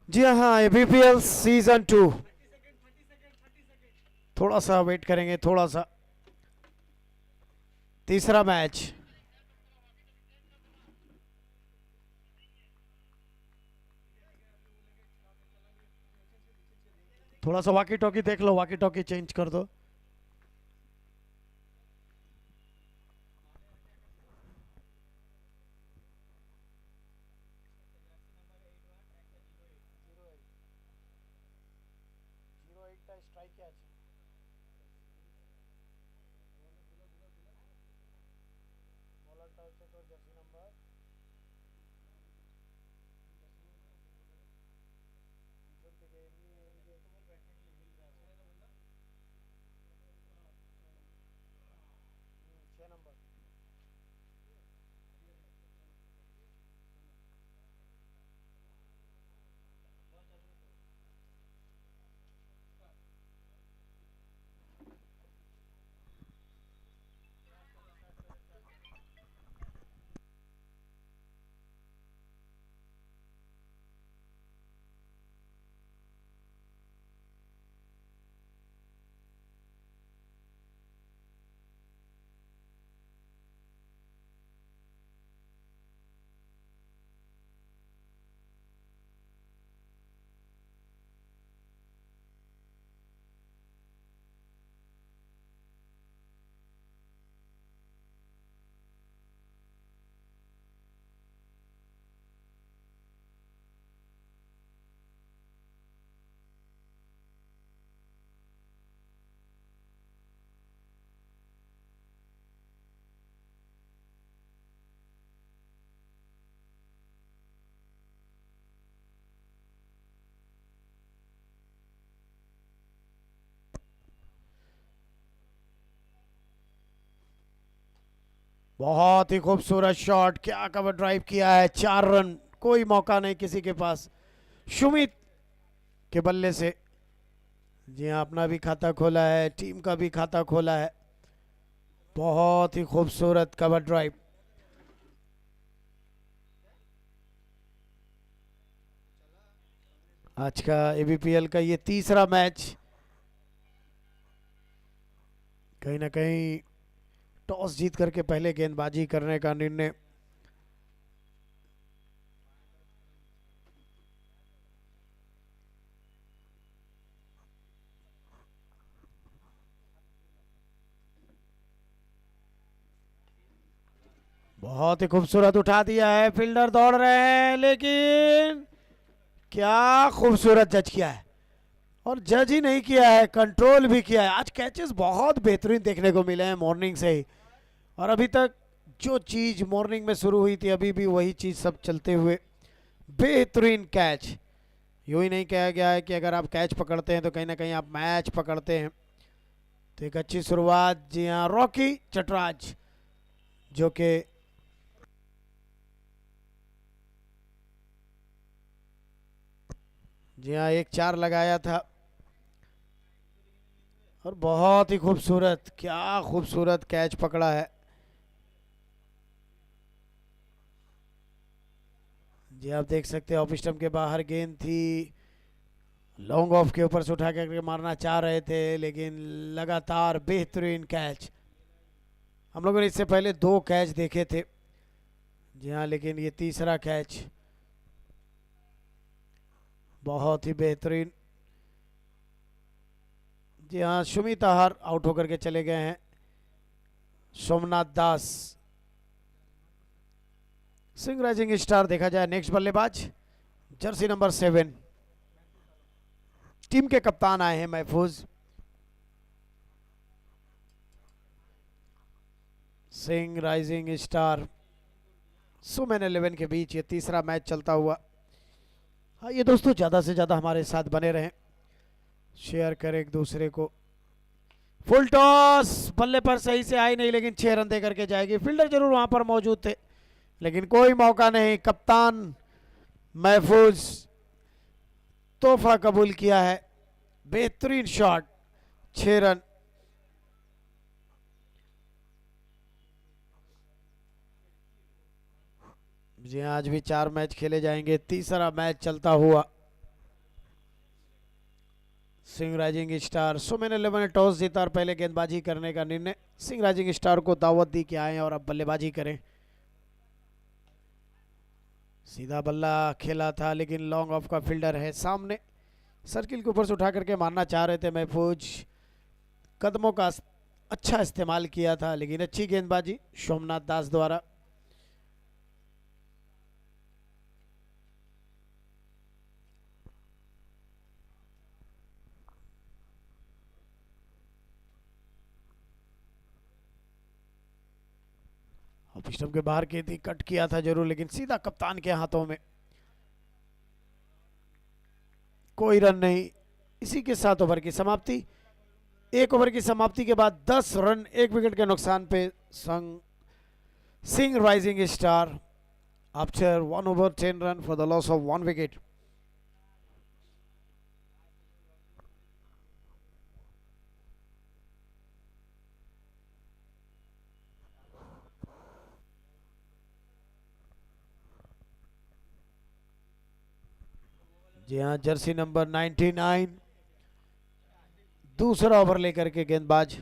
जी हाँ, एबीपीएल सीजन 2। थोड़ा सा वेट करेंगे, थोड़ा सा। तीसरा मैच। थोड़ा सा वॉकी टॉकी देख लो, वॉकी टॉकी चेंज कर दो। बहुत ही खूबसूरत शॉट, क्या कवर ड्राइव किया है। 4 रन, कोई मौका नहीं किसी के पास। सुमित के बल्ले से। जी हाँ, अपना भी खाता खोला है, टीम का भी खाता खोला है। बहुत ही खूबसूरत कवर ड्राइव। आज का एबीपीएल का ये तीसरा मैच। कहीं ना कहीं टॉस जीत करके पहले गेंदबाजी करने का निर्णय। बहुत ही खूबसूरत उठा दिया है, फील्डर दौड़ रहे हैं, लेकिन क्या खूबसूरत जज किया है। और जज ही नहीं किया है, कंट्रोल भी किया है। आज कैचेस बहुत बेहतरीन देखने को मिले हैं मॉर्निंग से ही। और अभी तक जो चीज मॉर्निंग में शुरू हुई थी, अभी भी वही चीज सब चलते हुए। बेहतरीन कैच। यूं ही नहीं कहा गया है कि अगर आप कैच पकड़ते हैं तो कहीं ना कहीं आप मैच पकड़ते हैं। तो एक अच्छी शुरुआत। जी हाँ, रॉकी चटराज जो कि जी हाँ, एक 4 लगाया था। और बहुत ही खूबसूरत, क्या खूबसूरत कैच पकड़ा है। जी आप देख सकते हैं, ऑफ स्टंप के बाहर गेंद थी। लॉन्ग ऑफ के ऊपर से उठा करके मारना चाह रहे थे, लेकिन लगातार बेहतरीन कैच। हम लोगों ने इससे पहले 2 कैच देखे थे। जी हाँ, लेकिन ये तीसरा कैच बहुत ही बेहतरीन। जी हाँ, सुमित आहार आउट होकर के चले गए हैं। सोमनाथ दास सिंह राइजिंग स्टार देखा जाए नेक्स्ट बल्लेबाज। जर्सी नंबर 7, टीम के कप्तान आए हैं महफूज सिंह राइजिंग स्टार। सुमेन 11 के बीच ये तीसरा मैच चलता हुआ। हाँ ये दोस्तों, ज़्यादा से ज़्यादा हमारे साथ बने रहें, शेयर करें एक दूसरे को। फुल टॉस, बल्ले पर सही से आई नहीं, लेकिन 6 रन दे करके जाएगी। फील्डर जरूर वहां पर मौजूद थे, लेकिन कोई मौका नहीं। कप्तान महफूज तोहफा कबूल किया है। बेहतरीन शॉट, 6 रन। जी हाँ, आज भी 4 मैच खेले जाएंगे, तीसरा मैच चलता हुआ। सिंह राइजिंग स्टार सुमेन 11 ने टॉस जीता और पहले गेंदबाजी करने का निर्णय सिंह राइजिंग स्टार को दावत दी कि आए और अब बल्लेबाजी करें। सीधा बल्ला खेला था लेकिन लॉन्ग ऑफ का फील्डर है सामने, सर्किल के ऊपर से उठा करके मारना चाह रहे थे महफूज, कदमों का अच्छा इस्तेमाल किया था लेकिन अच्छी गेंदबाजी सोमनाथ दास द्वारा। ऑफ स्टंप के बाहर की थी, कट किया था जरूर लेकिन सीधा कप्तान के हाथों में, कोई रन नहीं। इसी के साथ ओवर की समाप्ति। एक ओवर की समाप्ति के बाद 10 रन 1 विकेट के नुकसान पे Singh rising star after 1 over 10 run for the loss of 1 wicket. जी हाँ, जर्सी नंबर 99 दूसरा ओवर लेकर के गेंदबाज।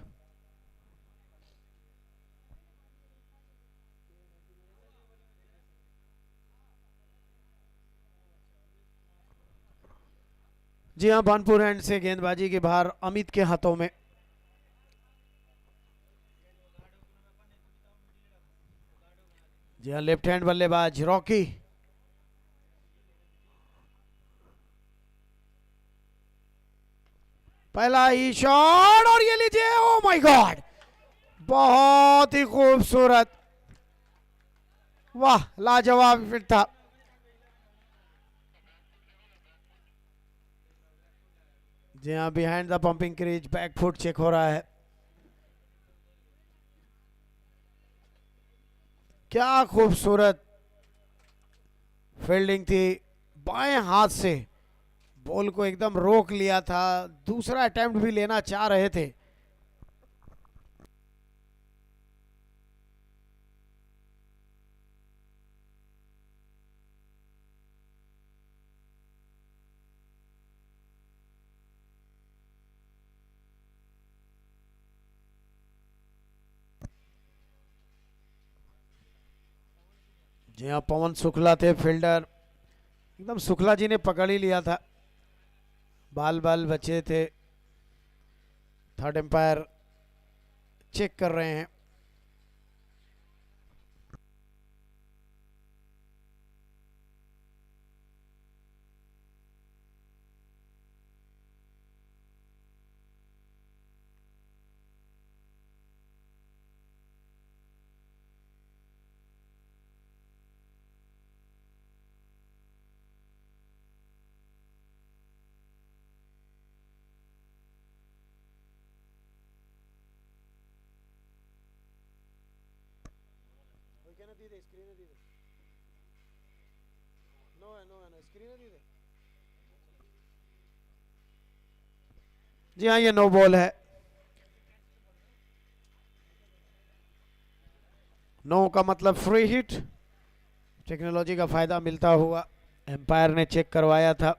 जी हाँ, बानपुर एंड से गेंदबाजी के बाहर अमित के हाथों में। जी हाँ, लेफ्ट हैंड बल्लेबाज रॉकी। पहला ही शॉट और ये लीजिए, ओ माय गॉड, बहुत ही खूबसूरत, वाह लाजवाब फिट था। जी हाँ, behind the popping crease back foot check हो रहा है। क्या खूबसूरत फील्डिंग थी, बाएं हाथ से बॉल को एकदम रोक लिया था, दूसरा अटेम्प्ट भी लेना चाह रहे थे। जी हाँ, पवन शुक्ला थे फील्डर, एकदम शुक्ला जी ने पकड़ ही लिया था, बाल बाल बचे थे। थर्ड एम्पायर चेक कर रहे हैं। जी हाँ, ये नो बॉल है। नो का मतलब फ्री हिट। टेक्नोलॉजी का फायदा मिलता हुआ एम्पायर ने चेक करवाया था।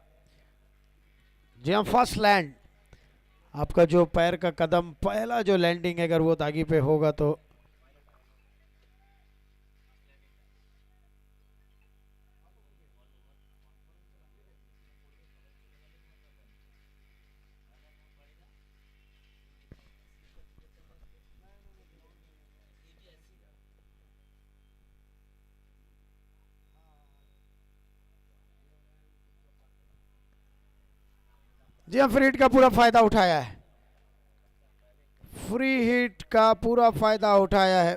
जी हाँ, फर्स्ट लैंड, आपका जो पैर का कदम पहला जो लैंडिंग है अगर वो दागी पे होगा तो जी हाँ, फ्री हिट का पूरा फायदा उठाया है, फ्री हिट का पूरा फायदा उठाया है।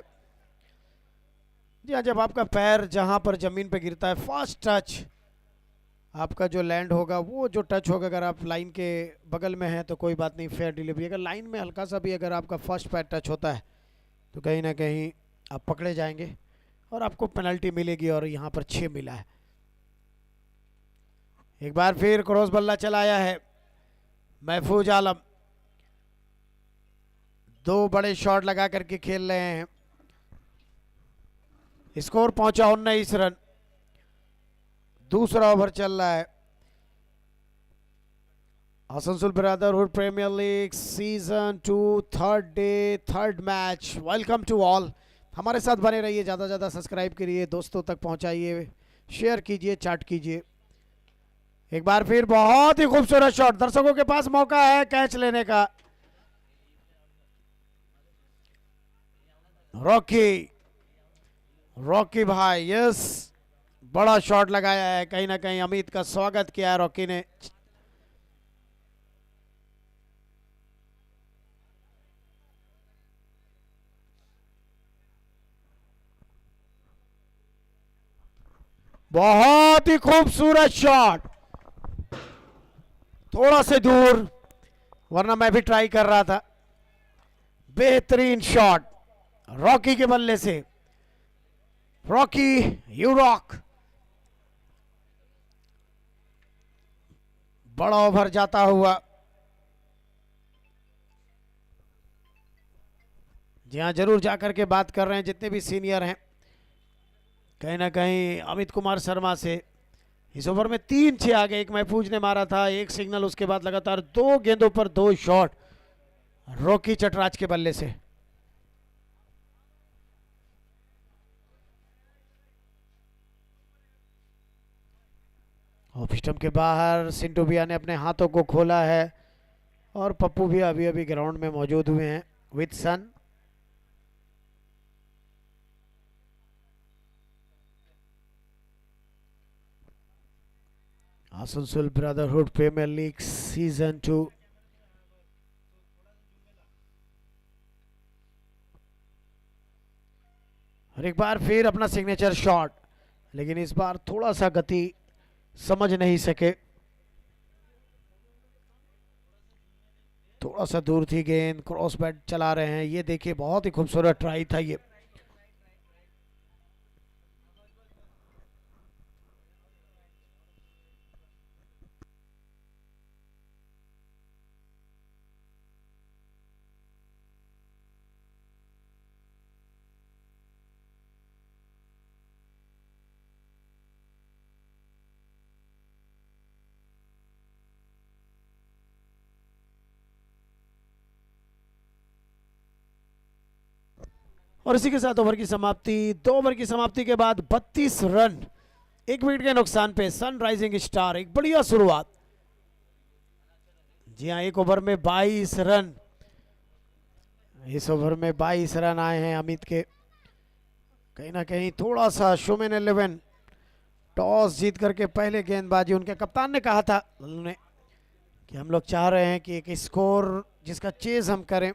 जी हाँ, जब आपका पैर जहां पर जमीन पे गिरता है, फर्स्ट टच आपका जो लैंड होगा, वो जो टच होगा, अगर आप लाइन के बगल में हैं तो कोई बात नहीं, फेयर डिलीवरी। अगर लाइन में हल्का सा भी अगर आपका फर्स्ट पैर टच होता है तो कहीं ना कहीं आप पकड़े जाएंगे और आपको पेनल्टी मिलेगी, और यहाँ पर 6 मिला है। एक बार फिर क्रॉस बल्ला चलाया है महफूज आलम, 2 बड़े शॉट लगा करके खेल रहे हैं। स्कोर पहुंचा 19 रन, दूसरा ओवर चल रहा है। Asansol brotherhood premier league season 2 third day third match. Welcome to all. हमारे साथ बने रहिए, ज़्यादा से ज़्यादा सब्सक्राइब करिए, दोस्तों तक पहुंचाइए, शेयर कीजिए, चैट कीजिए। एक बार फिर बहुत ही खूबसूरत शॉट, दर्शकों के पास मौका है कैच लेने का। रॉकी रॉकी भाई, यस, बड़ा शॉट लगाया है। कहीं ना कहीं अमित का स्वागत किया है रॉकी ने। बहुत ही खूबसूरत शॉट, थोड़ा से दूर, वरना मैं भी ट्राई कर रहा था। बेहतरीन शॉट रॉकी के बल्ले से। Rocky, you rock. बड़ा ओवर जाता हुआ। जी हाँ, जरूर जाकर के बात कर रहे हैं जितने भी सीनियर हैं। कहीं ना कहीं अमित कुमार शर्मा से इस ओवर में 3-6 आगे। एक महफूज ने मारा था, एक सिग्नल, उसके बाद लगातार 2 गेंदों पर 2 शॉट रॉकी चटराज के बल्ले से। ऑफ स्टंप के बाहर सिंटू भैया ने अपने हाथों को खोला है और पप्पू भी अभी अभी ग्राउंड में मौजूद हुए हैं with son. Asansol brotherhood premier league season 2। और एक बार फिर अपना सिग्नेचर शॉट, लेकिन इस बार थोड़ा सा गति समझ नहीं सके, थोड़ा सा दूर थी गेंद। क्रॉस बैट चला रहे हैं, ये देखिए बहुत ही खूबसूरत ट्राई था ये। और इसी के साथ ओवर की समाप्ति। 2 ओवर की समाप्ति के बाद 32 रन 1 विकेट के नुकसान पे सनराइजिंग स्टार। एक बढ़िया शुरुआत। जी हाँ, 1 ओवर में 22 रन। इस ओवर में 22 रन आए हैं अमित के। कहीं ना कहीं थोड़ा सा शोमैन 11 टॉस जीत करके पहले गेंदबाजी, उनके कप्तान ने कहा था लल्लू ने कि हम लोग चाह रहे हैं कि एक स्कोर जिसका चेज हम करें।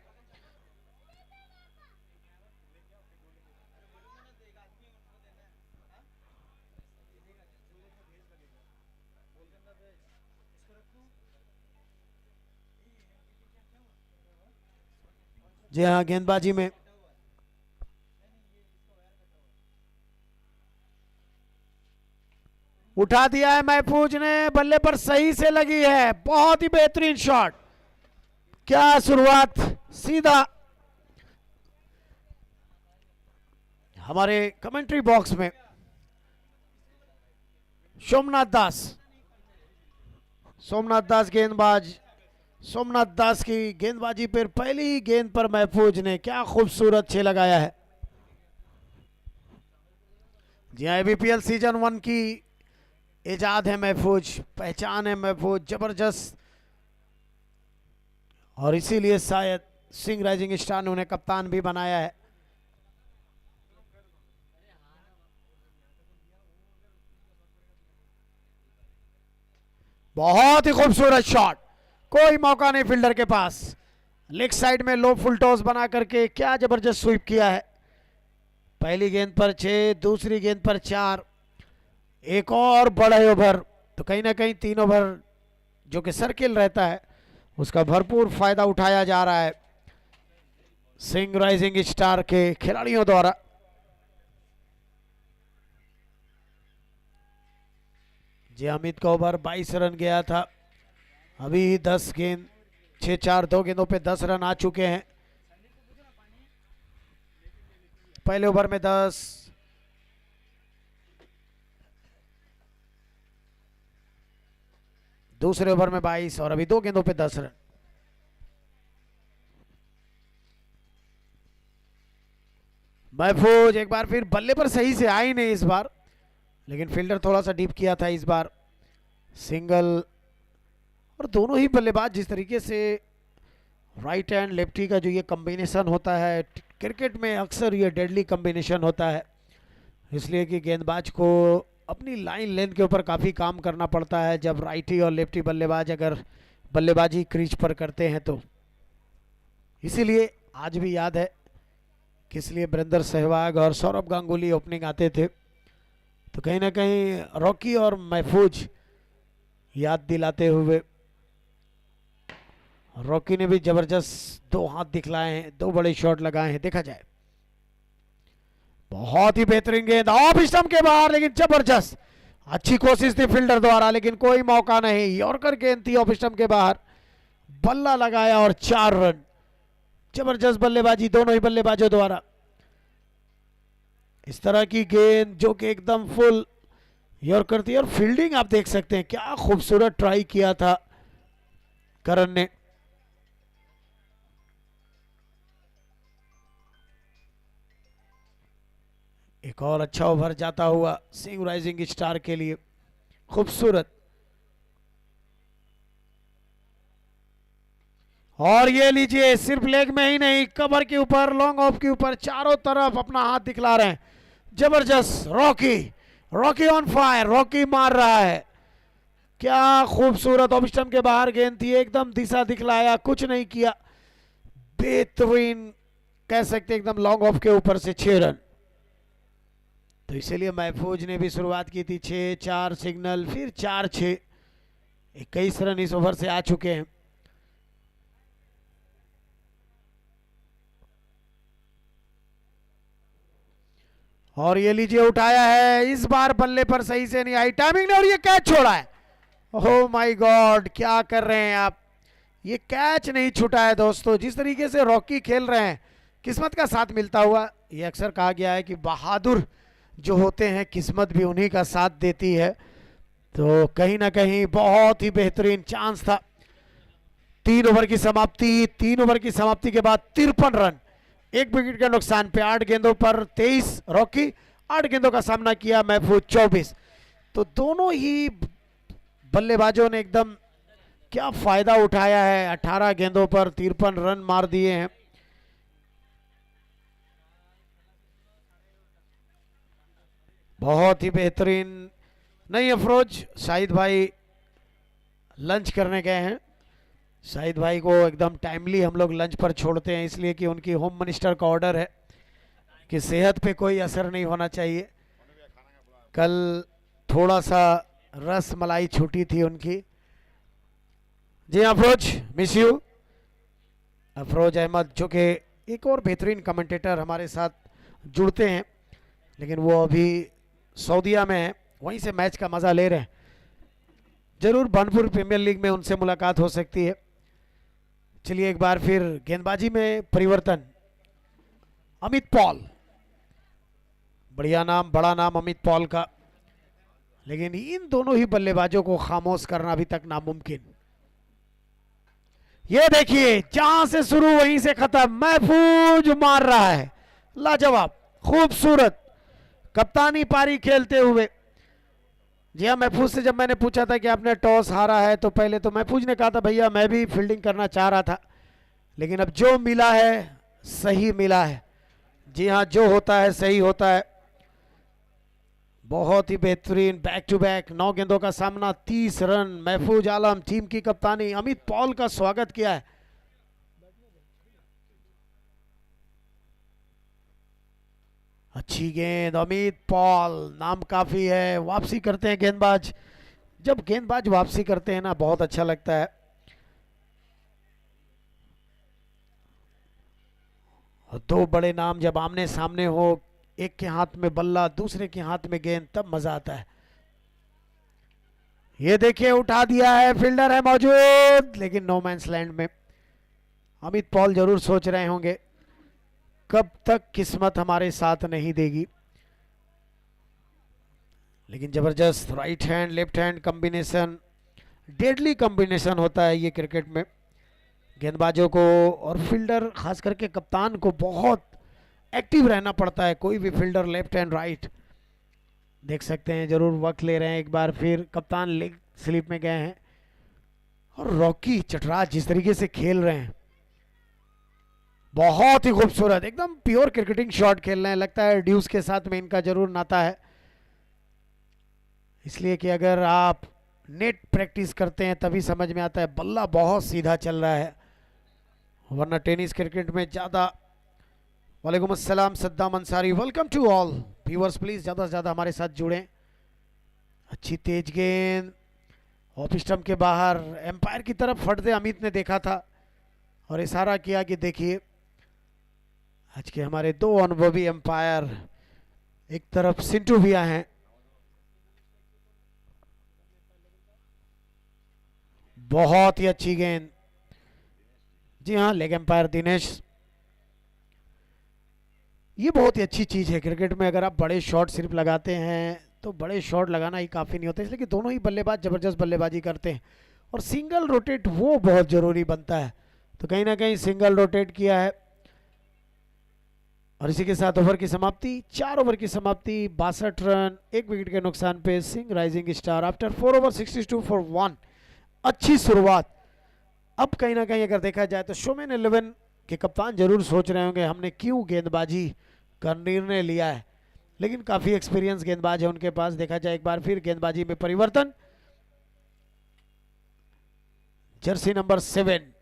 जी हाँ, गेंदबाजी में उठा दिया है महफूज ने, बल्ले पर सही से लगी है। बहुत ही बेहतरीन शॉट, क्या शुरुआत। सीधा हमारे कमेंट्री बॉक्स में सोमनाथ दास गेंदबाज। सोमनाथ दास की गेंदबाजी पर पहली ही गेंद पर महफूज ने क्या खूबसूरत छे लगाया है। जी हाँ, बीपीएल सीजन 1 की इजाद है महफूज, पहचान है महफूज, जबरदस्त। और इसीलिए शायद सिंह राइजिंग स्टार ने उन्हें कप्तान भी बनाया है। बहुत ही खूबसूरत शॉट, कोई मौका नहीं फील्डर के पास। लेग साइड में लो फुल टॉस बना करके क्या जबरदस्त स्वीप किया है। पहली गेंद पर 6, दूसरी गेंद पर 4, एक और बड़े ओवर। तो कहीं ना कहीं 3 ओवर जो कि सर्किल रहता है उसका भरपूर फायदा उठाया जा रहा है सिंह राइजिंग स्टार के खिलाड़ियों द्वारा। जी, अमित का ओवर 22 रन गया था, अभी 10 गेंद 6-4 2 गेंदों पे 10 रन आ चुके हैं। पहले ओवर में 10, दूसरे ओवर में 22 और अभी 2 गेंदों पे 10 रन। महफूज एक बार फिर बल्ले पर सही से आई नहीं इस बार, लेकिन फील्डर थोड़ा सा डीप किया था इस बार। सिंगल। और दोनों ही बल्लेबाज जिस तरीके से राइट हैंड लेफ्टी का जो ये कॉम्बिनेशन होता है, क्रिकेट में अक्सर ये डेडली कॉम्बिनेशन होता है, इसलिए कि गेंदबाज को अपनी लाइन लेंथ के ऊपर काफ़ी काम करना पड़ता है जब राइटी और लेफ्टी बल्लेबाज अगर बल्लेबाजी क्रीज पर करते हैं तो। इसीलिए आज भी याद है किस लिए वीरेंद्र सहवाग और सौरभ गांगुली ओपनिंग आते थे, तो कहीं ना कहीं रॉकी और महफूज याद दिलाते हुए। रॉकी ने भी जबरदस्त 2 हाथ दिखलाए हैं, 2 बड़े शॉट लगाए हैं। देखा जाए, बहुत ही बेहतरीन गेंद ऑफ स्टंप के बाहर, लेकिन जबरदस्त अच्छी कोशिश थी फील्डर द्वारा, लेकिन कोई मौका नहीं। यॉर्कर गेंद थी ऑफ स्टंप के बाहर, बल्ला लगाया और 4 रन। जबरदस्त बल्लेबाजी दोनों ही बल्लेबाजों द्वारा। इस तरह की गेंद जो कि एकदम फुल यॉर्कर थी, और फील्डिंग आप देख सकते हैं क्या खूबसूरत ट्राई किया था करण ने। एक और अच्छा ओवर जाता हुआ सिंह राइजिंग स्टार के लिए, खूबसूरत। और ये लीजिए, सिर्फ लेग में ही नहीं, कवर के ऊपर, लॉन्ग ऑफ के ऊपर, चारों तरफ अपना हाथ दिखला रहे हैं। जबरदस्त Rocky, Rocky on fire, Rocky मार रहा है। क्या खूबसूरत ऑफ स्टंप के बाहर गेंद थी, एकदम दिशा दिखलाया, कुछ नहीं किया, बेहतरीन कह सकते, एकदम लॉन्ग ऑफ के ऊपर से 6 रन। तो इसीलिए महफूज ने भी शुरुआत की थी 6-4 सिग्नल, फिर 4-6, 21 रन इस ओवर से आ चुके हैं। और ये लीजिए उठाया है, इस बार बल्ले पर सही से नहीं आई, टाइमिंग ने, और ये कैच छोड़ा है। ओह माय गॉड, क्या कर रहे हैं आप, ये कैच नहीं छूटा है दोस्तों। जिस तरीके से रॉकी खेल रहे हैं, किस्मत का साथ मिलता हुआ, ये अक्सर कहा गया है कि बहादुर जो होते हैं किस्मत भी उन्हीं का साथ देती है। तो कहीं ना कहीं बहुत ही बेहतरीन चांस था। 3 ओवर की समाप्ति, 3 ओवर की समाप्ति के बाद 53 रन, 1 विकेट के नुकसान पे। 8 गेंदों पर 23 रॉकी, 8 गेंदों का सामना किया महफूज 24। तो दोनों ही बल्लेबाजों ने एकदम क्या फायदा उठाया है। 18 गेंदों पर 53 रन मार दिए हैं। बहुत ही बेहतरीन। नहीं अफरोज, शाहिद भाई लंच करने गए हैं। शाहिद भाई को एकदम टाइमली हम लोग लंच पर छोड़ते हैं, इसलिए कि उनकी होम मिनिस्टर का ऑर्डर है कि सेहत पे कोई असर नहीं होना चाहिए। कल थोड़ा सा रस मलाई छूटी थी उनकी। जी अफरोज, मिस यू। अफरोज अहमद जो कि एक और बेहतरीन कमेंटेटर हमारे साथ जुड़ते हैं, लेकिन वो अभी सऊदीया में है, वहीं से मैच का मजा ले रहे हैं। जरूर बनपुर प्रीमियर लीग में उनसे मुलाकात हो सकती है। चलिए एक बार फिर गेंदबाजी में परिवर्तन। अमित पॉल, बढ़िया नाम, बड़ा नाम अमित पॉल का, लेकिन इन दोनों ही बल्लेबाजों को खामोश करना अभी तक नामुमकिन। ये देखिए, जहां से शुरू वहीं से खत्म, महफूज मार रहा है, लाजवाब, खूबसूरत कप्तानी पारी खेलते हुए। जी हाँ, महफूज से जब मैंने पूछा था कि आपने टॉस हारा है, तो पहले तो महफूज ने कहा था भैया मैं भी फील्डिंग करना चाह रहा था, लेकिन अब जो मिला है सही मिला है। जी हाँ, जो होता है सही होता है। बहुत ही बेहतरीन बैक टू बैक 9 गेंदों का सामना, 30 रन। महफूज आलम टीम की कप्तानी, अमित पॉल का स्वागत किया है। अच्छी गेंद, अमित पॉल, नाम काफी है। वापसी करते हैं गेंदबाज। जब गेंदबाज वापसी करते हैं ना, बहुत अच्छा लगता है। और 2 बड़े नाम जब आमने सामने हो, एक के हाथ में बल्ला, दूसरे के हाथ में गेंद, तब मजा आता है। ये देखिए उठा दिया है, फील्डर है मौजूद, लेकिन नो मैंस लैंड में। अमित पॉल जरूर सोच रहे होंगे कब तक किस्मत हमारे साथ नहीं देगी, लेकिन जबरदस्त right hand left hand combination. Deadly combination होता है ये क्रिकेट में। गेंदबाजों को और फील्डर खास करके कप्तान को बहुत एक्टिव रहना पड़ता है। कोई भी फील्डर लेफ्ट एंड राइट देख सकते हैं, जरूर वक्त ले रहे हैं। एक बार फिर कप्तान लेग स्लिप में गए हैं और रॉकी चटराज जिस तरीके से खेल रहे हैं बहुत ही खूबसूरत, एकदम प्योर क्रिकेटिंग शॉट खेल रहे हैं। लगता है ड्यूस के साथ में इनका जरूर नाता है, इसलिए कि अगर आप नेट प्रैक्टिस करते हैं तभी समझ में आता है। बल्ला बहुत सीधा चल रहा है, वरना टेनिस क्रिकेट में ज़्यादा। वालेकुम अस्सलाम Saddam Ansari, welcome to all viewers, please ज़्यादा से ज़्यादा हमारे साथ जुड़ें। अच्छी तेज गेंद ऑफ स्टंप के बाहर, एम्पायर की तरफ फटते अमित ने देखा था और इशारा किया कि देखिए आज के हमारे दो अनुभवी एम्पायर, एक तरफ सिंटू भैया हैं, बहुत ही अच्छी गेंद। जी हाँ, लेग एम्पायर दिनेश। ये बहुत ही अच्छी चीज़ है क्रिकेट में, अगर आप बड़े शॉट सिर्फ लगाते हैं तो बड़े शॉट लगाना ही काफ़ी नहीं होता, इसलिए कि दोनों ही बल्लेबाज ज़बरदस्त बल्लेबाजी करते हैं और सिंगल रोटेट वो बहुत ज़रूरी बनता है। तो कहीं ना कहीं सिंगल रोटेट किया है और इसी के साथ ओवर की समाप्ति, 4 ओवर की समाप्ति, 62 रन, 1 विकेट के नुकसान पे Singh rising star after 4 over 62 for 1। अच्छी शुरुआत। अब कहीं ना कहीं अगर देखा जाए तो शोमैन 11 के कप्तान जरूर सोच रहे होंगे हमने क्यों गेंदबाजी का निर्णय लिया है, लेकिन काफ़ी एक्सपीरियंस गेंदबाज है उनके पास। देखा जाए एक बार फिर गेंदबाजी में परिवर्तन, जर्सी नंबर 7,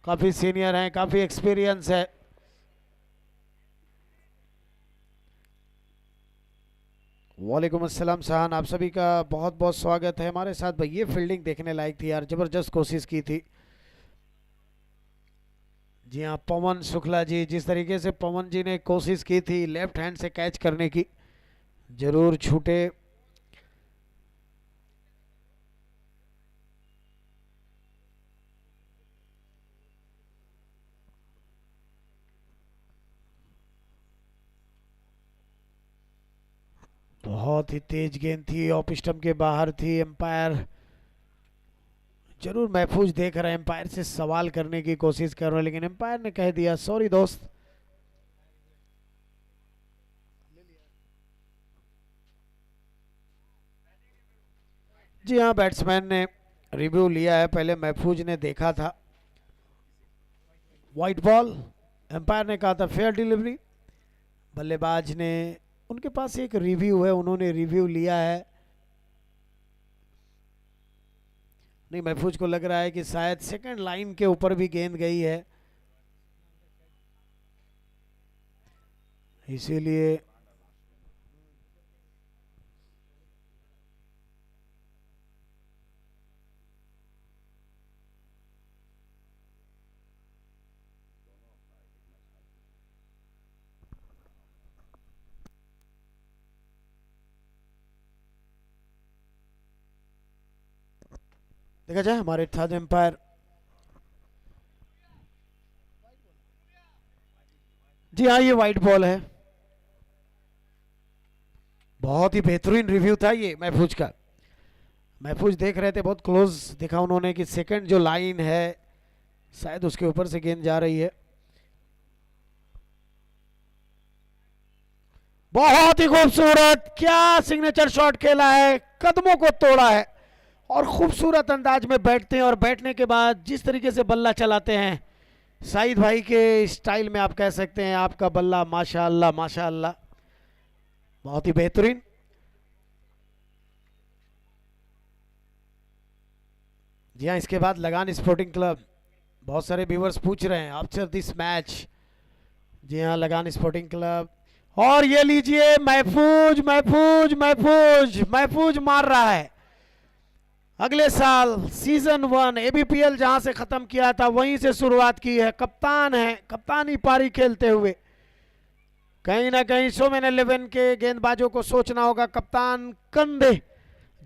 काफ़ी सीनियर हैं, काफ़ी एक्सपीरियंस है। वालेकुम अस्सलाम सहान, आप सभी का बहुत बहुत स्वागत है हमारे साथ। भाई ये फील्डिंग देखने लायक थी यार, ज़बरदस्त कोशिश की थी। जी हाँ, पवन शुक्ला जी, जिस तरीके से पवन जी ने कोशिश की थी लेफ्ट हैंड से कैच करने की, जरूर छूटे। बहुत ही तेज गेंद थी, ऑफ स्टंप के बाहर थी। एम्पायर जरूर महफूज देख रहे हैं, एम्पायर से सवाल करने की कोशिश कर रहे हैं, लेकिन एम्पायर ने कह दिया सॉरी दोस्त। जी हाँ, बैट्समैन ने रिव्यू लिया है, पहले महफूज ने देखा था। वाइट बॉल, एम्पायर ने कहा था फेयर डिलीवरी, बल्लेबाज ने, उनके पास एक रिव्यू है, उन्होंने रिव्यू लिया है। नहीं, महफूज को लग रहा है कि शायद सेकंड लाइन के ऊपर भी गेंद गई है, इसीलिए देखा जाए हमारे थर्ड एम्पायर। जी हाँ, ये वाइट बॉल है। बहुत ही बेहतरीन रिव्यू था ये महफूज का। महफूज देख रहे थे, बहुत क्लोज देखा उन्होंने कि सेकंड जो लाइन है शायद उसके ऊपर से गेंद जा रही है। बहुत ही खूबसूरत, क्या सिग्नेचर शॉट खेला है, कदमों को तोड़ा है और खूबसूरत अंदाज में बैठते हैं और बैठने के बाद जिस तरीके से बल्ला चलाते हैं, साइद भाई के स्टाइल में आप कह सकते हैं आपका बल्ला माशाअल्लाह माशाअल्लाह, बहुत ही बेहतरीन। जी हाँ, इसके बाद लगान स्पोर्टिंग क्लब, बहुत सारे व्यूवर्स पूछ रहे हैं आफ्टर दिस मैच। जी हाँ, लगान स्पोर्टिंग क्लब, और ये लीजिए महफूज महफूज महफूज महफूज मार रहा है। अगले साल सीजन 1 एबीपीएल जहां से खत्म किया था वहीं से शुरुआत की है, कप्तान है, कप्तानी पारी खेलते हुए। कहीं ना कहीं शोमैन 11 के गेंदबाजों को सोचना होगा, कप्तान कंधे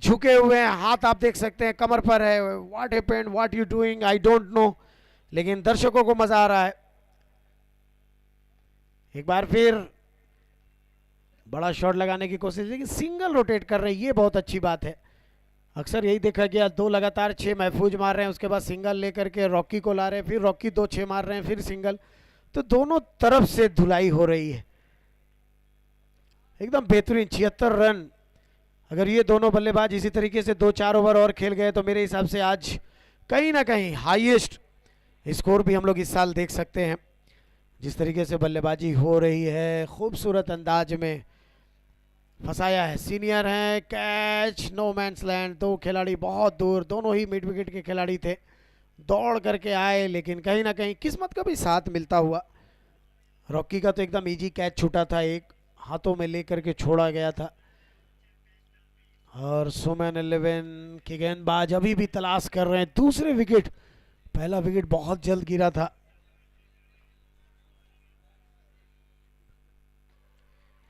झुके हुए हैं, हाथ आप देख सकते हैं कमर पर है। What happened, what you doing, I don't know, लेकिन दर्शकों को मजा आ रहा है। एक बार फिर बड़ा शॉट लगाने की कोशिश, लेकिन सिंगल रोटेट कर रहे हैं, ये बहुत अच्छी बात है। अक्सर यही देखा गया, 2 लगातार 6 महफूज मार रहे हैं, उसके बाद सिंगल लेकर के रॉकी को ला रहे हैं, फिर रॉकी 2 6 मार रहे हैं, फिर सिंगल। तो दोनों तरफ से धुलाई हो रही है। एकदम बेहतरीन 76 रन। अगर ये दोनों बल्लेबाज इसी तरीके से 2-4 ओवर और खेल गए तो मेरे हिसाब से आज कहीं ना कहीं हाईएस्ट स्कोर भी हम लोग इस साल देख सकते हैं। जिस तरीके से बल्लेबाजी हो रही है, खूबसूरत अंदाज में फंसाया है। सीनियर हैं, कैच, नो मैंस लैंड। 2 खिलाड़ी बहुत दूर, दोनों ही मिड विकेट के खिलाड़ी थे, दौड़ करके आए, लेकिन कहीं ना कहीं किस्मत का भी साथ मिलता हुआ। रॉकी का तो एकदम इजी कैच छूटा था, एक हाथों में लेकर के छोड़ा गया था। और सुमन 11 के गेंदबाज अभी भी तलाश कर रहे हैं दूसरे विकेट। पहला विकेट बहुत जल्द गिरा था।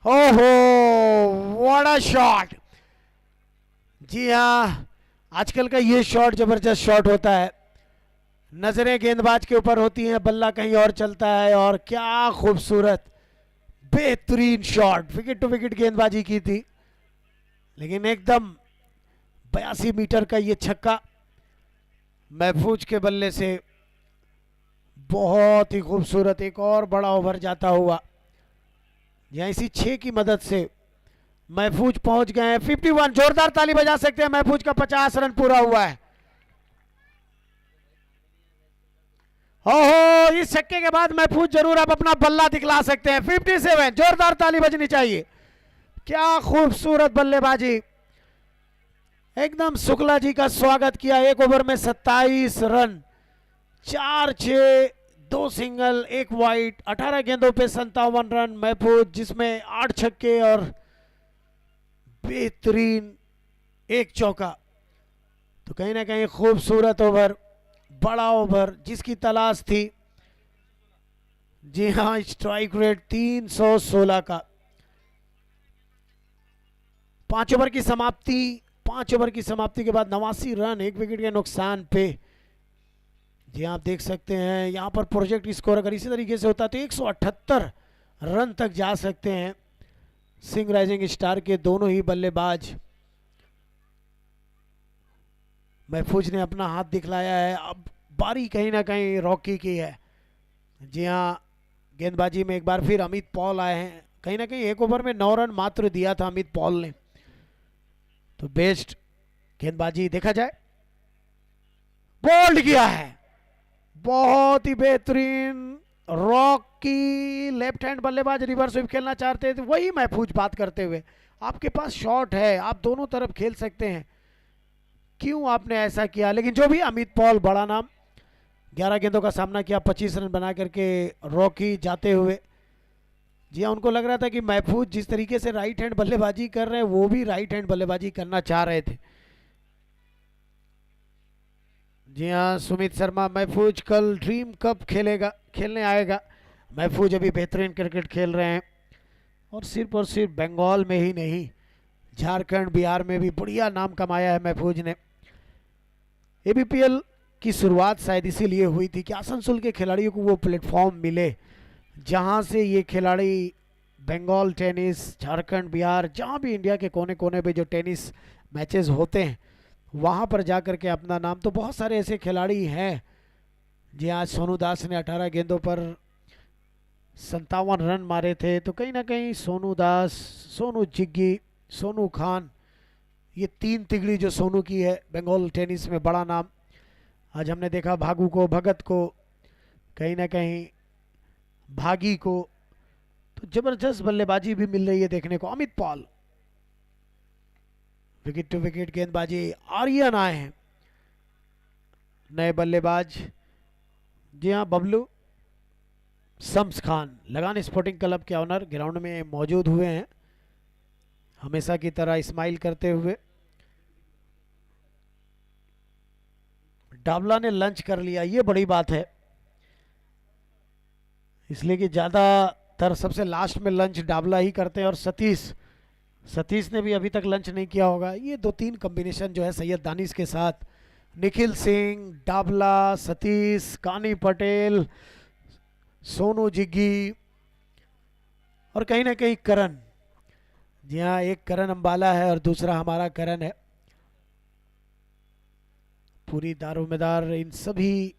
ओहो, व्हाट अ शॉट। जी हाँ, आजकल का ये शॉट जबरदस्त शॉट होता है। नजरें गेंदबाज के ऊपर होती हैं, बल्ला कहीं और चलता है, और क्या खूबसूरत बेहतरीन शॉट। विकेट टू विकेट गेंदबाजी की थी, लेकिन एकदम 82 मीटर का ये छक्का महफूज के बल्ले से बहुत ही खूबसूरत। एक और बड़ा ओवर जाता हुआ, यहाँ इसी 6 की मदद से महफूज पहुंच गए हैं 51। जोरदार ताली बजा सकते हैं, महफूज का 50 रन पूरा हुआ है। ओहो, इस छक्के के बाद महफूज जरूर अब अपना बल्ला दिखला सकते हैं। 57, जोरदार ताली बजनी चाहिए। क्या खूबसूरत बल्लेबाजी। एकदम शुक्ला जी का स्वागत किया। 1 ओवर में 27 रन, 4 6, 2 सिंगल, 1 वाइड, 18 गेंदों पे 57 रन। महफूज जिसमें 8 छक्के और बेहतरीन 1 चौका। तो कहीं ना कहीं खूबसूरत ओवर, बड़ा ओवर जिसकी तलाश थी। जी हाँ, स्ट्राइक रेट 316 का। 5 ओवर की समाप्ति, 5 ओवर की समाप्ति के बाद 89 रन, 1 विकेट के नुकसान पे। जी आप देख सकते हैं यहाँ पर प्रोजेक्ट स्कोर अगर इसी तरीके से होता तो 178 रन तक जा सकते हैं सिंह राइजिंग स्टार के दोनों ही बल्लेबाज। महफूज ने अपना हाथ दिखलाया है, अब बारी कहीं ना कहीं रॉकी की है। जी हाँ, गेंदबाजी में एक बार फिर अमित पॉल आए हैं। कहीं ना कहीं 1 ओवर में 9 रन मात्र दिया था अमित पॉल ने। तो बेस्ट गेंदबाजी देखा जाए, बोल्ड किया है, बहुत ही बेहतरीन। रॉकी लेफ्ट हैंड बल्लेबाज रिवर्स स्वीप खेलना चाहते थे, वही महफूज बात करते हुए, आपके पास शॉट है, आप दोनों तरफ खेल सकते हैं, क्यों आपने ऐसा किया। लेकिन जो भी, अमित पॉल बड़ा नाम, 11 गेंदों का सामना किया, 25 रन बना करके रॉकी जाते हुए। जी हाँ, उनको लग रहा था कि महफूज जिस तरीके से राइट हैंड बल्लेबाजी कर रहे हैं वो भी राइट हैंड बल्लेबाजी करना चाह रहे थे। जी हाँ, सुमित शर्मा, महफूज कल ड्रीम कप खेलने आएगा। महफूज अभी बेहतरीन क्रिकेट खेल रहे हैं, और सिर्फ बंगाल में ही नहीं, झारखंड बिहार में भी बढ़िया नाम कमाया है महफूज ने। एबीपीएल की शुरुआत शायद इसीलिए हुई थी कि आसनसोल के खिलाड़ियों को वो प्लेटफॉर्म मिले जहां से ये खिलाड़ी बंगाल टेनिस, झारखंड बिहार, जहां भी इंडिया के कोने कोने पे जो टेनिस मैचेस होते हैं वहां पर जाकर के अपना नाम। तो बहुत सारे ऐसे खिलाड़ी हैं। जी आज सोनू दास ने 18 गेंदों पर 57 रन मारे थे। तो कहीं ना कहीं सोनू दास, सोनू जिग्गी, सोनू खान, ये 3 तिगड़ी जो सोनू की है बंगाल टेनिस में, बड़ा नाम। आज हमने देखा भागू को, भगत को, कहीं ना कहीं भागी को। तो जबरदस्त बल्लेबाजी भी मिल रही है देखने को। Amit Paul, wicket to wicket गेंदबाजी। आर्यन आए हैं नए बल्लेबाज। जी हाँ, बबलू शम्स खान, लगान स्पोर्टिंग क्लब के ऑनर, ग्राउंड में मौजूद हुए हैं हमेशा की तरह स्माइल करते हुए। डाबला ने लंच कर लिया, ये बड़ी बात है, इसलिए कि ज़्यादातर सबसे लास्ट में लंच डाबला ही करते हैं। और सतीश ने भी अभी तक लंच नहीं किया होगा। ये 2-3 कॉम्बिनेशन जो है सैयद दानिश के साथ, निखिल सिंह, डाबला, सतीश, कानी पटेल, सोनू जिग्गी, और कहीं ना कहीं करण। जी हाँ, एक करण अंबाला है और दूसरा हमारा करण है। पूरी दारोमदार इन सभी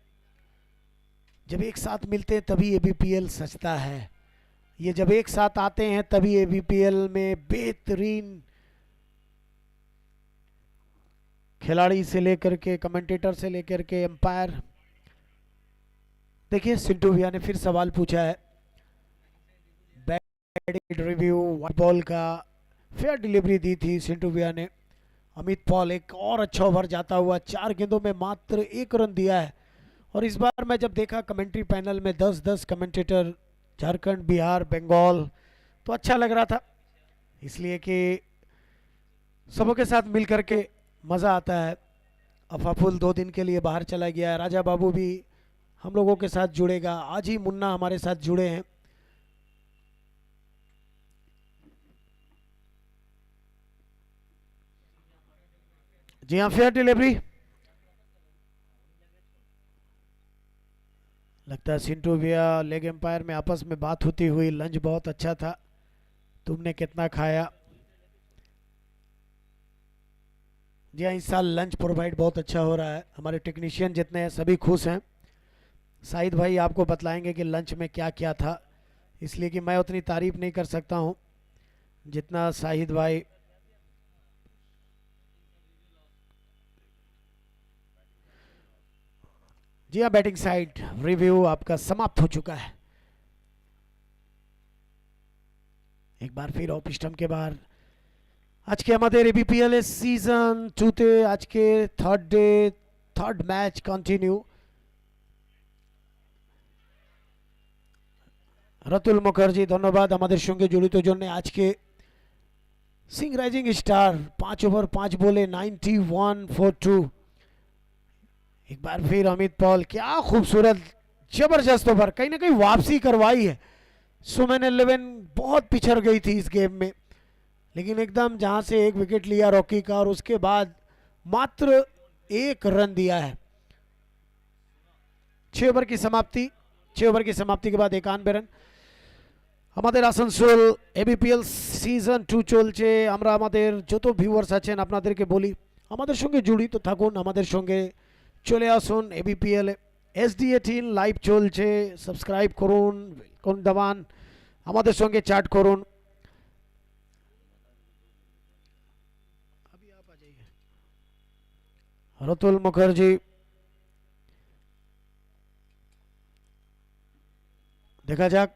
जब एक साथ मिलते हैं तभी एबीपीएल सजता है। ये जब एक साथ आते हैं तभी एबीपीएल में बेहतरीन खिलाड़ी से लेकर के कमेंटेटर से लेकर के एम्पायर। देखिए सिंटू भैया ने फिर सवाल पूछा है, बैड रिव्यू व्हाइट बॉल का, फेयर डिलीवरी दी थी सिंटू भैया ने। अमित पॉल एक और अच्छा ओवर जाता हुआ, 4 गेंदों में मात्र 1 रन दिया है। और इस बार मैं जब देखा कमेंट्री पैनल में 10-10 कमेंटेटर, झारखंड, बिहार, बंगाल, तो अच्छा लग रहा था, इसलिए कि सबों के साथ मिल करके मज़ा आता है। अफाफुल 2 दिन के लिए बाहर चला गया है, राजा बाबू भी हम लोगों के साथ जुड़ेगा, आज ही मुन्ना हमारे साथ जुड़े हैं। जी हाँ, फेयर डिलीवरी। लगता है सिंटू भैया लेग एम्पायर में आपस में बात होती हुई, लंच बहुत अच्छा था, तुमने कितना खाया। जी हाँ, इस साल लंच प्रोवाइड बहुत अच्छा हो रहा है, हमारे टेक्नीशियन जितने हैं सभी खुश हैं। साहिद भाई आपको बतलाएंगे कि लंच में क्या क्या था, इसलिए कि मैं उतनी तारीफ नहीं कर सकता हूँ जितना साहिद भाई। जी हाँ, बैटिंग साइड रिव्यू आपका समाप्त हो चुका है। एक बार फिर ऑफ स्टंप के बाहर আজকে আমাদের এবিপিএল এর সিজন 2 তে আজকে third match continue. Ratul Mukherjee ধন্যবাদ আমাদের সঙ্গে জড়িত জন্য। আজকে সিং রাইজিং স্টার 5 ओवर 5 बोले 91 फॉर 2। एक बार फिर अमित पॉल, क्या खूबसूरत जबरदस्त ओवर, कहीं ना कहीं वापसी करवाई है। सुमन 11 बहुत पिछड़ गई थी इस गेम में, लेकिन एकदम जहां से 1 विकेट लिया रॉकी का और उसके बाद मात्र 1 रन दिया है। 6 ओवर की समाप्ति, 6 ओवर की समाप्ति के बाद 91 रन। আমাদের আসানসোল এবিপিএল সিজন 2 চলছে। আমরা আমাদের যত ভিউয়ার্স আছেন আপনাদেরকে বলি আমাদের সঙ্গে জড়িত থাকুন, আমাদের সঙ্গে চলে আসুন। এবিপিএল SD18 লাইভ চলছে, সাবস্ক্রাইব করুন, কোন দাবান, আমাদের সঙ্গে চ্যাট করুন। रतुल मुखर्जी, देखा जाक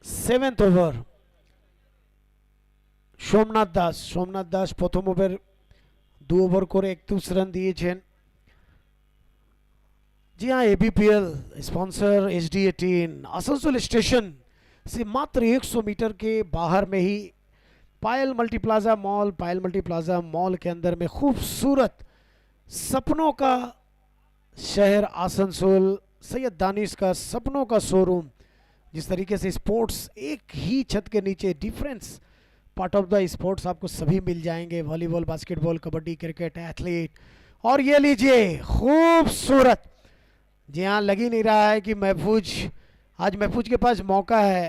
7th ओवर सोमनाथ दास प्रथम ओवर 2 ओवर করে 31 রান দিয়েছেন। जी हाँ, एबीपीएल स्पॉन्सर SD18 आसनसोल स्टेशन से मात्र 100 मीटर के बाहर में ही पायल मल्टीप्लाजा मॉल के अंदर में खूबसूरत सपनों का शहर आसनसोल, सैयद दानिश का सपनों का शोरूम। जिस तरीके से स्पोर्ट्स एक ही छत के नीचे, difference part of the sports आपको सभी मिल जाएंगे, volleyball, basketball, kabaddi, cricket, athlete. और ये लीजिए खूबसूरत, जी हाँ, लग ही नहीं रहा है कि आज महफूज के पास मौका है,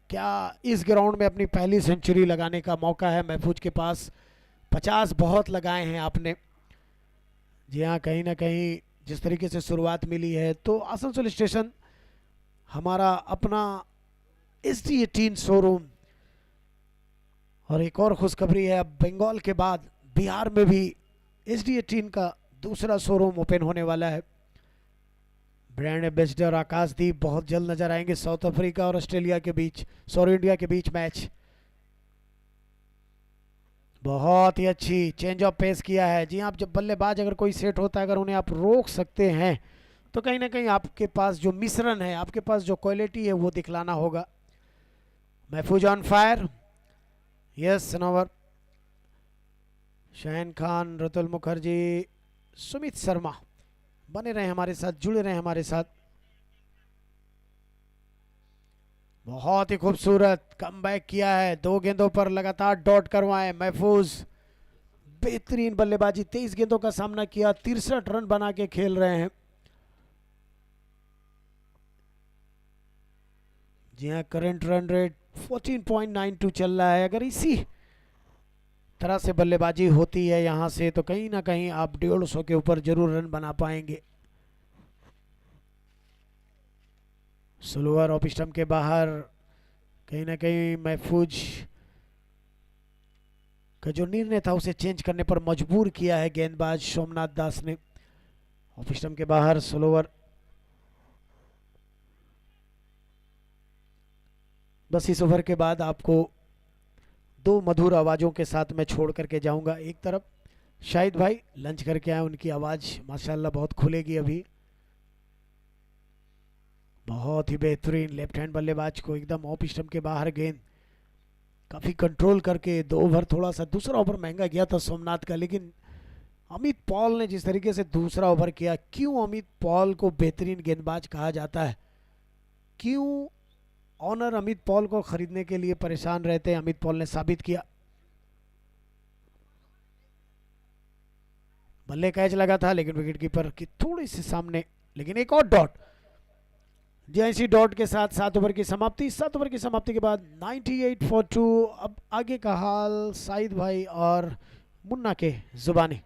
क्या इस ग्राउंड में अपनी पहली सेंचुरी लगाने का मौका है महफूज के पास। 50 बहुत लगाए हैं आपने। जी हाँ, कहीं ना कहीं जिस तरीके से शुरुआत मिली है, तो आसनसोल स्टेशन हमारा अपना SD18 शोरूम। और एक और खुशखबरी है, अब बंगाल के बाद बिहार में भी SD18 का दूसरा शोरूम ओपन होने वाला है। ब्रांड एम्बेसडर आकाशदीप बहुत जल्द नजर आएंगे। साउथ अफ्रीका और ऑस्ट्रेलिया के बीच, इंडिया के बीच मैच, बहुत ही अच्छी चेंज ऑफ पेस किया है। जी आप जब बल्लेबाज अगर कोई सेट होता है, अगर उन्हें आप रोक सकते हैं, तो कहीं ना कहीं आपके पास जो मिश्रण है, आपके पास जो क्वालिटी है, वो दिखलाना होगा। महफूज ऑन फायर, यस नोवर, शहन खान, रतुल मुखर्जी, सुमित शर्मा बने रहे हमारे साथ, जुड़े रहे हमारे साथ। बहुत ही खूबसूरत कमबैक किया है, 2 गेंदों पर लगातार डॉट करवाए महफूज। बेहतरीन बल्लेबाजी, 23 गेंदों का सामना किया, 63 रन बना के खेल रहे हैं। जी हाँ, करंट रन रेट 14.92 चल रहा है। अगर इसी तरह से बल्लेबाजी होती है यहाँ से तो कहीं ना कहीं आप 150 के ऊपर जरूर रन बना पाएंगे। स्लोअर ऑफ स्टंप के बाहर कहीं ना कहीं महफूज का जो निर्णय था उसे चेंज करने पर मजबूर किया है गेंदबाज सोमनाथ दास ने। ऑफ स्टंप के बाहर स्लोअर। बस इस ओवर के बाद आपको दो मधुर आवाजों के साथ मैं छोड़ करके जाऊंगा। एक तरफ शाहिद भाई लंच करके आए, उनकी आवाज माशाल्लाह बहुत खुलेगी अभी। बहुत ही बेहतरीन लेफ्ट हैंड बल्लेबाज को एकदम ऑफ स्टंप के बाहर गेंद काफी कंट्रोल करके 2 ओवर, थोड़ा सा दूसरा ओवर महंगा गया था सोमनाथ का, लेकिन अमित पॉल ने जिस तरीके से दूसरा ओवर किया, क्यों अमित पॉल को बेहतरीन गेंदबाज कहा जाता है, क्यों ऑनर अमित पॉल को खरीदने के लिए परेशान रहते हैं, अमित पॉल ने साबित किया। बल्ले कैच लगा था लेकिन विकेट कीपर की थोड़ी सी सामने, लेकिन एक और डॉट। जी डॉट के साथ 7 ओवर की समाप्ति। 7 ओवर की समाप्ति के बाद 98 फॉर 2। अब आगे का हाल साइद भाई और मुन्ना के जुबानी।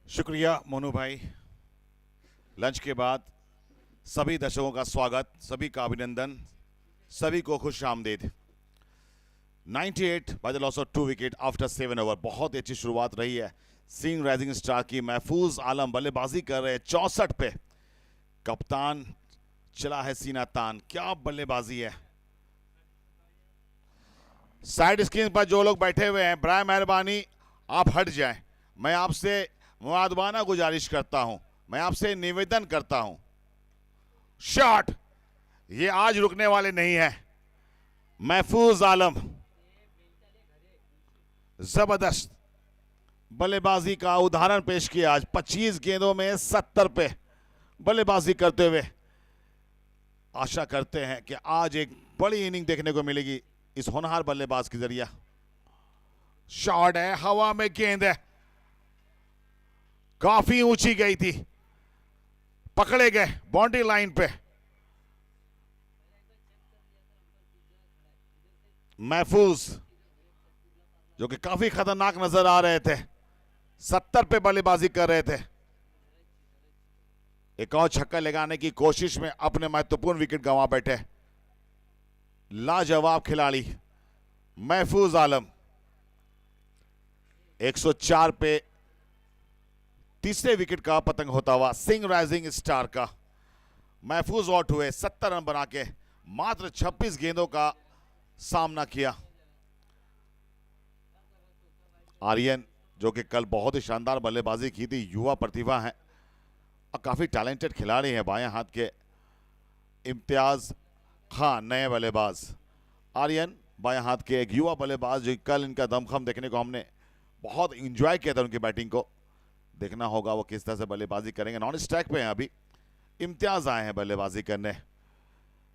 शुक्रिया मोनू भाई। लंच के बाद सभी दर्शकों का स्वागत, सभी का अभिनंदन, सभी को खुश आमदीद। 98 bye the loss of 2 wicket after 7 over. बहुत ही अच्छी शुरुआत रही है सिंह राइजिंग स्टार की। महफूज आलम बल्लेबाजी कर रहे हैं 64 पे। कप्तान चला है सीना तान। क्या बल्लेबाजी है। साइड स्क्रीन पर जो लोग बैठे हुए हैं, बराए मेहरबानी आप हट जाएं। मैं आपसे मुआदबाना गुजारिश करता हूं, मैं आपसे निवेदन करता हूं। शॉट, ये आज रुकने वाले नहीं है। महफूज आलम जबरदस्त बल्लेबाजी का उदाहरण पेश किया आज। 25 गेंदों में 70 पे बल्लेबाजी करते हुए। आशा करते हैं कि आज एक बड़ी इनिंग देखने को मिलेगी इस होनहार बल्लेबाज के जरिए। शॉट है, हवा में गेंद है, काफी ऊंची गई थी, पकड़े गए बाउंड्री लाइन पे। महफूज जो कि काफी खतरनाक नजर आ रहे थे, 70 पे बल्लेबाजी कर रहे थे। एक और छक्का लगाने की कोशिश में अपने महत्वपूर्ण विकेट गंवा बैठे लाजवाब खिलाड़ी महफूज आलम। 104 पे तीसरे विकेट का पतंग होता हुआ सिंह राइजिंग स्टार का। महफूज आउट हुए 70 रन बना के, मात्र 26 गेंदों का सामना किया। आर्यन जो कि कल बहुत ही शानदार बल्लेबाजी की थी, युवा प्रतिभा है और काफी टैलेंटेड खिलाड़ी हैं। बाएं हाथ के इम्तियाज खान नए बल्लेबाज। आर्यन बाएं हाथ के एक युवा बल्लेबाज जो कल इनका दमखम देखने को हमने बहुत इंजॉय किया था उनकी बैटिंग को। देखना होगा वो किस तरह से बल्लेबाजी करेंगे। नॉन स्ट्राइक पे हैं अभी। इम्तियाज आए हैं बल्लेबाजी करने।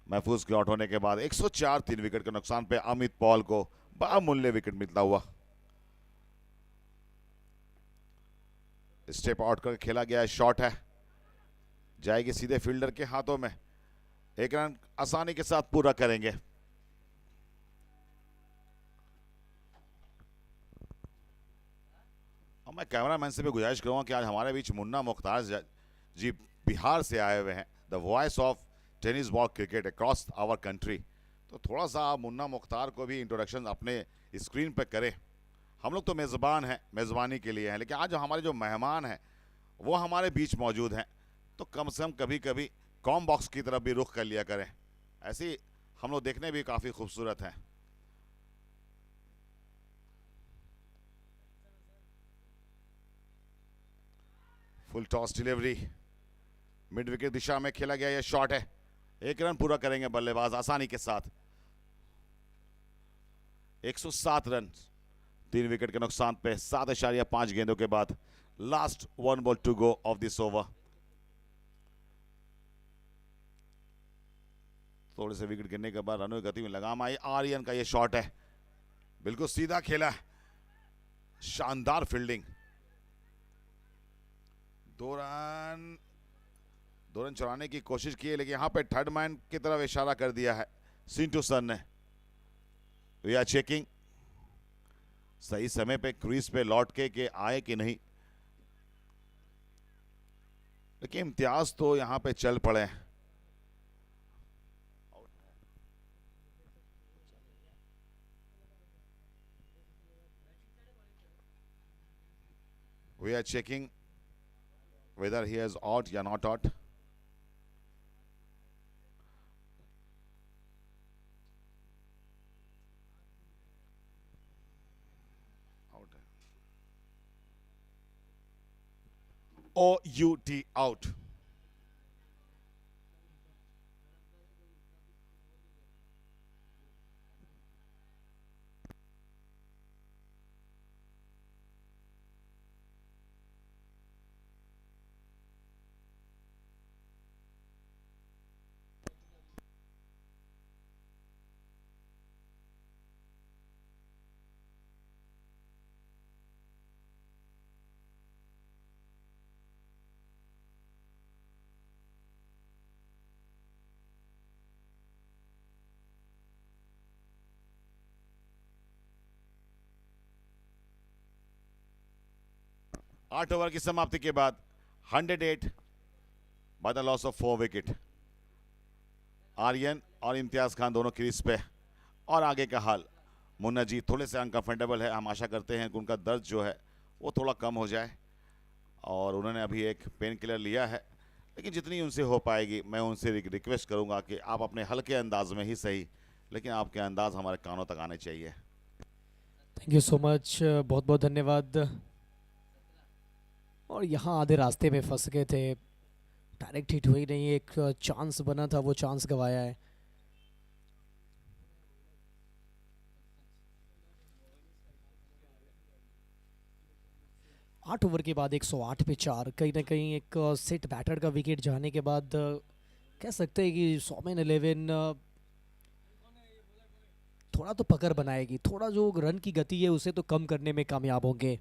महफूज के आउट होने के बाद 104 3 विकेट के नुकसान पे अमित पॉल को बहुमूल्य विकेट मिलता हुआ। स्टेप आउट करके खेला गया है। शॉट है, जाएगी सीधे फील्डर के हाथों में। 1 रन आसानी के साथ पूरा करेंगे। और मैं कैमरामैन से भी गुजारिश करूंगा कि आज हमारे बीच मुन्ना मुख्तार जी बिहार से आए हुए हैं, the voice of tennis ball cricket across our country. तो थोड़ा सा आप मुन्ना मुख्तार को भी इंट्रोडक्शन अपने स्क्रीन पर करें। हम लोग तो मेज़बान हैं, मेज़बानी के लिए हैं, लेकिन आज हमारे जो मेहमान हैं वो हमारे बीच मौजूद हैं, तो कम से कम कभी कभी कॉम बॉक्स की तरफ भी रुख कर लिया करें। ऐसे ही हम लोग देखने भी काफ़ी खूबसूरत हैं। Full toss delivery mid wicket दिशा में खेला गया। यह शॉट है, 1 रन पूरा करेंगे बल्लेबाज आसानी के साथ। 107 रन 3 विकेट के नुकसान पे 7.5 गेंदों के बाद। Last 1 ball to go of this over. थोड़े से विकेट गिरने के बाद रनों की गति में लगाम आई। आर्यन का ये शॉट है, बिल्कुल सीधा खेला है, शानदार फील्डिंग। 2 रन चुराने की कोशिश की है, लेकिन यहां पे थर्ड मैन की तरफ इशारा कर दिया है सिंटू सर ने। वी आर चेकिंग सही समय पे क्रीज पे लौट के आए कि नहीं, लेकिन इम्तियाज तो यहां पे चल पड़े। We are checking whether he is out या not out. Out. OUT out. आठ ओवर की समाप्ति के बाद 108 by the loss of 4 wicket. Aryan और इम्तियाज खान दोनों क्रीज पे, और आगे का हाल मुन्ना जी थोड़े से अनकंफर्टेबल है। हम आशा करते हैं कि उनका दर्द जो है वो थोड़ा कम हो जाए, और उन्होंने अभी एक पेन किलर लिया है, लेकिन जितनी उनसे हो पाएगी मैं उनसे रिक्वेस्ट करूंगा कि आप अपने हल्के अंदाज में ही सही, लेकिन आपके अंदाज हमारे कानों तक आने चाहिए। थैंक यू सो मच, बहुत बहुत धन्यवाद। और यहाँ आधे रास्ते में फंस गए थे, डायरेक्ट हिट हुई नहीं, एक चांस बना था वो चांस गवाया है। आठ ओवर के बाद 108 पे 4, कहीं ना कहीं एक सेट बैटर का विकेट जाने के बाद कह सकते हैं कि सौमेन 11 थोड़ा तो पकड़ बनाएगी, थोड़ा जो रन की गति है उसे तो कम करने में कामयाब होंगे।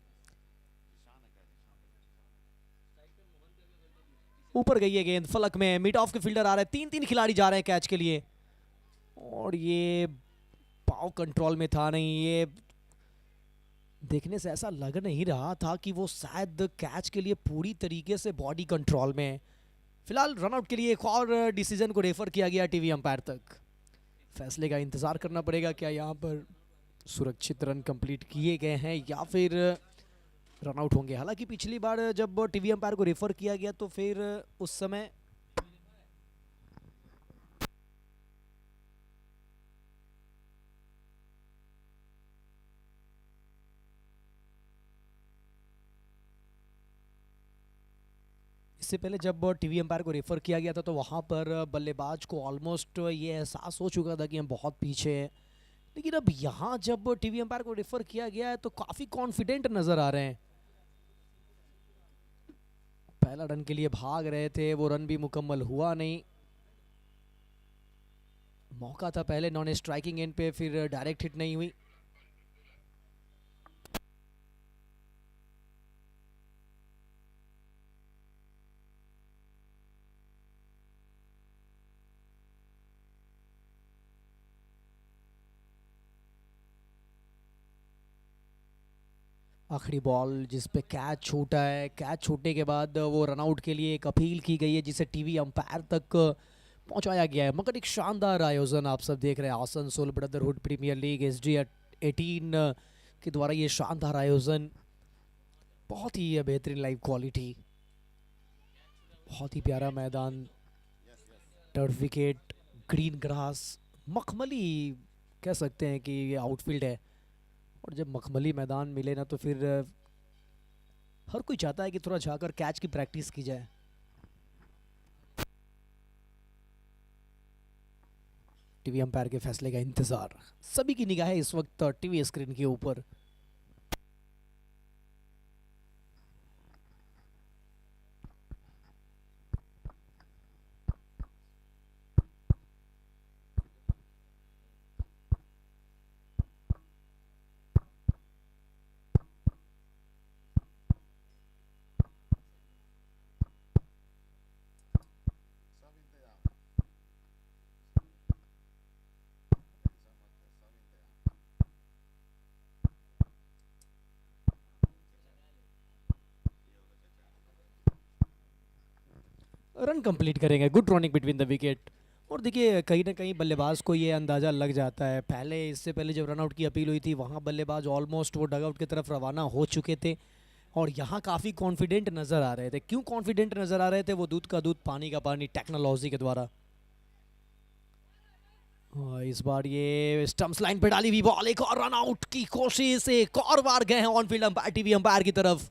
ऊपर गई है गेंद, फलक में मिड ऑफ के फील्डर आ रहे हैं, 3-3 खिलाड़ी जा रहे हैं कैच के लिए, और ये पाव कंट्रोल में था नहीं। ये देखने से ऐसा लग नहीं रहा था कि वो शायद कैच के लिए पूरी तरीके से बॉडी कंट्रोल में है। फिलहाल रनआउट के लिए एक और डिसीजन को रेफर किया गया टीवी अंपायर तक। फैसले का इंतजार करना पड़ेगा, क्या यहाँ पर सुरक्षित रन कंप्लीट किए गए हैं या फिर रनआउट होंगे। हालांकि पिछली बार जब टीवी अंपायर को रेफर किया गया तो फिर उस समय इससे पहले जब टीवी अंपायर को रेफर किया गया था तो वहां पर बल्लेबाज को ऑलमोस्ट ये एहसास हो चुका था कि हम बहुत पीछे हैं, लेकिन अब यहाँ जब टीवी अंपायर को रेफर किया गया है तो काफी कॉन्फिडेंट नजर आ रहे हैं। पहला रन के लिए भाग रहे थे, वो रन भी मुकम्मल हुआ नहीं। मौका था पहले नॉन स्ट्राइकिंग एंड पे, फिर डायरेक्ट हिट नहीं हुई। आखिरी बॉल जिस पे कैच छूटा है, कैच छूटने के बाद वो रनआउट के लिए एक अपील की गई है जिसे टीवी अंपायर तक पहुंचाया गया है। मगर एक शानदार आयोजन आप सब देख रहे हैं, Asansol brotherhood premier league SG18 के द्वारा ये शानदार आयोजन, बहुत ही बेहतरीन लाइव क्वालिटी, बहुत ही प्यारा मैदान, टर्फ विकेट, ग्रीन ग्रास, मखमली कह सकते हैं कि ये आउटफील्ड है। और जब मखमली मैदान मिले ना तो फिर हर कोई चाहता है कि थोड़ा जाकर कैच की प्रैक्टिस की जाए। टीवी अंपायर के फैसले का इंतजार, सभी की निगाहें इस वक्त टीवी स्क्रीन के ऊपर। रन कंप्लीट करेंगे। Good running between the wicket. और देखिए कहीं ना कहीं बल्लेबाज को ये अंदाज़ा लग जाता है, पहले इससे पहले जब रन आउट की अपील हुई थी वहाँ बल्लेबाज ऑलमोस्ट वो डग आउट की तरफ रवाना हो चुके थे और यहाँ काफ़ी कॉन्फिडेंट नज़र आ रहे थे। क्यों कॉन्फिडेंट नज़र आ रहे थे? वो दूध का दूध पानी का पानी टेक्नोलॉजी के द्वारा। इस बार ये स्टंप्स लाइन पे डाली हुई बॉल, एक और रन आउट की कोशिश, एक और बार गए हैं on field umpire TV umpire की तरफ,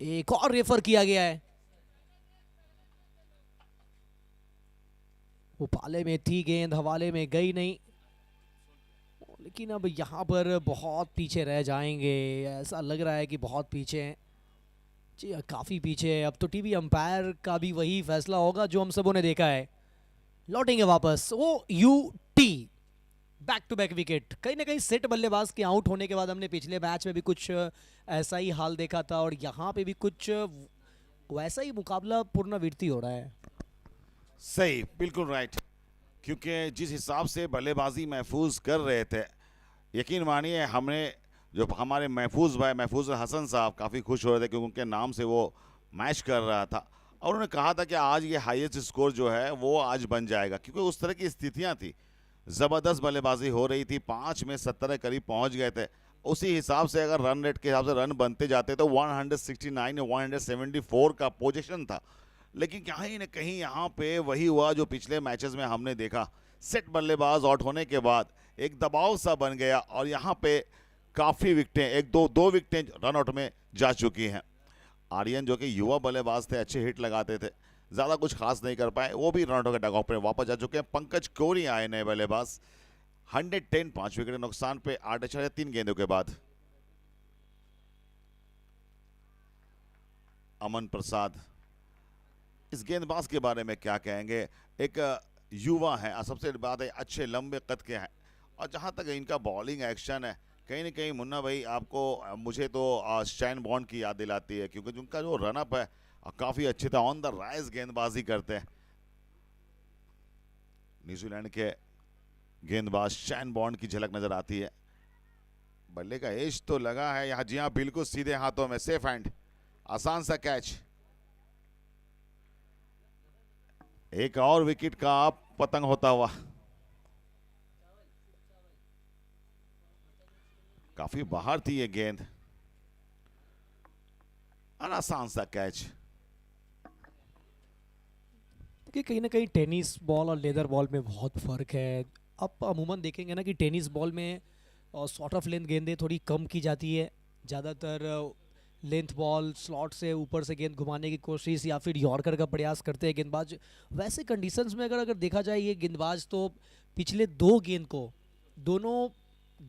एक और रेफर किया गया है। वो पाले में थी गेंद, हवाले में गई नहीं, लेकिन अब यहाँ पर बहुत पीछे रह जाएंगे, ऐसा लग रहा है कि बहुत पीछे हैं जी, काफ़ी पीछे है। अब तो टीवी अंपायर का भी वही फैसला होगा जो हम सबों ने देखा है। लौटेंगे वापस वो टी बैक टू बैक विकेट। कहीं ना कहीं सेट बल्लेबाज के आउट होने के बाद हमने पिछले मैच में भी कुछ ऐसा ही हाल देखा था और यहाँ पे भी कुछ वैसा ही मुकाबला पुनरावृत्ति हो रहा है। सही, बिल्कुल राइट। क्योंकि जिस हिसाब से बल्लेबाजी महफूज कर रहे थे, यकीन मानिए हमने जो हमारे महफूज भाई महफूज हसन साहब काफ़ी खुश हो रहे थे क्योंकि उनके नाम से वो मैच कर रहा था और उन्होंने कहा था कि आज ये हाईएस्ट स्कोर जो है वो आज बन जाएगा, क्योंकि उस तरह की स्थितियां थी, ज़बरदस्त बल्लेबाजी हो रही थी, 5 में 70 करीब पहुंच गए थे। उसी हिसाब से अगर रन रेट के हिसाब से रन बनते जाते तो 169 या 174 का पोजीशन था। लेकिन कहीं ना कहीं यहाँ पे वही हुआ जो पिछले मैचेस में हमने देखा, सेट बल्लेबाज आउट होने के बाद एक दबाव सा बन गया और यहाँ पे काफ़ी विकेटें, एक दो विकेटें रन आउट में जा चुकी हैं। आर्यन जो कि युवा बल्लेबाज थे, अच्छे हिट लगाते थे, ज़्यादा कुछ खास नहीं कर पाए, वो भी रन आउट के डगआउट पे वापस जा चुके हैं। पंकज कोरी आए नए बल्लेबाज, 110 5 विकेट नुकसान पे 8/3 गेंदों के बाद। अमन प्रसाद, इस गेंदबाज के बारे में क्या कहेंगे? एक युवा है, सबसे बात है अच्छे लंबे कद के हैं और जहां तक इनका बॉलिंग एक्शन है, कहीं ना कहीं मुन्ना भाई आपको मुझे तो स्टैन बॉन्ड की याद दिलाती है, क्योंकि उनका जो रनअप है काफ़ी अच्छे थे, ऑन द राइज गेंदबाजी करते हैं। न्यूजीलैंड के गेंदबाज स्टैन बॉन्ड की झलक नजर आती है। बल्ले का एज तो लगा है यहाँ, जी हाँ बिल्कुल सीधे हाथों में, सेफ हैंड, आसान सा कैच। एक और विकेट का पतंग होता हुआ, काफी बाहर थी ये गेंद, आसान सा कैच। कि कहीं ना कहीं टेनिस बॉल और लेदर बॉल में बहुत फ़र्क है। आप अमूमन देखेंगे ना कि टेनिस बॉल में शॉर्ट ऑफ लेंथ गेंदें थोड़ी कम की जाती है, ज़्यादातर लेंथ बॉल स्लॉट से ऊपर से गेंद घुमाने की कोशिश या फिर यॉर्कर का प्रयास करते हैं गेंदबाज। वैसे कंडीशंस में अगर देखा जाए ये गेंदबाज तो पिछले दो गेंद को, दोनों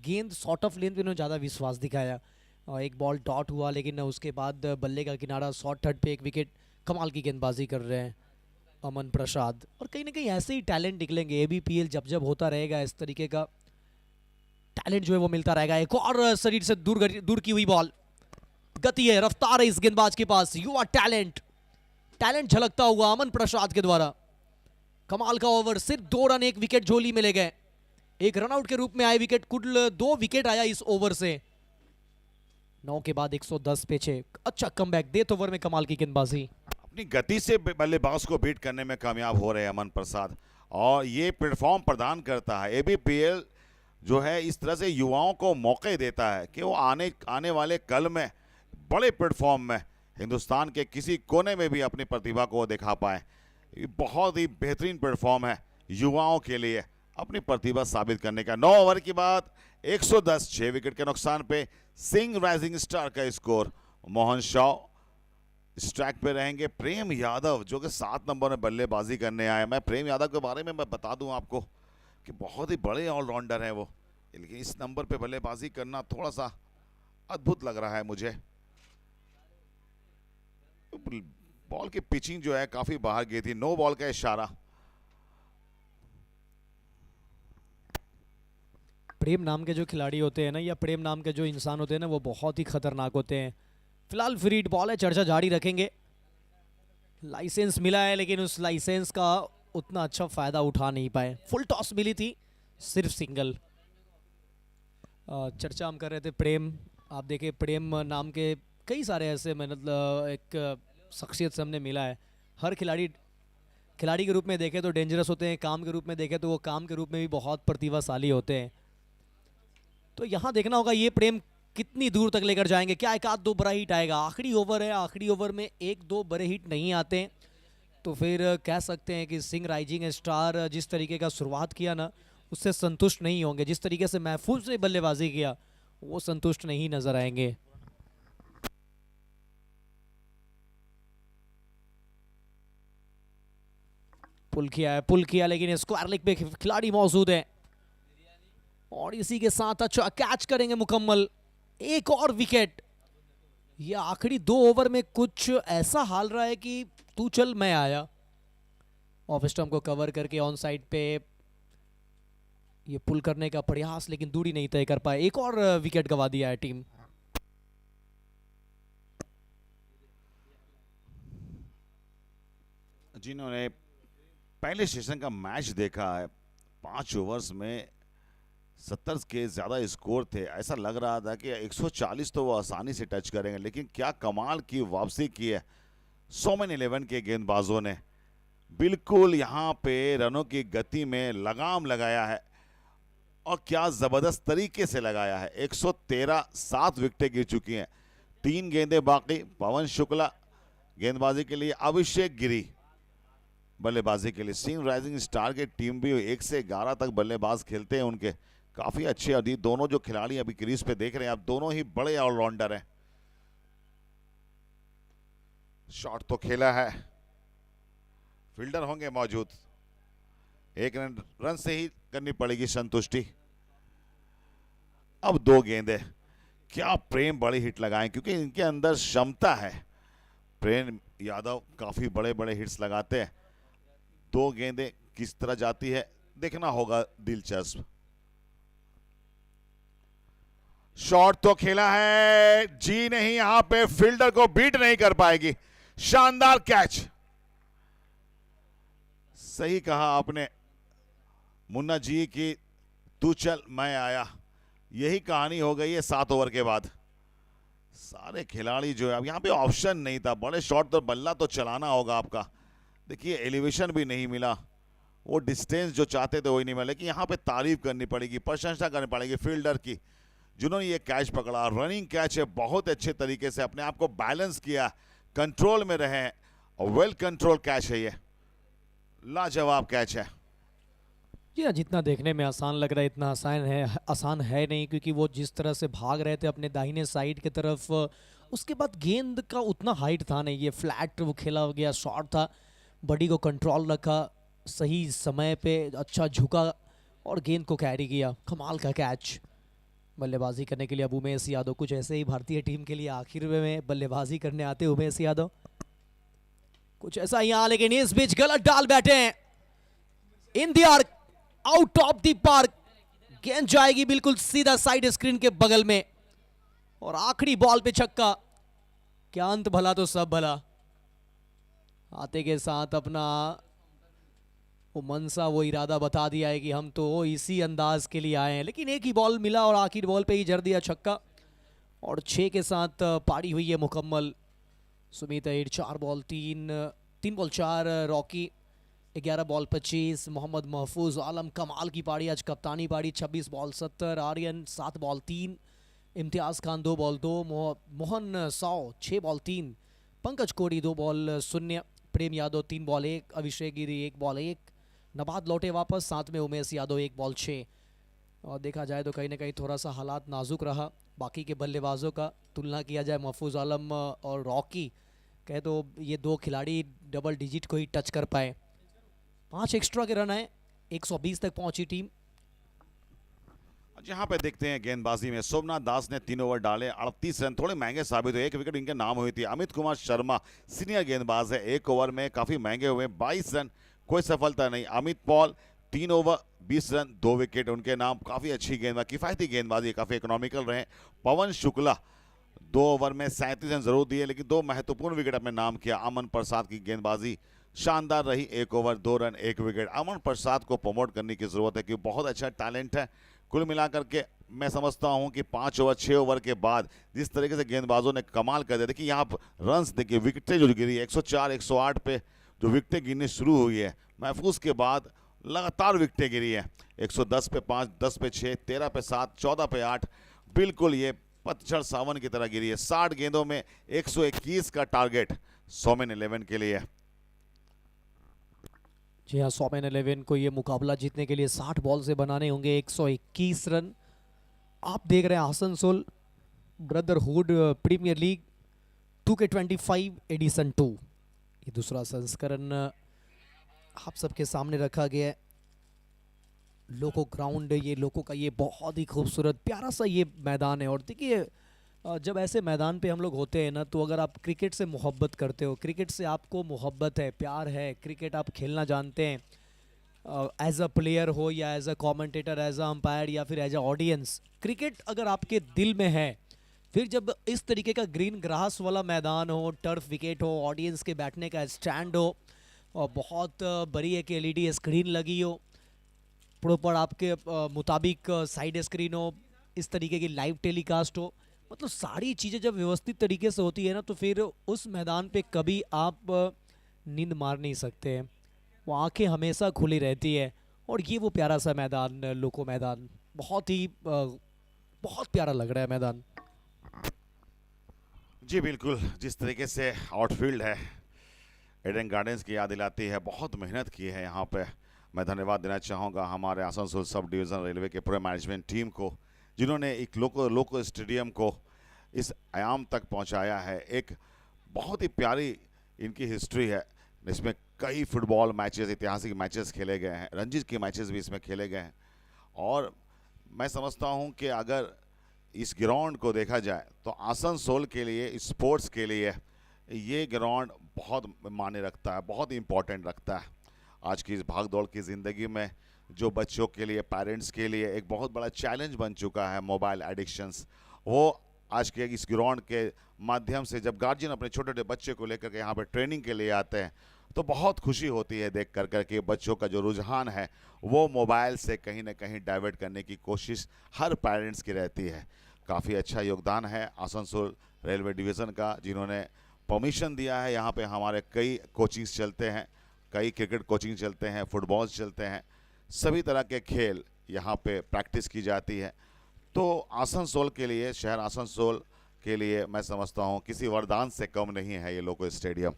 गेंद शॉर्ट ऑफ लेंथ में उन्होंने ज़्यादा विश्वास दिखाया। एक बॉल डॉट हुआ लेकिन उसके बाद बल्ले का किनारा शॉर्ट थर्ड पे एक विकेट, कमाल की गेंदबाजी कर रहे हैं अमन प्रसाद। और कहीं ना कहीं ऐसे ही टैलेंट निकलेंगे, एबीपीएल जब जब होता रहेगा इस तरीके का टैलेंट जो है वो मिलता रहेगा। एक और शरीर से दूर की हुई बॉल, गति है, रफ्तार है इस गेंदबाज के पास, युवा टैलेंट झलकता हुआ अमन प्रसाद के द्वारा। कमाल का ओवर, सिर्फ 2 रन 1 विकेट झोली में ले गए, एक रनआउट के रूप में आए विकेट, कुल 2 विकेट आया इस ओवर से। 9 के बाद 110 पे 6, अच्छा कमबैक, डेथ ओवर में कमाल की गेंदबाजी। अपनी गति से बल्लेबाज को बीट करने में कामयाब हो रहे हैं अमन प्रसाद और ये प्लेटफॉर्म प्रदान करता है। एबीपीएल जो है इस तरह से युवाओं को मौके देता है कि वो आने वाले कल में बड़े प्लेटफॉर्म में हिंदुस्तान के किसी कोने में भी अपनी प्रतिभा को दिखा पाए। ये बहुत ही बेहतरीन प्लेटफॉर्म है युवाओं के लिए अपनी प्रतिभा साबित करने का। 9 ओवर के बाद 110, 6 विकेट के नुकसान पे सिंह राइजिंग स्टार का स्कोर। मोहन शॉ स्ट्राइक पे रहेंगे। प्रेम यादव जो कि 7 नंबर में बल्लेबाजी करने आए, मैं प्रेम यादव के बारे में मैं बता दूं आपको कि बहुत ही बड़े ऑलराउंडर हैं वो, लेकिन इस नंबर पे बल्लेबाजी करना थोड़ा सा अद्भुत लग रहा है मुझे। बॉल की पिचिंग जो है काफी बाहर गई थी, नो बॉल का इशारा। प्रेम नाम के जो खिलाड़ी होते हैं ना, या प्रेम नाम के जो इंसान होते हैं ना, वो बहुत ही खतरनाक होते हैं। फिलहाल फ्रीड बॉल है, चर्चा जारी रखेंगे। लाइसेंस मिला है लेकिन उस लाइसेंस का उतना अच्छा फायदा उठा नहीं पाए। फुल टॉस मिली थी, सिर्फ सिंगल। चर्चा हम कर रहे थे प्रेम, आप देखिए प्रेम नाम के कई सारे ऐसे मतलब एक शख्सियत से हमने मिला है हर खिलाड़ी खिलाड़ी के रूप में देखें तो डेंजरस होते हैं, काम के रूप में देखें तो वो काम के रूप में भी बहुत प्रतिभाशाली होते हैं। तो यहाँ देखना होगा ये प्रेम कितनी दूर तक लेकर जाएंगे, क्या एक आध दो बड़ा हिट आएगा। आखिरी ओवर है, आखिरी ओवर में एक दो बड़े हिट नहीं आते तो फिर कह सकते हैं कि सिंह राइजिंग स्टार जिस तरीके का शुरुआत किया ना उससे संतुष्ट नहीं होंगे। जिस तरीके से महफूज से बल्लेबाजी किया वो संतुष्ट नहीं नजर आएंगे। पुल किया लेकिन स्क्वायर लेग पे खिलाड़ी मौजूद है और इसी के साथ अच्छा कैच करेंगे मुकम्मल। एक और विकेट। ये आखिरी 2 ओवर में कुछ ऐसा हाल रहा है कि तू चल मैं आया। ऑफ स्टंप को कवर करके ऑन साइड पे ये पुल करने का प्रयास लेकिन दूरी नहीं तय कर पाए। एक और विकेट गवा दिया है टीम। जिन्होंने पहले सेशन का मैच देखा है, 5 ओवर्स में 70 के ज़्यादा स्कोर थे। ऐसा लग रहा था कि 140 तो वो आसानी से टच करेंगे, लेकिन क्या कमाल की वापसी की है सोमन 11 के गेंदबाजों ने। बिल्कुल यहाँ पे रनों की गति में लगाम लगाया है और क्या ज़बरदस्त तरीके से लगाया है। 113 7 विकेटें गिर चुकी हैं, 3 गेंदें बाकी। पवन शुक्ला गेंदबाजी के लिए, अभिषेक गिरी बल्लेबाजी के लिए। सिंह राइजिंग स्टार की टीम भी 1 से 11 तक बल्लेबाज खेलते हैं उनके, काफी अच्छे। और ये दोनों जो खिलाड़ी अभी क्रीज पे देख रहे हैं आप, दोनों ही बड़े ऑलराउंडर हैं। शॉट तो खेला है, फील्डर होंगे मौजूद, 1 रन से ही करनी पड़ेगी संतुष्टि। अब 2 गेंदें, क्या प्रेम बड़ी हिट लगाएं, क्योंकि इनके अंदर क्षमता है। प्रेम यादव काफी बड़े बड़े हिट्स लगाते हैं। 2 गेंदें किस तरह जाती है देखना होगा, दिलचस्प। शॉट तो खेला है, जी नहीं, यहां पे फील्डर को बीट नहीं कर पाएगी। शानदार कैच, सही कहा आपने मुन्ना जी की तू चल मैं आया। यही कहानी हो गई है 7 ओवर के बाद। सारे खिलाड़ी जो है, अब यहां पे ऑप्शन नहीं था, बड़े शॉट तो बल्ला तो चलाना होगा आपका। देखिए एलिवेशन भी नहीं मिला, वो डिस्टेंस जो चाहते थे वही नहीं मिला। लेकिन यहाँ पे तारीफ करनी पड़ेगी, प्रशंसा करनी पड़ेगी फील्डर की, जिन्होंने ये कैच पकड़ा। रनिंग कैच है, बहुत अच्छे तरीके से अपने आप को बैलेंस किया, कंट्रोल में रहे हैं और वेल कंट्रोल कैच है ये, लाजवाब कैच है। जी हाँ, जितना देखने में आसान लग रहा है इतना आसान है नहीं, क्योंकि वो जिस तरह से भाग रहे थे अपने दाहिने साइड की तरफ, उसके बाद गेंद का उतना हाइट था नहीं, ये फ्लैट वो खेला गया शॉट था। बॉडी को कंट्रोल रखा, सही समय पे अच्छा झुका और गेंद को कैरी किया। कमाल का कैच। बल्लेबाजी करने के लिए अब उमेश यादव, कुछ ऐसे ही भारतीय टीम के लिए आखिर में बल्लेबाजी करने आते उमेश यादव, कुछ ऐसा यहाँ। लेकिन इस बीच गलत डाल बैठे हैं in the arc, out of the park. गेंद जाएगी बिल्कुल सीधा साइड स्क्रीन के बगल में और आखिरी बॉल पे छक्का। क्या अंत भला तो सब भला। आते के साथ अपना वो मनसा, वो इरादा बता दिया है कि हम तो इसी अंदाज के लिए आए हैं। लेकिन एक ही बॉल मिला और आखिरी बॉल पे ही जड़ दिया छक्का और 6 के साथ पारी हुई है मुकम्मल। Sumit Ahir 4 ball 3 ball 4, Rocky 11 ball 25, Mohammad Mahfooz Alam कमाल की पारी आज, कप्तानी पारी 26 ball 70, Aryan 7 ball 3, Imtiaz Khan 2 ball 2, Mohan Sao 6 ball 3, Pankaj Kodi 2 ball 0, Prem Yadav 3 ball 1, Abhishek Giri 1 ball 1, नबाद लौटे वापस, साथ में उमेश यादव 1 बॉल 6। और देखा जाए तो कहीं ना कहीं थोड़ा सा हालात नाजुक रहा बाकी के बल्लेबाजों का। तुलना किया जाए महफूज आलम और रॉकी कहे तो ये 2 खिलाड़ी डबल डिजिट को ही टच कर पाए। 5 एक्स्ट्रा के रन आए, 120 तक पहुंची टीम। यहाँ पे देखते हैं गेंदबाजी में सोमनाथ दास ने 3 ओवर डाले, 38 रन, थोड़े महंगे साबित हुए। 1 विकेट इनके नाम हुई थी। अमित कुमार शर्मा सीनियर गेंदबाज है, 1 ओवर में काफी महंगे हुए, 22 रन, कोई सफलता नहीं। Amit Paul 3 over 20 run, 2 wicket उनके नाम, काफी अच्छी गेंदबाजी, किफायती गेंदबाजी, काफी इकोनॉमिकल रहे। पवन शुक्ला 2 ओवर में 37 रन जरूर दिए, लेकिन 2 महत्वपूर्ण विकेट अपने नाम किया। अमन प्रसाद की गेंदबाजी शानदार रही, 1 ओवर 2 रन 1 विकेट। अमन प्रसाद को प्रमोट करने की जरूरत है क्योंकि बहुत अच्छा टैलेंट है। कुल मिलाकर के मैं समझता हूं कि 5 ओवर 6 ओवर के बाद जिस तरीके से गेंदबाजों ने कमाल कर दिया, देखिए यहाँ रन्स देखिए, विकेटें जो गिरी 104 108 पे जो विकेटें गिरनी शुरू हुई है, महफूज के बाद लगातार विकेटें गिरी है। 110 पे 5, 10 पे 6, 13 पे 7, 14 पे 8, बिल्कुल ये पतझड़ सावन की तरह गिरी है। 60 गेंदों में 121 का टारगेट सोमेन 11 के लिए। जी हाँ, सोमेन 11 को ये मुकाबला जीतने के लिए 60 बॉल से बनाने होंगे 121 रन। आप देख रहे हैं Asansol brotherhood premier league 2K25 edition 2। ये दूसरा संस्करण आप सबके सामने रखा गया है। लोको ग्राउंड, ये लोको का ये बहुत ही खूबसूरत प्यारा सा ये मैदान है। और देखिए जब ऐसे मैदान पे हम लोग होते हैं ना, तो अगर आप क्रिकेट से मोहब्बत करते हो, क्रिकेट से आपको मोहब्बत है, प्यार है, क्रिकेट आप खेलना जानते हैं, एज अ प्लेयर हो या as a commentator, as a umpire या फिर एज अ ऑडियंस, क्रिकेट अगर आपके दिल में है, फिर जब इस तरीके का ग्रीन ग्रास वाला मैदान हो, टर्फ विकेट हो, ऑडियंस के बैठने का स्टैंड हो, और बहुत बड़ी एक एलईडी स्क्रीन लगी हो, प्रॉपर आपके मुताबिक साइड स्क्रीन हो, इस तरीके की लाइव टेलीकास्ट हो, मतलब सारी चीज़ें जब व्यवस्थित तरीके से होती है ना, तो फिर उस मैदान पे कभी आप नींद मार नहीं सकते हैं। वो आंखें हमेशा खुली रहती है। और ये वो प्यारा सा मैदान, लोको मैदान, बहुत ही बहुत प्यारा लग रहा है मैदान। जी बिल्कुल, जिस तरीके से आउटफील्ड है एडन गार्डन्स की याद दिलाती है। बहुत मेहनत की है यहाँ पे। मैं धन्यवाद देना चाहूँगा हमारे आसनसोल सब डिवीज़न रेलवे के पूरे मैनेजमेंट टीम को, जिन्होंने एक लोको स्टेडियम को इस आयाम तक पहुँचाया है। एक बहुत ही प्यारी इनकी हिस्ट्री है। इसमें कई फुटबॉल मैचेस, ऐतिहासिक मैचेस खेले गए हैं, रणजी के मैचेस भी इसमें खेले गए हैं। और मैं समझता हूँ कि अगर इस ग्राउंड को देखा जाए तो आसनसोल के लिए, स्पोर्ट्स के लिए ये ग्राउंड बहुत मायने रखता है, बहुत इम्पोर्टेंट रखता है। आज की इस भाग दौड़ की ज़िंदगी में जो बच्चों के लिए, पेरेंट्स के लिए एक बहुत बड़ा चैलेंज बन चुका है मोबाइल एडिक्शंस, वो आज के इस ग्राउंड के माध्यम से जब गार्जियन अपने छोटे छोटे बच्चे को लेकर के यहाँ पे ट्रेनिंग के लिए आते हैं, तो बहुत खुशी होती है देख कर के बच्चों का जो रुझान है वो मोबाइल से कहीं ना कहीं डाइवर्ट करने की कोशिश हर पेरेंट्स की रहती है। काफ़ी अच्छा योगदान है आसनसोल रेलवे डिवीज़न का, जिन्होंने परमिशन दिया है। यहाँ पे हमारे कई कोचिंग्स चलते हैं, कई क्रिकेट कोचिंग चलते हैं, फुटबॉल चलते हैं, सभी तरह के खेल यहाँ पे प्रैक्टिस की जाती है। तो आसनसोल के लिए, शहर आसनसोल के लिए मैं समझता हूँ किसी वरदान से कम नहीं है ये लोको स्टेडियम।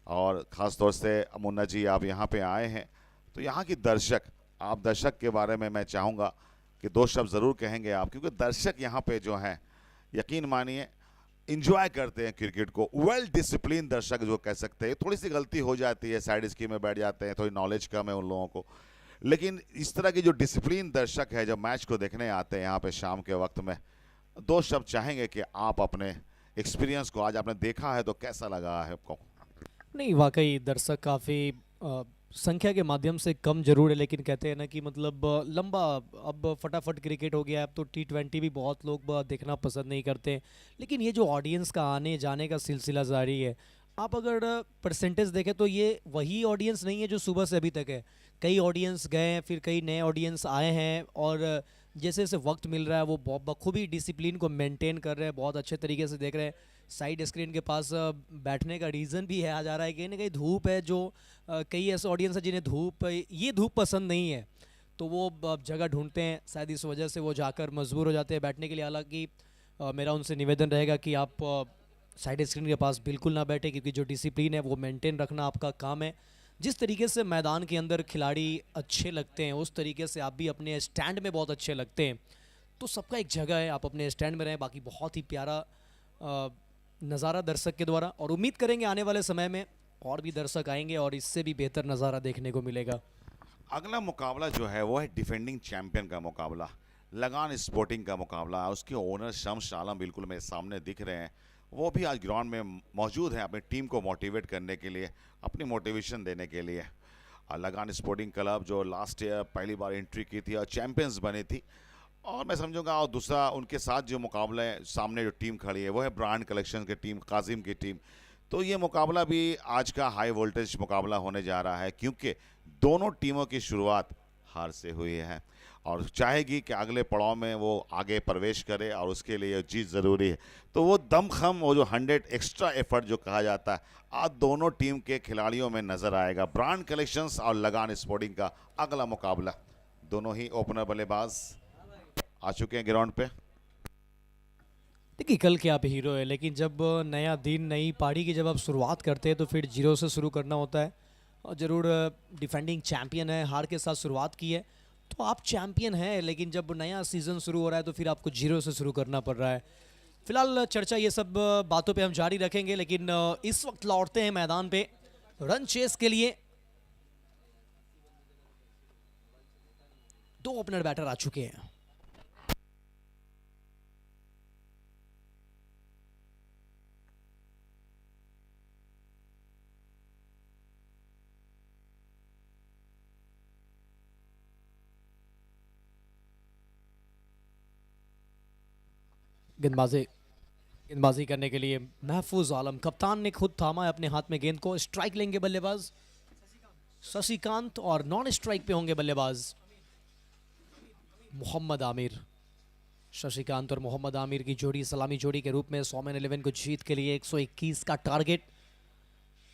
और ख़ास तौर से मुन्ना जी, आप यहाँ पे आए हैं, तो यहाँ की आप दर्शक के बारे में मैं चाहूँगा कि 2 शब्द ज़रूर कहेंगे आप, क्योंकि दर्शक यहाँ पे जो हैं, यकीन मानिए इंजॉय करते हैं क्रिकेट को। वेल डिसिप्लिन दर्शक जो कह सकते हैं। थोड़ी सी गलती हो जाती है, साइड स्कीम में बैठ जाते हैं, थोड़ी नॉलेज कम है उन लोगों को, लेकिन इस तरह की जो डिसिप्लिन दर्शक है जब मैच को देखने आते हैं यहाँ पे शाम के वक्त में, 2 शब्द चाहेंगे कि आप अपने एक्सपीरियंस को, आज आपने देखा है तो कैसा लगा है आपको? नहीं, वाकई दर्शक काफ़ी संख्या के माध्यम से कम जरूर है, लेकिन कहते हैं ना कि मतलब लंबा, अब फटाफट क्रिकेट हो गया है, अब तो T20 भी बहुत लोग देखना पसंद नहीं करते। लेकिन ये जो ऑडियंस का आने जाने का सिलसिला जारी है, आप अगर परसेंटेज देखें तो ये वही ऑडियंस नहीं है जो सुबह से अभी तक है। कई ऑडियंस गए हैं, फिर कई नए ऑडियंस आए हैं, और जैसे जैसे वक्त मिल रहा है वो बखूबी डिसिप्लिन को मेंटेन कर रहे हैं, बहुत अच्छे तरीके से देख रहे हैं। साइड स्क्रीन के पास बैठने का रीज़न भी है आ जा रहा है, कहीं ना कहीं धूप है, जो कई ऐसे ऑडियंस है जिन्हें ये धूप पसंद नहीं है, तो वो जगह ढूंढते हैं, शायद इस वजह से वो जाकर मजबूर हो जाते हैं बैठने के लिए। हालांकि मेरा उनसे निवेदन रहेगा कि आप साइड स्क्रीन के पास बिल्कुल ना बैठे, क्योंकि जो डिसिप्लिन है वो मेंटेन रखना आपका काम है। जिस तरीके से मैदान के अंदर खिलाड़ी अच्छे लगते हैं, उस तरीके से आप भी अपने स्टैंड में बहुत अच्छे लगते हैं। तो सबका एक जगह है, आप अपने स्टैंड में रहें। बाकी बहुत ही प्यारा नज़ारा दर्शक के द्वारा, और उम्मीद करेंगे आने वाले समय में और भी दर्शक आएंगे और इससे भी बेहतर नज़ारा देखने को मिलेगा। अगला मुकाबला जो है वो है डिफेंडिंग चैंपियन का मुकाबला, लगान स्पोर्टिंग का मुकाबला। उसके ओनर शम्स आलम बिल्कुल मेरे सामने दिख रहे हैं, वो भी आज ग्राउंड में मौजूद हैं अपनी टीम को मोटिवेट करने के लिए, अपनी मोटिवेशन देने के लिए। लगान स्पोर्टिंग क्लब जो लास्ट ईयर पहली बार एंट्री की थी और चैंपियंस बनी थी, और मैं समझूंगा, और दूसरा उनके साथ जो मुकाबला है, सामने जो टीम खड़ी है वो है ब्रांड कलेक्शन की टीम, काजिम की टीम। तो ये मुकाबला भी आज का हाई वोल्टेज मुकाबला होने जा रहा है, क्योंकि दोनों टीमों की शुरुआत हार से हुई है। और चाहेगी कि अगले पड़ाव में वो आगे प्रवेश करे और उसके लिए जीत ज़रूरी है। तो वो दमखम, वो जो 100 एक्स्ट्रा एफर्ट जो कहा जाता है, आज दोनों टीम के खिलाड़ियों में नज़र आएगा। ब्रांड कलेक्शंस और लगान स्पोर्टिंग का अगला मुकाबला। दोनों ही ओपनर बल्लेबाज आ चुके हैं ग्राउंड पे। देखिए कल के आप हीरो है, लेकिन जब नया दिन नई पारी की जब आप शुरुआत करते हैं तो फिर जीरो से शुरू करना होता है। और ज़रूर डिफेंडिंग चैंपियन है, हार के साथ शुरुआत की है तो आप चैंपियन हैं, लेकिन जब नया सीज़न शुरू हो रहा है तो फिर आपको जीरो से शुरू करना पड़ रहा है। फिलहाल चर्चा ये सब बातों पे हम जारी रखेंगे, लेकिन इस वक्त लौटते हैं मैदान पे रन चेस के लिए। दो ओपनर बैटर आ चुके हैं। गेंदबाजी करने के लिए महफूज आलम, कप्तान ने खुद थामा है अपने हाथ में गेंद को। स्ट्राइक लेंगे बल्लेबाज शशिकांत और नॉन स्ट्राइक पे होंगे बल्लेबाज मोहम्मद आमिर। शशिकांत और मोहम्मद आमिर की जोड़ी सलामी जोड़ी के रूप में 100 में 11 को जीत के लिए 121 का टारगेट।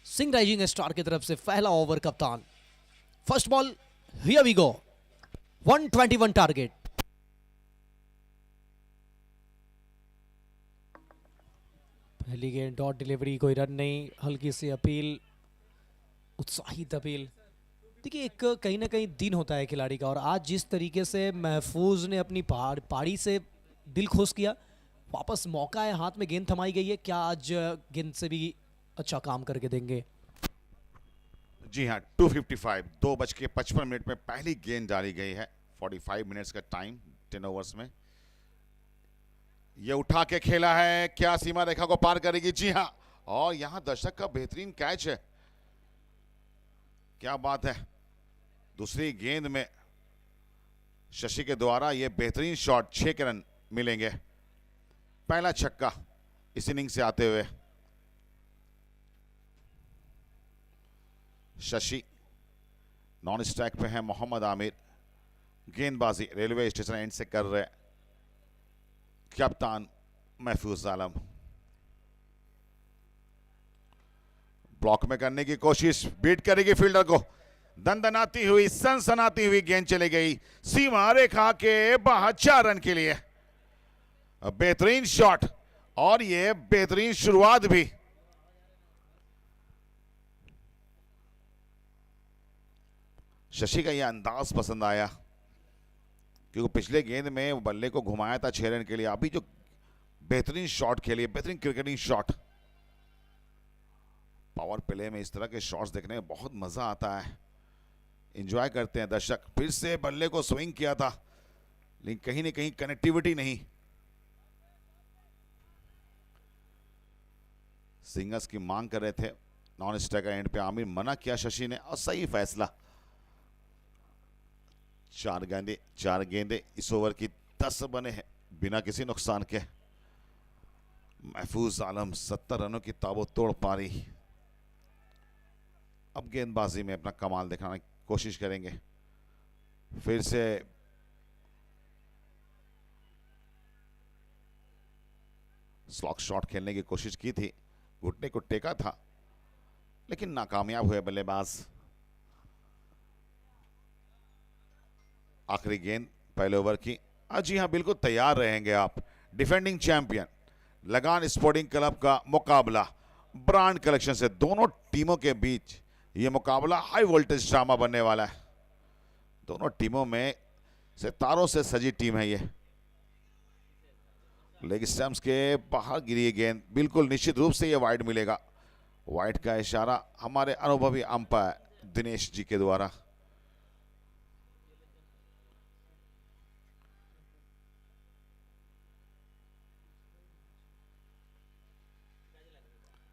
सिंह राइजिंग स्टार की तरफ से पहला ओवर कप्तान। First ball, here we go. 121 target. पहली गेंद डॉट डिलीवरी, कोई रन नहीं, हल्की सी अपील, उत्साहित अपील। देखिए एक कहीं ना कहीं दिन होता है खिलाड़ी का, और आज जिस तरीके से महफूज ने अपनी पारी से दिल खुश किया, वापस मौका है, हाथ में गेंद थमाई गई है, क्या आज गेंद से भी अच्छा काम करके देंगे? जी हाँ, 255, 2:55 में पहली गेंद डाली गई है। 45 मिनट्स का टाइम 10 ओवर्स में। ये उठा के खेला है, क्या सीमा रेखा को पार करेगी? जी हाँ, और यहां दर्शक का बेहतरीन कैच है, क्या बात है। दूसरी गेंद में शशि के द्वारा ये बेहतरीन शॉट, 6 के रन मिलेंगे। पहला छक्का इस इनिंग से आते हुए। शशि नॉन स्ट्राइक पे है, मोहम्मद आमिर गेंदबाजी रेलवे स्टेशन एंड से कर रहे। कप्तान महफूज आलम ब्लॉक में करने की कोशिश, बीट करेगी फील्डर को, दंदनाती हुई सनसनाती हुई गेंद चली गई सीमा रेखा के बाहर 4 रन के लिए। बेहतरीन शॉट और ये बेहतरीन शुरुआत भी। शशि का यह अंदाज पसंद आया, क्योंकि पिछले गेंद में वो बल्ले को घुमाया था 6 रन के लिए। अभी जो बेहतरीन शॉट खेली, बेहतरीन क्रिकेटिंग शॉट। पावर प्ले में इस तरह के शॉट्स देखने में बहुत मजा आता है, एंजॉय करते हैं दर्शक। फिर से बल्ले को स्विंग किया था, लेकिन कहीं ना कहीं कनेक्टिविटी नहीं। सिंगर्स की मांग कर रहे थे, नॉन स्ट्राइक एंड पे आमिर मना किया शशि ने, और सही फैसला। 4 गेंदे इस ओवर की 10 बने हैं बिना किसी नुकसान के। महफूज आलम 70 रनों की ताबोतोड़ पारी। अब गेंदबाजी में अपना कमाल दिखाने की कोशिश करेंगे। फिर से स्लॉग शॉट खेलने की कोशिश की थी, घुटने को टेका था, लेकिन नाकामयाब हुए बल्लेबाज। आखिरी गेंद पहले ओवर की। जी हाँ, बिल्कुल तैयार रहेंगे आप। डिफेंडिंग चैंपियन लगान स्पोर्टिंग क्लब का मुकाबला ब्रांड कलेक्शन से। दोनों टीमों के बीच ये मुकाबला हाई वोल्टेज ड्रामा बनने वाला है। दोनों टीमों में से तारों से सजी टीम है ये। लेग स्टंप्स के बाहर गिरी गेंद, बिल्कुल निश्चित रूप से ये वाइड मिलेगा। वाइड का इशारा हमारे अनुभवी अंपायर दिनेश जी के द्वारा।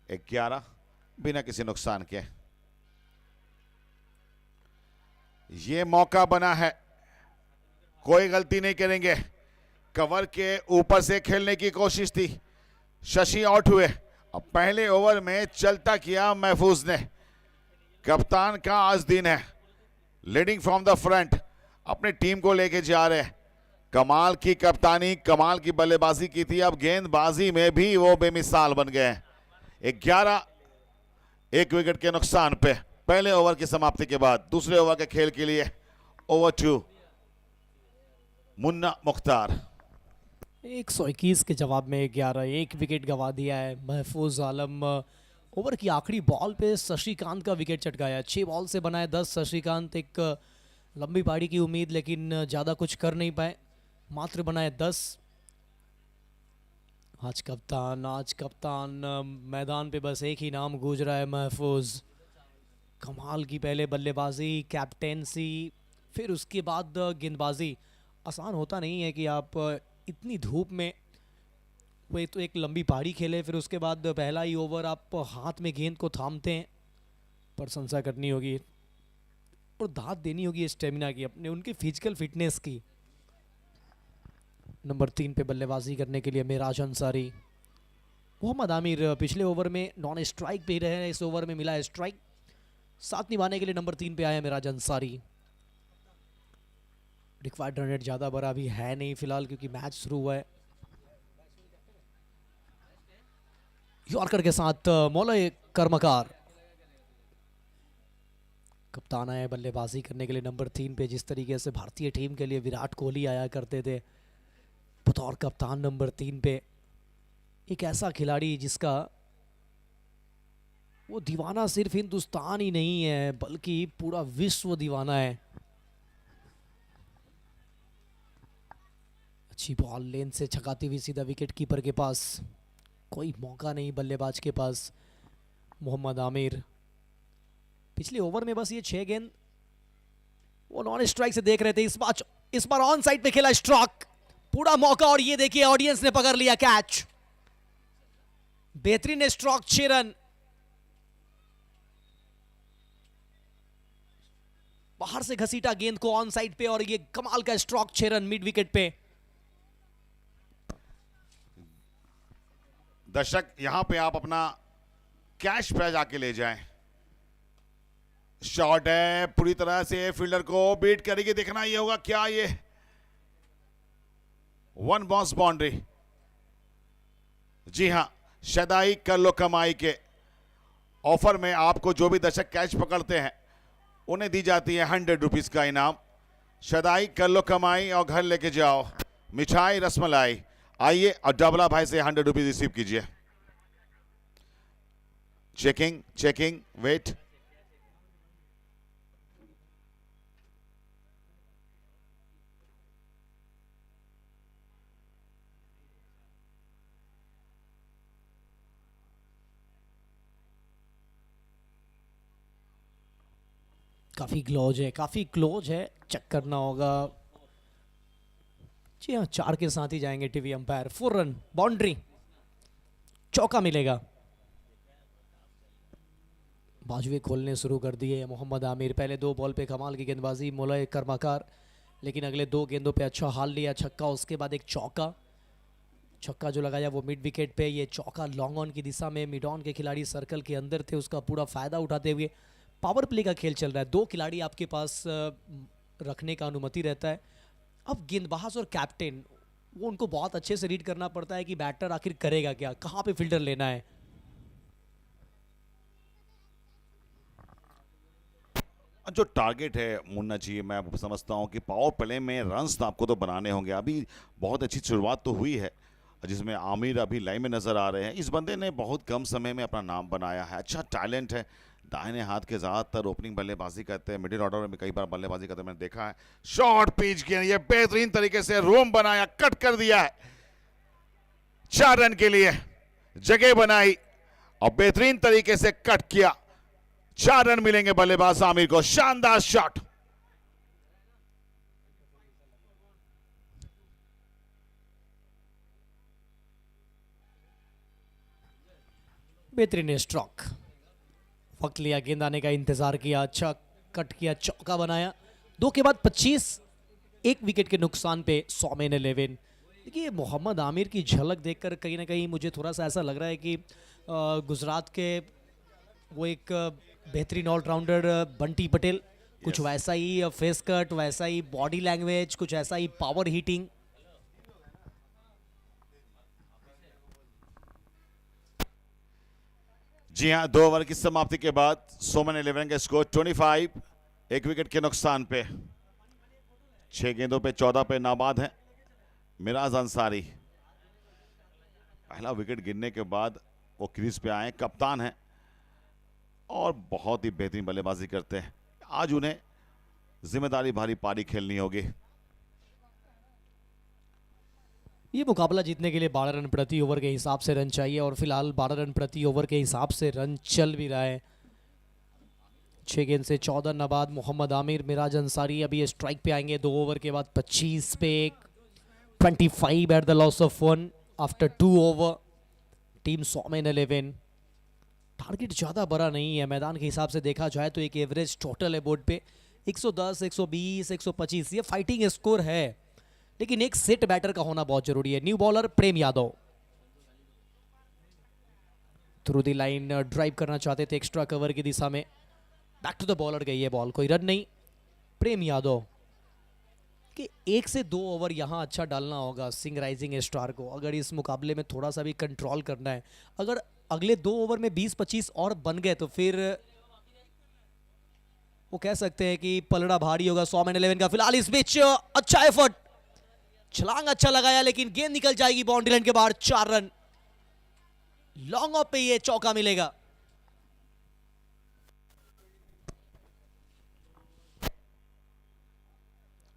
एक 11 बिना किसी नुकसान के। ये मौका बना है, कोई गलती नहीं करेंगे। कवर के ऊपर से खेलने की कोशिश थी, शशि आउट हुए। अब पहले ओवर में चलता किया महफूज ने। कप्तान का आज दिन है, लीडिंग फ्रॉम द फ्रंट। अपने टीम को लेके जा रहे हैं। कमाल की कप्तानी, कमाल की बल्लेबाजी की थी। अब गेंदबाजी में भी वो बेमिसाल बन गए हैं। 11 एक विकेट के नुकसान पे पहले ओवर की समाप्ति के बाद दूसरे ओवर के खेल के लिए ओवर 2 मुन्ना मुख्तार। 121 के जवाब में 11, एक विकेट गंवा दिया है महफूज आलम। ओवर की आखिरी बॉल पे शशिकांत का विकेट चटकाया। 6 बॉल से बनाए 10 शशिकांत। एक लंबी पारी की उम्मीद, लेकिन ज़्यादा कुछ कर नहीं पाए, मात्र बनाए 10। आज कप्तान मैदान पे बस एक ही नाम गूंज रहा है, महफूज। कमाल की पहले बल्लेबाजी, कैप्टेंसी, फिर उसके बाद गेंदबाजी। आसान होता नहीं है कि आप इतनी धूप में, वो तो एक लंबी पारी खेले, फिर उसके बाद पहला ही ओवर आप हाथ में गेंद को थामते हैं। प्रशंसा करनी होगी और दाद देनी होगी स्टेमिना की, अपने उनकी फिजिकल फिटनेस की। नंबर 3 पे बल्लेबाजी करने के लिए मिराज अंसारी। मोहम्मद आमिर पिछले ओवर में नॉन स्ट्राइक पे ही रहे, इस ओवर में मिला स्ट्राइक। साथ निभाने के लिए नंबर 3 पे आया Miraj Ansari. Required run rate ज़्यादा बड़ा भी है नहीं फिलहाल, क्योंकि मैच शुरू हुआ है। यॉर्कर के साथ मौलय कर्मकार। कप्तान आए बल्लेबाजी करने के लिए नंबर 3 पे। जिस तरीके से भारतीय टीम के लिए विराट कोहली आया करते थे बतौर कप्तान नंबर 3 पे, एक ऐसा खिलाड़ी जिसका वो दीवाना सिर्फ हिंदुस्तान ही नहीं है बल्कि पूरा विश्व दीवाना है। अच्छी बॉल लेन से छकाती हुई सीधा विकेट कीपर के पास। कोई मौका नहीं बल्लेबाज के पास। मोहम्मद आमिर पिछले ओवर में बस ये 6 गेंद वो नॉन स्ट्राइक से देख रहे थे। इस बार ऑन साइड पे खेला स्ट्रोक, पूरा मौका, और ये देखिए ऑडियंस ने पकड़ लिया कैच। बेहतरीन स्ट्रोक, 6 रन। बाहर से घसीटा गेंद को ऑन साइड पे, और ये कमाल का स्ट्रोक, 6 रन मिड विकेट पे। दर्शक यहां पे आप अपना कैश प्राइज आके ले जाएं। शॉट है, पूरी तरह से फील्डर को बीट करेगी। देखना ये होगा क्या, ये 1 बाउंस बाउंड्री। जी हां, शदाई कर लो कमाई के ऑफर में आपको जो भी दर्शक कैच पकड़ते हैं उन्हें दी जाती है 100 रुपीज का इनाम। शदाई कर लो कमाई और घर लेके जाओ मिठाई रसमलाई। आइए और डबला भाई से 100 रुपीज रिसीव कीजिए। Checking wait. काफी क्लोज है, चेक करना होगा। जी हाँ, 4 के साथ ही जाएंगे टीवी अंपायर। 4 रन बाउंड्री, चौका मिलेगा। बाजुए खोलने शुरू कर दिए मोहम्मद आमिर। पहले 2 बॉल पे कमाल की गेंदबाजी मौलय कर्मकार, लेकिन अगले 2 गेंदों पे अच्छा हाल लिया, छक्का, उसके बाद एक चौका। छक्का जो लगाया वो मिड विकेट पे। ये चौका लॉन्ग ऑन की दिशा में, मिड ऑन के खिलाड़ी सर्कल के अंदर थे, उसका पूरा फायदा उठाते हुए। पावर प्ले का खेल चल रहा है, 2 खिलाड़ी आपके पास रखने का अनुमति रहता है। अब गेंदबाज और कैप्टन, वो उनको बहुत अच्छे से रीड करना पड़ता है कि बैटर आखिर करेगा क्या, कहाँ पे फील्डर लेना है। जो टारगेट है मुन्ना जी, मैं समझता हूं कि पावर प्ले में रन्स आपको तो बनाने होंगे। अभी बहुत अच्छी शुरुआत तो हुई है जिसमें आमिर अभी लाइन में नजर आ रहे हैं। इस बंदे ने बहुत कम समय में अपना नाम बनाया है, अच्छा टैलेंट है। दाहिने हाथ के ज़्यादातर ओपनिंग बल्लेबाजी करते हैं, मिडिल ऑर्डर में कई बार बल्लेबाजी करते मैंने देखा है। शॉर्ट पिच गेंद, ये बेहतरीन तरीके से रोम बनाया, कट कर दिया है। 4 रन के लिए जगह बनाई और बेहतरीन तरीके से कट किया। 4 रन मिलेंगे बल्लेबाज आमिर को। शानदार शॉट। बेहतरीन स्ट्रोक, वक्त लिया, गेंद आने का इंतजार किया, अच्छा कट किया, चौका बनाया। 2 के बाद 25, 1 विकेट के नुकसान पे 100 में 11। देखिए मोहम्मद आमिर की झलक देखकर कहीं ना कहीं मुझे थोड़ा सा ऐसा लग रहा है कि गुजरात के वो एक बेहतरीन ऑलराउंडर बंटी पटेल, कुछ Yes. वैसा ही फेस कट, वैसा ही बॉडी लैंग्वेज, कुछ ऐसा ही पावर हिटिंग। जी हां, 2 ओवर की समाप्ति के बाद सोमन 11 का स्कोर 25, एक विकेट के नुकसान पे। 6 गेंदों पे 14 पे नाबाद है मिराज अंसारी। पहला विकेट गिरने के बाद वो क्रीज पे आए, कप्तान हैं और बहुत ही बेहतरीन बल्लेबाजी करते हैं। आज उन्हें जिम्मेदारी भारी पारी खेलनी होगी। ये मुकाबला जीतने के लिए 12 रन प्रति ओवर के हिसाब से रन चाहिए और फिलहाल 12 रन प्रति ओवर के हिसाब से रन चल भी रहा है। 6 गेंद से 14 नाबाद मोहम्मद आमिर, मिराज अंसारी अभी स्ट्राइक पे आएंगे। 2 ओवर के बाद 25 पे 25 at the loss of 1 after 2 over. Team Soman 11। Target ज़्यादा बड़ा नहीं है, मैदान के हिसाब से देखा जाए तो एक एवरेज टोटल है बोर्ड पे 110, 120, 125। ये फाइटिंग स्कोर है, लेकिन एक सेट बैटर का होना बहुत जरूरी है। New bowler Prem Yadav through the line drive करना चाहते थे एक्स्ट्रा कवर की दिशा में। बैक टू द बॉलर गई है बॉल, कोई रन नहीं। प्रेम यादव कि 1 से 2 ओवर यहां अच्छा डालना होगा सिंह राइजिंग स्टार को, अगर इस मुकाबले में थोड़ा सा भी कंट्रोल करना है। अगर अगले 2 ओवर में 20-25 और बन गए तो फिर वो कह सकते हैं कि पलड़ा भारी होगा सोमन 11 का। फिलहाल इस बीच अच्छा एफर्ट, छलांग अच्छा लगाया, लेकिन गेंद निकल जाएगी बाउंड्री लाइन के बाहर। 4 रन लॉन्ग ऑफ पे ये चौका मिलेगा।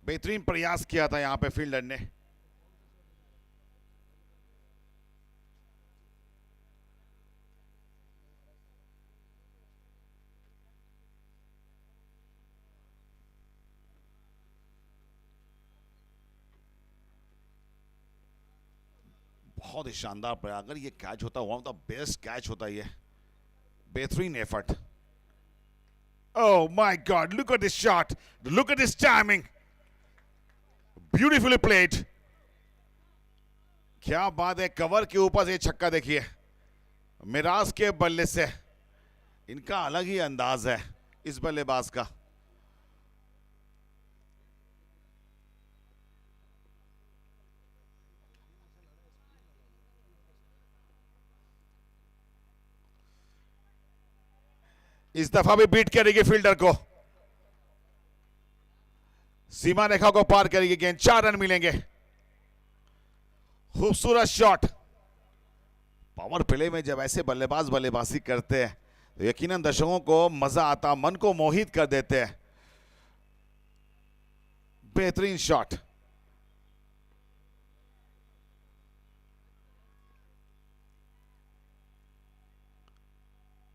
बेहतरीन प्रयास किया था यहां पे फील्डर ने। बहुत ही शानदार प्रयास। अगर ये कैच होता, one of the best catch होता ये। बेहतरीन effort. Oh my God, look at this shot. Look at this timing. Beautifully played. क्या बात है, कवर के ऊपर से छक्का देखिए मिराज के बल्ले से। इनका अलग ही अंदाज है इस बल्लेबाज का। इस दफा भी बीट करेगी फील्डर को, सीमा रेखा को पार करेगी गेंद। 4 रन मिलेंगे। खूबसूरत शॉट। पावर प्ले में जब ऐसे बल्लेबाज बल्लेबाजी करते हैं तो यकीनन दर्शकों को मजा आता, मन को मोहित कर देते हैं। बेहतरीन शॉट।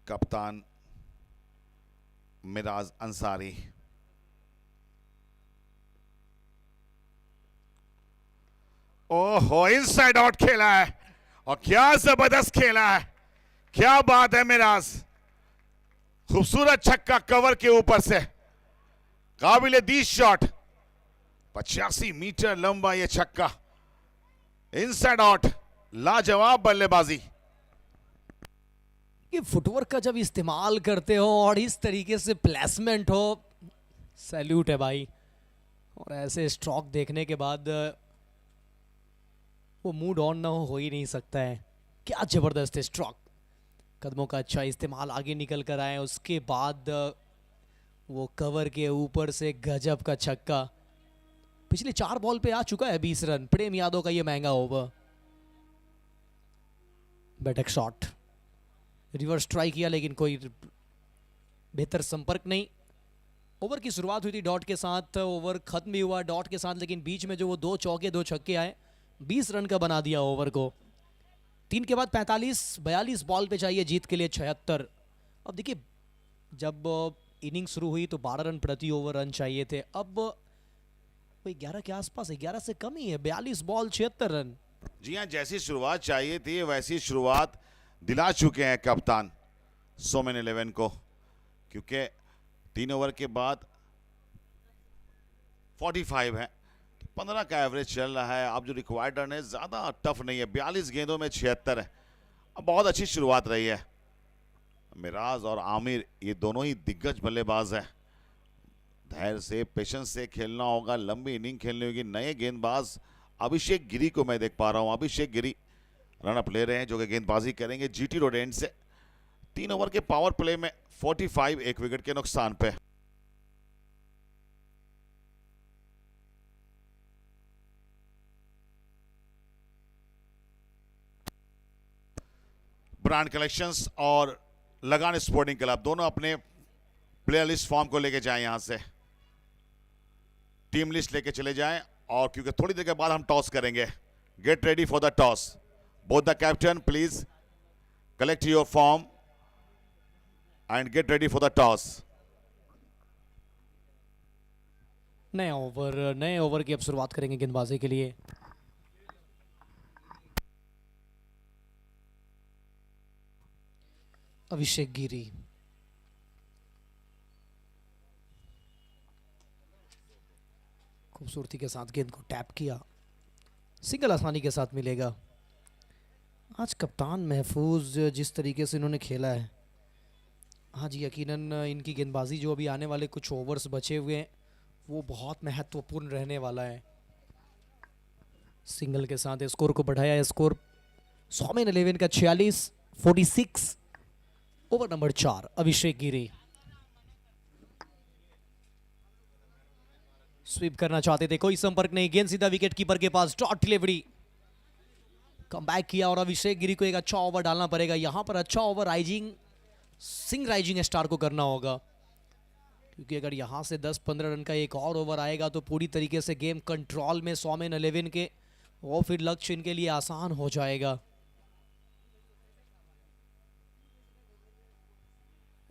कप्तान मिराज अंसारी। ओहो, इनसाइड आउट खेला है और क्या जबरदस्त खेला है। क्या बात है मिराज। खूबसूरत छक्का कवर के ऊपर से, काबिल दीद शॉट। 85 मीटर लंबा यह छक्का, इनसाइड आउट। लाजवाब बल्लेबाजी। कि फुटवर्क का जब इस्तेमाल करते हो और इस तरीके से प्लेसमेंट हो, सैल्यूट है भाई। और ऐसे स्ट्रोक देखने के बाद वो मूड ऑन ना हो ही नहीं सकता है। क्या जबरदस्त स्ट्रोक, कदमों का अच्छा इस्तेमाल, आगे निकल कर आए, उसके बाद वो कवर के ऊपर से गजब का छक्का। पिछले 4 बॉल पे आ चुका है 20 रन। प्रेम यादव का ये महंगा ओवर। बैटक शॉट, रिवर्स ट्राई किया लेकिन कोई बेहतर संपर्क नहीं। ओवर की शुरुआत हुई थी डॉट के साथ, ओवर खत्म भी हुआ डॉट के साथ, लेकिन बीच में जो वो 2 चौके 2 छक्के आए, 20 रन का बना दिया ओवर को। 3 के बाद 45-42 बॉल पे चाहिए जीत के लिए 76। अब देखिए, जब इनिंग शुरू हुई तो 12 रन प्रति ओवर रन चाहिए थे। अब कोई 11 के आसपास, 11 से कम ही है। 42 बॉल 76 रन। जी हां, जैसी शुरुआत चाहिए थी वैसी शुरुआत दिला चुके हैं कप्तान सोमन 11 को, क्योंकि 3 ओवर के बाद 45 है, 15 का एवरेज चल रहा है। अब जो रिक्वायर्ड रन है ज्यादा टफ नहीं है। 42 गेंदों में 76 है। अब बहुत अच्छी शुरुआत रही है। मिराज और आमिर ये दोनों ही दिग्गज बल्लेबाज हैं। धैर्य से, पेशेंस से खेलना होगा, लंबी इनिंग खेलनी होगी। नए गेंदबाज अभिषेक गिरी को मैं देख पा रहा हूं। अभिषेक गिरी रन अप ले रहे हैं, जो कि गेंदबाजी करेंगे जीटी रोड एंड से। 3 ओवर के पावर प्ले में 45, 1 विकेट के नुकसान पे। ब्रांड कलेक्शंस और लगान स्पोर्टिंग क्लब दोनों अपने प्लेयर लिस्ट फॉर्म को लेके जाएं, यहां से टीम लिस्ट लेके चले जाएं। और क्योंकि थोड़ी देर के बाद हम टॉस करेंगे, get ready for the toss. Both the captain please collect your form and get ready for the toss. नए ओवर की अब शुरुआत करेंगे गेंदबाजी के लिए। अभिषेक गिरी, खूबसूरती के साथ गेंद को टैप किया, सिंगल आसानी के साथ मिलेगा। आज कप्तान महफूज जिस तरीके से इन्होंने खेला है, हाँ जी, यकीनन इनकी गेंदबाजी जो अभी आने वाले कुछ ओवर्स बचे हुए हैं वो बहुत महत्वपूर्ण रहने वाला है। सिंगल के साथ स्कोर को बढ़ाया। स्कोर सौमेन 11 का 46-46। ओवर नंबर 4 अभिषेक गिरी स्वीप करना चाहते थे, कोई संपर्क नहीं, गेंद सीधा विकेट कीपर के पास, डॉट डिलीवरी, कमबैक किया। और अभिषेक गिरी को एक अच्छा ओवर डालना पड़ेगा यहां पर। अच्छा ओवर राइजिंग स्टार को करना होगा, क्योंकि अगर यहां से 10-15 रन का एक और ओवर आएगा तो पूरी तरीके से गेम कंट्रोल में सौमेन 11 के, वो फिर लक्ष्य इनके लिए आसान हो जाएगा।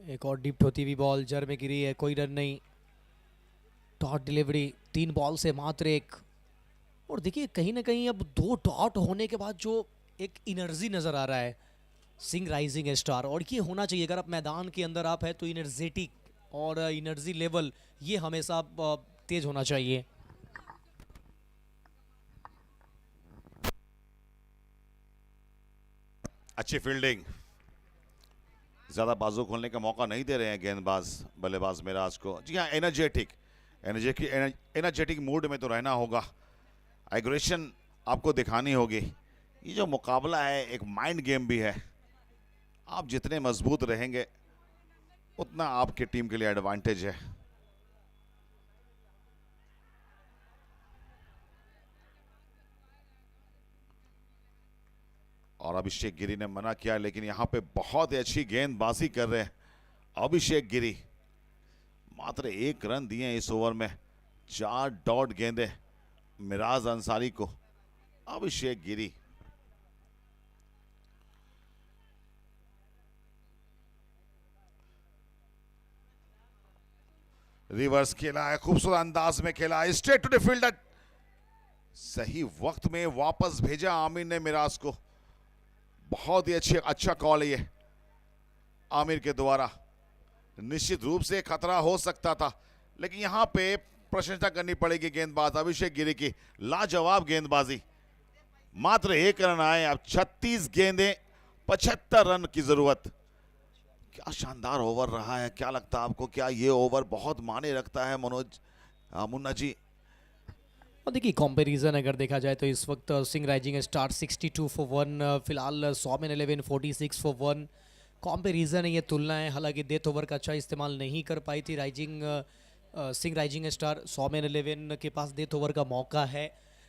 एक और डिप्ट होती हुई बॉल जर में गिरी है, कोई रन नहीं। डॉट डिलीवरी, 3 बॉल से मात्र 1। और देखिए कहीं ना कहीं अब 2 डॉट होने के बाद जो एक एनर्जी नजर आ रहा है सिंह राइजिंग स्टार, और ये होना चाहिए। अगर आप मैदान के अंदर आप है तो एनर्जेटिक और एनर्जी लेवल ये हमेशा तेज होना चाहिए। अच्छी फील्डिंग, ज्यादा बाजू खोलने का मौका नहीं दे रहे हैं गेंदबाज बल्लेबाज मिराज को। जी हाँ, एनर्जेटिक मूड में तो रहना होगा, एग्रेशन आपको दिखानी होगी। ये जो मुकाबला है एक माइंड गेम भी है, आप जितने मजबूत रहेंगे उतना आपकी टीम के लिए एडवांटेज है। और अभिषेक गिरी ने मना किया, लेकिन यहां पे बहुत ही अच्छी गेंदबाजी कर रहे हैं अभिषेक गिरी। मात्र 1 रन दिए इस ओवर में, 4 डॉट गेंदे मिराज अंसारी को। अभिषेक गिरी रिवर्स खेला है, खूबसूरत अंदाज में खेला, स्ट्रेट टू द फील्डर, सही वक्त में वापस भेजा आमिर ने मिराज को। बहुत ही अच्छा कॉल है ये आमिर के द्वारा। निश्चित रूप से खतरा हो सकता था, लेकिन यहां पे प्रशंसा करनी पड़ेगी गेंदबाज अभिषेक गिरी की। लाजवाब गेंदबाजी, मात्र 1 रन आए, अब 36 गेंदें, 75 रन की जरूरत। क्या शानदार ओवर रहा है। क्या लगता है आपको, क्या ये ओवर बहुत माने रखता है मनोज मुन्ना जी? और देखिए कंपैरिजन अगर देखा जाए तो इस वक्त सिंह राइजिंग स्टार 62 फॉर 1, फिलहाल सौमेन 11 46 फॉर 1। कंपैरिजन है, ये तुलना है। हालांकि डेथ ओवर का अच्छा इस्तेमाल नहीं कर पाई थी सिंह राइजिंग स्टार। सौमेन 11 के पास डेथ ओवर का मौका है,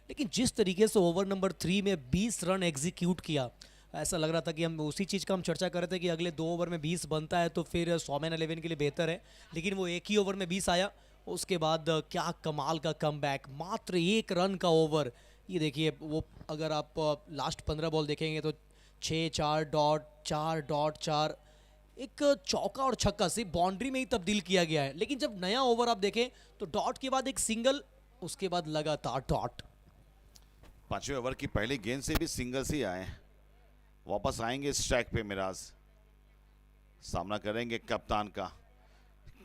लेकिन जिस तरीके से ओवर नंबर 3 में 20 रन एग्जीक्यूट किया, ऐसा लग रहा था कि हम उसी चीज़ का हम चर्चा कर रहे थे कि अगले 2 ओवर में 20 बनता है तो फिर सौमेन 11 के लिए बेहतर है। लेकिन वो एक ही ओवर में 20 आया, उसके बाद क्या कमाल का कमबैक, मात्र 1 रन का ओवर। ये देखिए, वो अगर आप लास्ट 15 बॉल देखेंगे तो 6, 4 डॉट, 4 डॉट, 4, एक चौका और छक्का सिर्फ बाउंड्री में ही तब्दील किया गया है। लेकिन जब नया ओवर आप देखें तो डॉट के बाद एक सिंगल, उसके बाद लगातार डॉट। 5वें ओवर की पहली गेंद से भी सिंगल्स ही आए। वापस आएंगे स्ट्राइक पे मिराज, सामना करेंगे कप्तान का।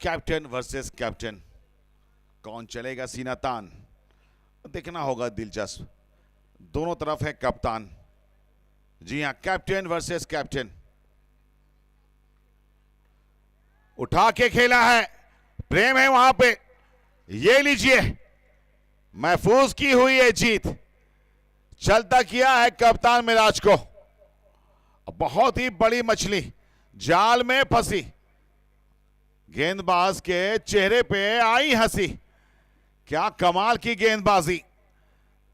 कैप्टन वर्सेस कैप्टन, कौन चलेगा सीना तान, देखना होगा दिलचस्प। दोनों तरफ है कप्तान। जी हां, कैप्टन वर्सेस कैप्टन। उठा के खेला है, प्रेम है वहां पे, ये लीजिए, महफूज की हुई है जीत। चलता किया है कप्तान मिराज को। बहुत ही बड़ी मछली जाल में फंसी। गेंदबाज के चेहरे पे आई हंसी। क्या कमाल की गेंदबाजी।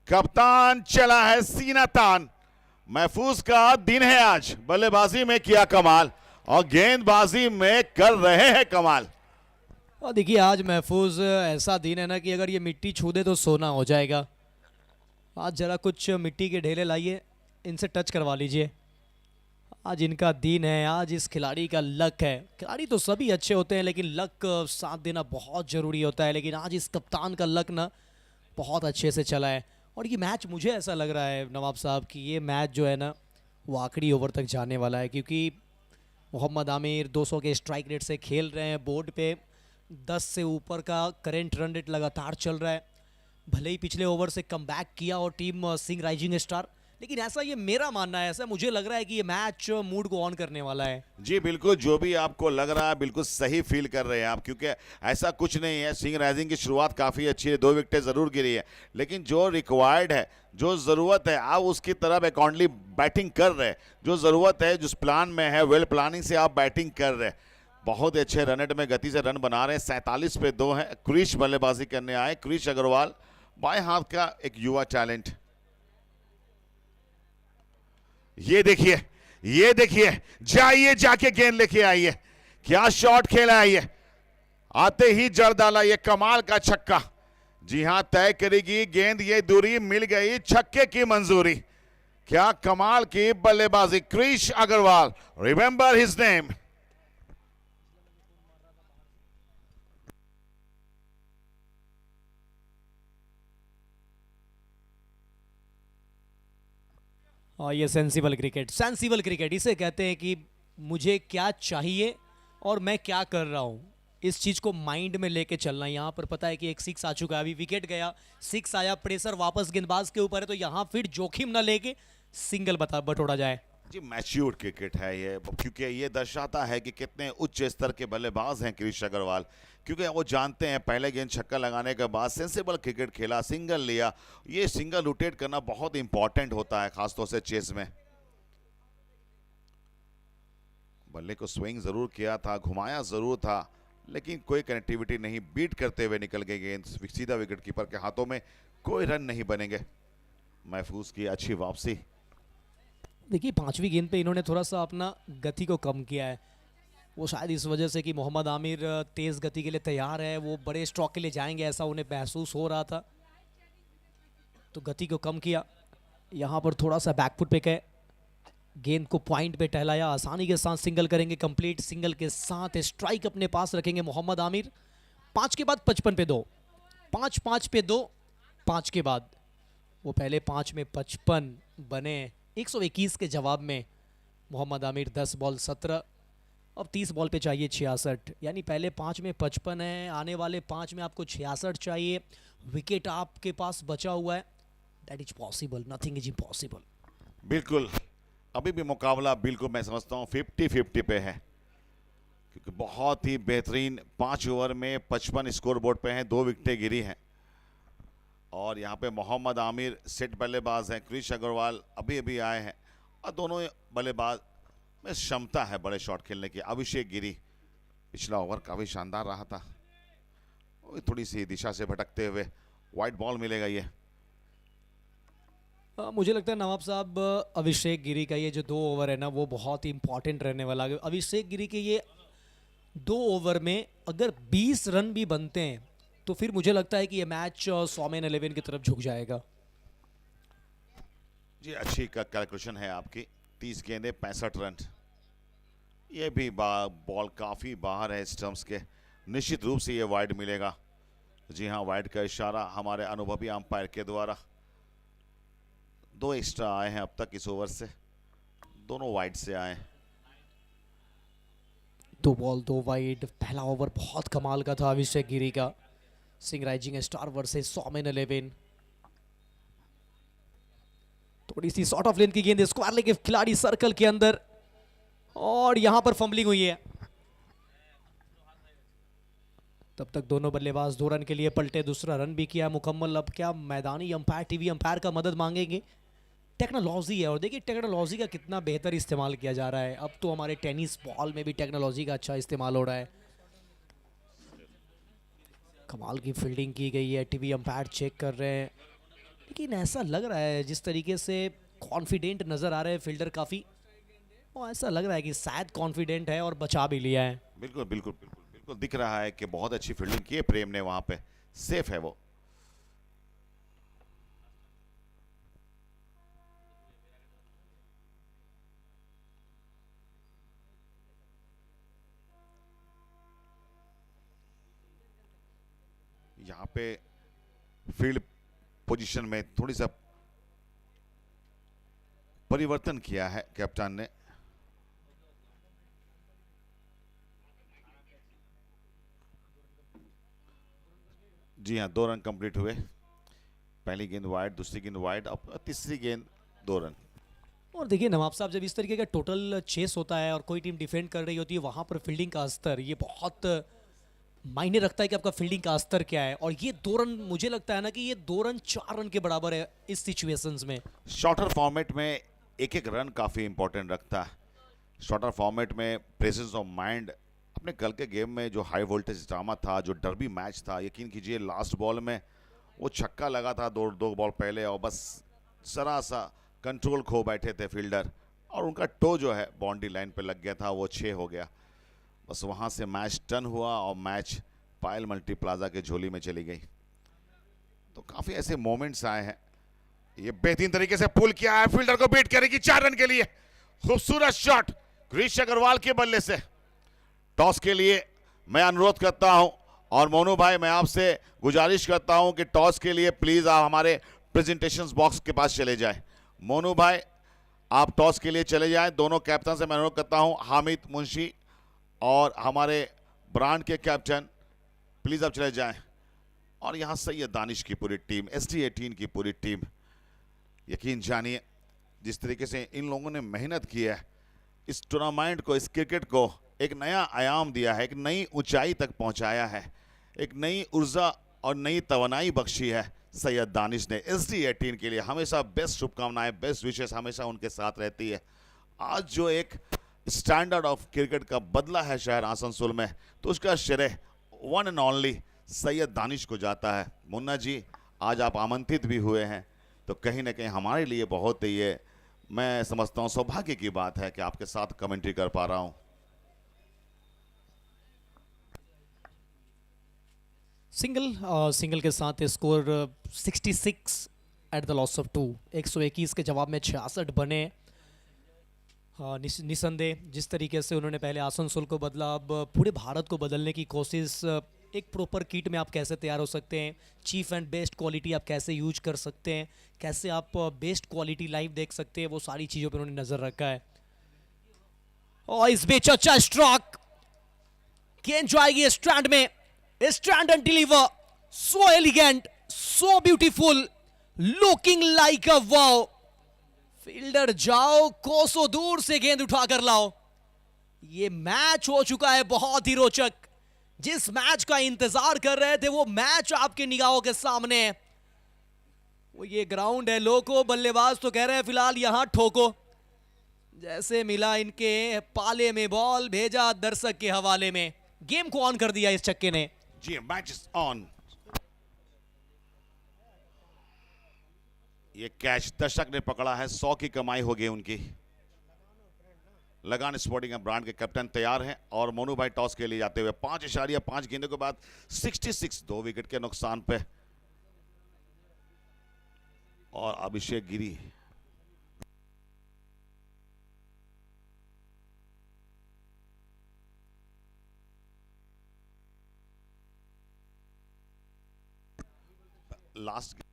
कप्तान चला है सीना तान। महफूज का दिन है आज। बल्लेबाजी में किया कमाल और गेंदबाजी में कर रहे हैं कमाल। और देखिए आज महफूज ऐसा दिन है ना कि अगर ये मिट्टी छू दे तो सोना हो जाएगा। आज जरा कुछ मिट्टी के ढेले लाइए, इनसे टच करवा लीजिए। आज इनका दिन है, आज इस खिलाड़ी का लक है। खिलाड़ी तो सभी अच्छे होते हैं लेकिन लक साथ देना बहुत ज़रूरी होता है। लेकिन आज इस कप्तान का लक ना बहुत अच्छे से चला है। और ये मैच मुझे ऐसा लग रहा है नवाब साहब कि ये मैच जो है ना वो आखिरी ओवर तक जाने वाला है, क्योंकि मोहम्मद आमिर 200 के स्ट्राइक रेट से खेल रहे हैं। बोर्ड पे 10 से ऊपर का करेंट रन रेट लगातार चल रहा है। भले ही पिछले ओवर से कमबैक किया और टीम सिंह राइजिंग स्टार, लेकिन ऐसा ये मेरा मानना है, ऐसा मुझे लग रहा है कि ये मैच मूड को ऑन करने वाला है। जी बिल्कुल, जो भी आपको लग रहा है बिल्कुल सही फील कर रहे हैं आप, क्योंकि ऐसा कुछ नहीं है। सिंह राइजिंग की शुरुआत काफ़ी अच्छी है, 2 विकेटें ज़रूर गिरी है, लेकिन जो रिक्वायर्ड है, जो ज़रूरत है, आप उसकी तरफ अकॉर्डिंगली बैटिंग कर रहे हैं। जो ज़रूरत है, जिस प्लान में है, वेल प्लानिंग से आप बैटिंग कर रहे हैं। बहुत अच्छे रन रेट में गति से रन बना रहे हैं। 47 पे 2 है। क्रिश बल्लेबाजी करने आए। क्रिश अग्रवाल बाएं हाथ का एक युवा टैलेंट। ये देखिए, ये देखिए, जाइए जाके गेंद लेके आइए। क्या शॉट खेला है ये। आते ही जड़ डाला ये कमाल का छक्का। जी हां, तय करेगी गेंद, ये दूरी मिल गई, छक्के की मंजूरी। क्या कमाल की बल्लेबाजी। Krish Agarwal, remember his name. और ये सेंसिबल क्रिकेट, सेंसिबल क्रिकेट इसे कहते हैं कि मुझे क्या चाहिए और मैं क्या कर रहा हूँ, इस चीज़ को माइंड में लेके चलना। यहाँ पर पता है कि एक 6 आ चुका है, अभी विकेट गया, 6 आया, प्रेशर वापस गेंदबाज के ऊपर है, तो यहाँ फिर जोखिम ना लेके सिंगल बटोरा जाए। जी मैच्योर क्रिकेट है ये, क्योंकि ये दर्शाता है कि कितने उच्च स्तर के बल्लेबाज हैं क्रिश अग्रवाल। क्योंकि वो जानते हैं पहले गेंद छक्का लगाने के बाद सेंसिबल क्रिकेट खेला, सिंगल लिया। ये सिंगल रोटेट करना बहुत इंपॉर्टेंट होता है, खासतौर से चेस में। बल्ले को स्विंग जरूर किया था, घुमाया जरूर था, लेकिन कोई कनेक्टिविटी नहीं। बीट करते हुए निकल गए गेंद, सीधा विकेट कीपर के हाथों में, कोई रन नहीं बनेंगे। महफूज की अच्छी वापसी। देखिए 5वीं गेंद पे इन्होंने थोड़ा सा अपना गति को कम किया है। वो शायद इस वजह से कि मोहम्मद आमिर तेज़ गति के लिए तैयार है, वो बड़े स्ट्रोक के लिए जाएंगे ऐसा उन्हें महसूस हो रहा था, तो गति को कम किया। यहाँ पर थोड़ा सा बैकफुट पे गए, गेंद को पॉइंट पे टहलाया, आसानी के साथ सिंगल करेंगे। कंप्लीट सिंगल के साथ स्ट्राइक अपने पास रखेंगे मोहम्मद आमिर। 5 के बाद 55 पे 2, 5 पे 2, 5 के बाद वो पहले 5 में 55 बने। 121 के जवाब में मोहम्मद आमिर 10 बॉल 17, अब 30 बॉल पे चाहिए 66। यानी पहले 5 में 55 है, आने वाले 5 में आपको 66 चाहिए। विकेट आपके पास बचा हुआ है। That is possible, nothing is impossible. बिल्कुल, अभी भी मुकाबला बिल्कुल मैं समझता हूँ 50-50 पे है, क्योंकि बहुत ही बेहतरीन 5 ओवर में 55 स्कोर बोर्ड पे हैं, 2 विकेटें गिरी हैं। और यहाँ पे मोहम्मद आमिर सेट बल्लेबाज हैं, क्रिश अग्रवाल अभी अभी आए हैं, और दोनों बल्लेबाज में क्षमता है बड़े शॉट खेलने की। अभिषेक गिरी पिछला ओवर काफ़ी शानदार रहा था, थोड़ी सी दिशा से भटकते हुए वाइट बॉल मिलेगा ये। मुझे लगता है नवाब साहब अभिषेक गिरी का ये जो 2 ओवर है ना वो बहुत ही इंपॉर्टेंट रहने वाला है। अभिषेक गिरी के ये 2 ओवर में अगर 20 रन भी बनते हैं तो फिर मुझे लगता है कि ये मैच 100-11 की तरफ झुक जाएगा। जी अच्छी कैलकुलेशन है आपकी। 30 गेंदे 65 रन, ये भी बॉल काफ़ी बाहर है स्टंप्स के, निश्चित रूप से ये वाइड मिलेगा। जी हाँ, वाइड का इशारा हमारे अनुभवी अंपायर के द्वारा। 2 एक्स्ट्रा आए हैं अब तक इस ओवर से, दोनों वाइड से आए। 2 बॉल 2 वाइड। पहला ओवर बहुत कमाल का था अभिषेक गिरी का, सिंह राइजिंग स्टार वर्सेस 100-11। थोड़ी सी शॉर्ट ऑफ लेंथ की गेंद, स्क्वायर लेके खिलाड़ी सर्कल के अंदर, और यहां पर फंबलिंग हुई है। तब तक दोनों बल्लेबाज 2 रन के लिए पलटे, दूसरा रन भी किया मुकम्मल। अब क्या मैदानी अंपायर, टीवी अंपायर का मदद मांगेंगे? टेक्नोलॉजी है, और देखिए टेक्नोलॉजी का कितना बेहतर इस्तेमाल किया जा रहा है। अब तो हमारे टेनिस बॉल में भी टेक्नोलॉजी का अच्छा इस्तेमाल हो रहा है। कमाल की फील्डिंग की गई है, टीवी अंपायर चेक कर रहे हैं, लेकिन ऐसा लग रहा है जिस तरीके से कॉन्फिडेंट नज़र आ रहे हैं फील्डर काफ़ी, और ऐसा लग रहा है कि शायद कॉन्फिडेंट है और बचा भी लिया है। बिल्कुल बिल्कुल बिल्कुल बिल्कुल दिख रहा है कि बहुत अच्छी फील्डिंग की है प्रेम ने वहां पे, सेफ है वो। यहाँ पे फील्ड पोजीशन में थोड़ी सा परिवर्तन किया है कैप्टन ने। जी हाँ, 2 रन कंप्लीट हुए। पहली गेंद वाइड, दूसरी गेंद वाइड, अब तीसरी गेंद 2 रन। और देखिए नवाब साहब, जब इस तरीके का टोटल चेस होता है और कोई टीम डिफेंड कर रही होती है, वहां पर फील्डिंग का स्तर ये बहुत मायने रखता है कि आपका फील्डिंग का स्तर क्या है। और ये 2 रन, मुझे लगता है ना कि ये 2 रन 4 रन के बराबर है इस सिचुएशंस में। शॉर्टर फॉर्मेट में एक एक रन काफी इंपॉर्टेंट रखता है। शॉर्टर फॉर्मेट में प्रेजेंस ऑफ माइंड, अपने कल के गेम में जो हाई वोल्टेज ड्रामा था, जो डर्बी मैच था, यकीन कीजिए लास्ट बॉल में वो छक्का लगा था 2 बॉल पहले, और बस जरा सा कंट्रोल खो बैठे थे फील्डर, और उनका टो जो है बाउंड्री लाइन पे लग गया था, वो 6 हो गया। बस वहाँ से मैच टर्न हुआ और मैच पायल मल्टी प्लाजा के झोली में चली गई। तो काफ़ी ऐसे मोमेंट्स आए हैं। ये बेहतरीन तरीके से पुल किया है, फील्डर को बीट करेगी 4 रन के लिए। खूबसूरत शॉट ग्रीश अग्रवाल के बल्ले से। टॉस के लिए मैं अनुरोध करता हूं, और मोनू भाई मैं आपसे गुजारिश करता हूं कि टॉस के लिए प्लीज आप हमारे प्रेजेंटेशंस बॉक्स के पास चले जाएं। मोनू भाई आप टॉस के लिए चले जाएं। दोनों कैप्टन से मैं अनुरोध करता हूं, हामिद मुंशी और हमारे ब्रांड के कैप्टन, प्लीज आप चले जाएं। और यहां सैयद दानिश की पूरी टीम, SD18 की पूरी टीम, यकीन जानिए जिस तरीके से इन लोगों ने मेहनत की है, इस टूर्नामेंट को, इस क्रिकेट को एक नया आयाम दिया है, एक नई ऊंचाई तक पहुंचाया है, एक नई ऊर्जा और नई तवानाई बख्शी है सैयद दानिश ने। SD18 के लिए हमेशा बेस्ट शुभकामनाएं, बेस्ट विशेष हमेशा उनके साथ रहती है। आज जो एक स्टैंडर्ड ऑफ क्रिकेट का बदला है शहर आसनसोल में, तो उसका श्रेय one and only Syed Danish को जाता है। मुन्ना जी आज आप आमंत्रित भी हुए हैं, तो कहीं ना कहीं हमारे लिए बहुत ही ये मैं समझता हूँ सौभाग्य की बात है कि आपके साथ कमेंट्री कर पा रहा हूँ। सिंगल के साथ score 66 at the loss of 2। 121 के जवाब में 66 बने। निसंदेह जिस तरीके से उन्होंने पहले आसनसोल को बदला, अब पूरे भारत को बदलने की कोशिश। एक प्रॉपर किट में आप कैसे तैयार हो सकते हैं, चीफ एंड बेस्ट क्वालिटी आप कैसे यूज कर सकते हैं, कैसे आप बेस्ट क्वालिटी लाइव देख सकते हैं, वो सारी चीज़ों पर उन्होंने नज़र रखा है। और इस बीच अच्छा स्ट्रोक, गेंद जाएगी स्टैंड में, stand and deliver, so elegant, so beautiful, looking like a wow. Fielder जाओ, कोसों दूर से गेंद उठा कर लाओ। ये मैच हो चुका है बहुत ही रोचक। जिस मैच का इंतजार कर रहे थे वो मैच आपके निगाहों के सामने है। वो ये ग्राउंड है, लोको बल्लेबाज तो कह रहे हैं फिलहाल यहां ठोको। जैसे मिला इनके पाले में बॉल, भेजा दर्शक के हवाले में, गेम को ऑन कर दिया इस छक्के ने। जी मैच इज ऑन। ये कैच दर्शक ने पकड़ा है, 100 की कमाई हो गई उनकी। लगान स्पोर्टिंग ब्रांड के कैप्टन तैयार हैं और मोनू भाई टॉस के लिए जाते हुए 5.5 गेंदों के बाद 66, 2 विकेट के नुकसान पे। और अभिषेक गिरी लास्ट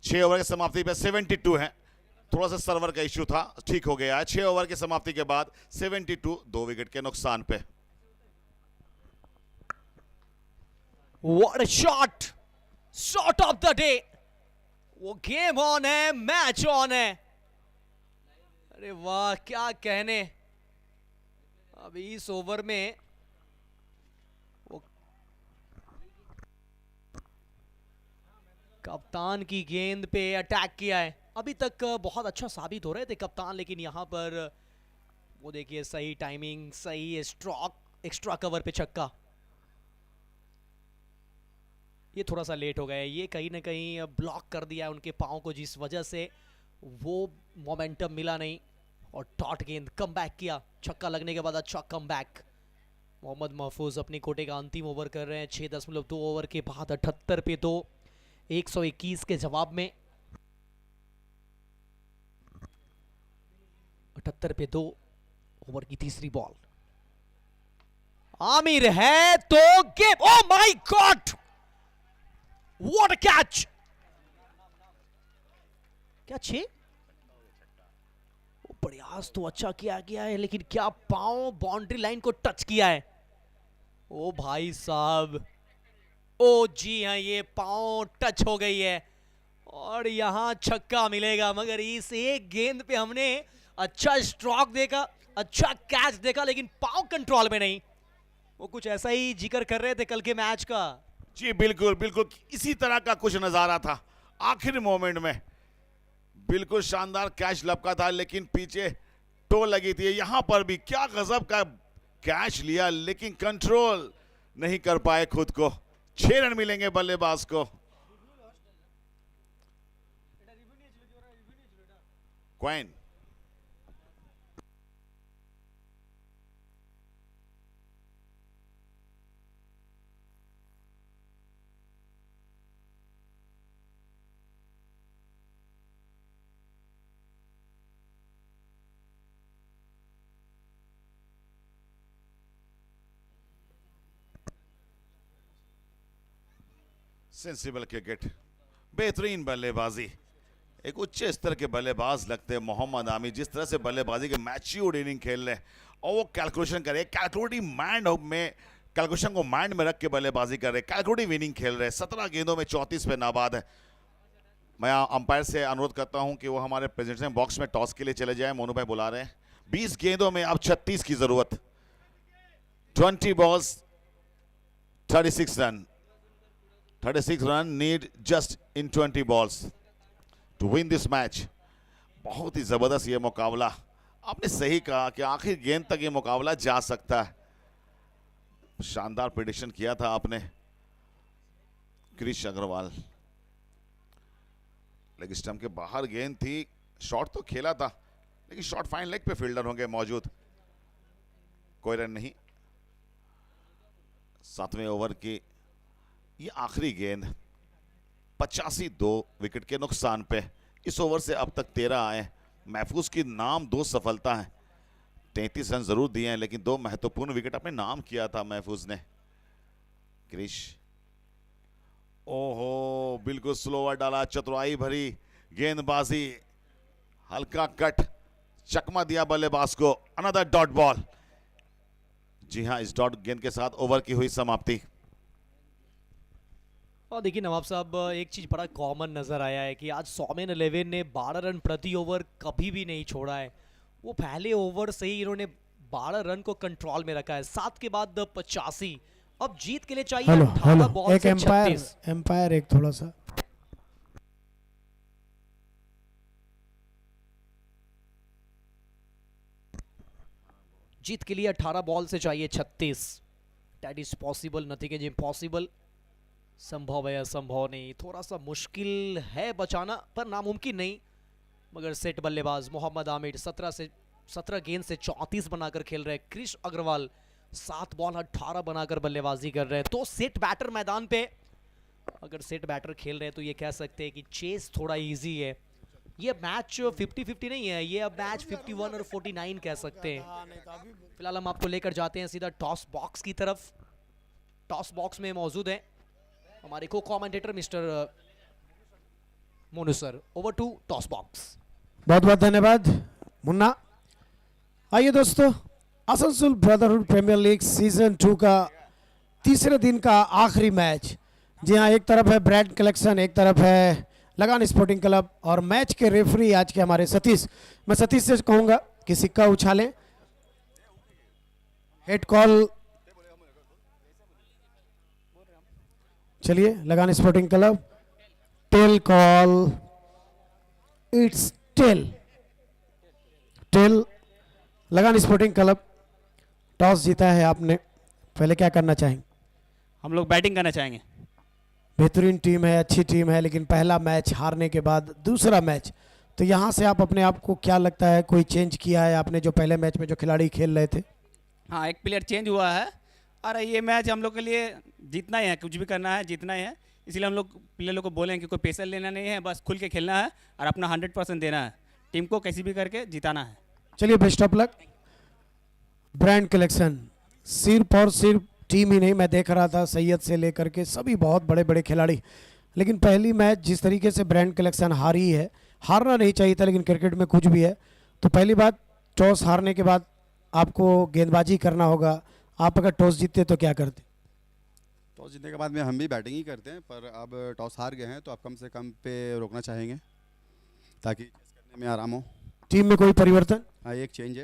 6 ओवर की समाप्ति पे 72 है। थोड़ा सा सर्वर का इश्यू था, ठीक हो गया है। 6 ओवर की समाप्ति के बाद 72, 2 विकेट के नुकसान पे। What a shot! Shot of the day. वो गेम ऑन है, मैच ऑन है। अरे वाह, क्या कहने। अभी इस ओवर में वो कप्तान की गेंद पे अटैक किया है। अभी तक बहुत अच्छा साबित हो रहे थे कप्तान, लेकिन यहां पर वो देखिए सही टाइमिंग, सही स्ट्रोक, एक्स्ट्रा कवर पे छक्का। ये थोड़ा सा लेट हो गया है, ये कहीं ना कहीं ब्लॉक कर दिया है उनके पाँव को, जिस वजह से वो मोमेंटम मिला नहीं। और डॉट गेंद कम बैक किया, छक्का लगने के बाद अच्छा कम बैक। मोहम्मद महफूज अपनी कोटे का अंतिम ओवर कर रहे हैं। 6.2 ओवर के बाद 78 पे 2, 121 के जवाब में 78 पे 2 ओवर की तीसरी बॉल। आमिर है तो game, oh my God, what a catch. क्या 6? प्रयास तो अच्छा किया गया है, लेकिन क्या पांव बाउंड्री लाइन को टच किया है। ओ भाई साहब, ओ जी हाँ, ये पांव टच हो गई है और यहां छक्का मिलेगा। मगर इस एक गेंद पे हमने अच्छा स्ट्रोक देखा, अच्छा कैच देखा, लेकिन पांव कंट्रोल में नहीं। वो कुछ ऐसा ही जिक्र कर रहे थे कल के मैच का। जी बिल्कुल बिल्कुल, इसी तरह का कुछ नजारा था आखिरी मोमेंट में। बिल्कुल शानदार कैच लपका था, लेकिन पीछे टो लगी थी। यहां पर भी क्या गजब का कैच लिया, लेकिन कंट्रोल नहीं कर पाए खुद को। 6 रन मिलेंगे बल्लेबाज को। क्वाइन सेंसिबल क्रिकेट, बेहतरीन बल्लेबाजी, एक उच्च स्तर के बल्लेबाज लगते हैं मोहम्मद आमिर। जिस तरह से बल्लेबाजी के मैच्योर्ड इनिंग खेल रहे हैं और वो कैलकुलेशन करे, कैलकुलेटिव माइंड में, कैलकुलेशन को माइंड में रख के बल्लेबाजी कर रहे, कैलकुलेटिव इनिंग खेल रहे। 17 गेंदों में 34 पे नाबाद है। मैं अंपायर से अनुरोध करता हूं कि वो हमारे प्रेजेंटेशन बॉक्स में टॉस के लिए चले जाए। मोनू भाई बुला रहे हैं। 20 गेंदों में अब 36 की जरूरत। 20 balls 36 run. 36 run need just in 20 balls to win this match। बहुत ही जबरदस्त ये मुकाबला। आपने सही कहा कि आखिर गेंद तक ये मुकाबला जा सकता है। शानदार प्रेडिक्शन किया था आपने क्रिश अग्रवाल। लेग स्टंप के बाहर गेंद थी, शॉट तो खेला था, लेकिन शॉट फाइन लेग पे फील्डर होंगे मौजूद। कोई रन नहीं। 7वें ओवर की ये आखिरी गेंद, 85 2 विकेट के नुकसान पे। इस ओवर से अब तक 13 आए। महफूज की नाम 2 सफलता है। 33 रन जरूर दिए हैं, लेकिन 2 महत्वपूर्ण विकेट अपने नाम किया था महफूज ने। क्रिश, ओहो, बिल्कुल स्लोवर डाला, चतुराई भरी गेंदबाजी, हल्का कट, चकमा दिया बल्लेबाज को। Another dot ball. जी हां, इस डॉट गेंद के साथ ओवर की हुई समाप्ति। और देखिए नवाब साहब, एक चीज़ बड़ा कॉमन नज़र आया है कि आज सौमेन 11 ने 12 रन प्रति ओवर कभी भी नहीं छोड़ा है। वो पहले ओवर से ही इन्होंने 12 रन को कंट्रोल में रखा है। 7 के बाद 85। अब जीत के लिए चाहिए 18 बॉल एक से 36। एम्पायर एक थोड़ा सा। जीत के लिए 18 बॉल से चाहिए 36। That is possible, nothing is impossible. संभव है, असंभव नहीं। थोड़ा सा मुश्किल है बचाना, पर नामुमकिन नहीं। मगर सेट बल्लेबाज मोहम्मद आमिर 17 गेंद से 34 बनाकर खेल रहे हैं। क्रिश अग्रवाल 7 बॉल 18 बनाकर बल्लेबाजी कर रहे हैं। तो सेट बैटर मैदान पे, अगर सेट बैटर खेल रहे हैं तो ये कह सकते हैं कि चेस थोड़ा इजी है। ये मैच 50-50 नहीं है, ये अब मैच 51 और 49 कह सकते हैं। फिलहाल हम आपको लेकर जाते हैं सीधा टॉस बॉक्स की तरफ। टॉस बॉक्स में मौजूद है हमारे को commentator mister Monu sir. Over to toss box. बहुत बहुत धन्यवाद मुन्ना। आइए दोस्तों, Asansol brotherhood premier league season 2 का तीसरे दिन का आखिरी मैच जी हाँ, एक तरफ है ब्रांड कलेक्शन, एक तरफ है लगान स्पोर्टिंग क्लब और मैच के रेफरी आज के हमारे सतीश। मैं सतीश से कहूंगा कि सिक्का उछालें। हेड कॉल, चलिए Lagaan sporting club, tail call, it's tail, tail Lagaan sporting club. Toss जीता है आपने, पहले क्या करना चाहेंगे? हम लोग बैटिंग करना चाहेंगे। बेहतरीन टीम है, अच्छी टीम है, लेकिन पहला मैच हारने के बाद दूसरा मैच, तो यहाँ से आप अपने आप को क्या लगता है कोई चेंज किया है आपने जो पहले मैच में जो खिलाड़ी खेल रहे थे? हाँ, एक प्लेयर चेंज हुआ है और ये मैच हम लोग के लिए जीतना ही है, कुछ भी करना है जीतना ही है। इसलिए हम लोग प्लेयर लोग को बोले हैं कि कोई प्रेशर लेना नहीं है, बस खुल के खेलना है और अपना 100% देना है, टीम को कैसे भी करके जिताना है। चलिए best of luck. Brand collection सिर्फ और सिर्फ टीम ही नहीं, मैं देख रहा था सैयद से लेकर के सभी बहुत बड़े बड़े खिलाड़ी, लेकिन पहली मैच जिस तरीके से ब्रांड कलेक्शन हारी है, हारना नहीं चाहिए था, लेकिन क्रिकेट में कुछ भी है। तो पहली बात, टॉस हारने के बाद आपको गेंदबाजी करना होगा। आप अगर टॉस जीतते तो क्या करते? टॉस जीतने के बाद में हम भी बैटिंग ही करते हैं, पर अब टॉस हार गए हैं तो आप कम से कम पे रोकना चाहेंगे ताकि चेस करने में आराम हो। टीम में कोई परिवर्तन? हाँ, एक चेंज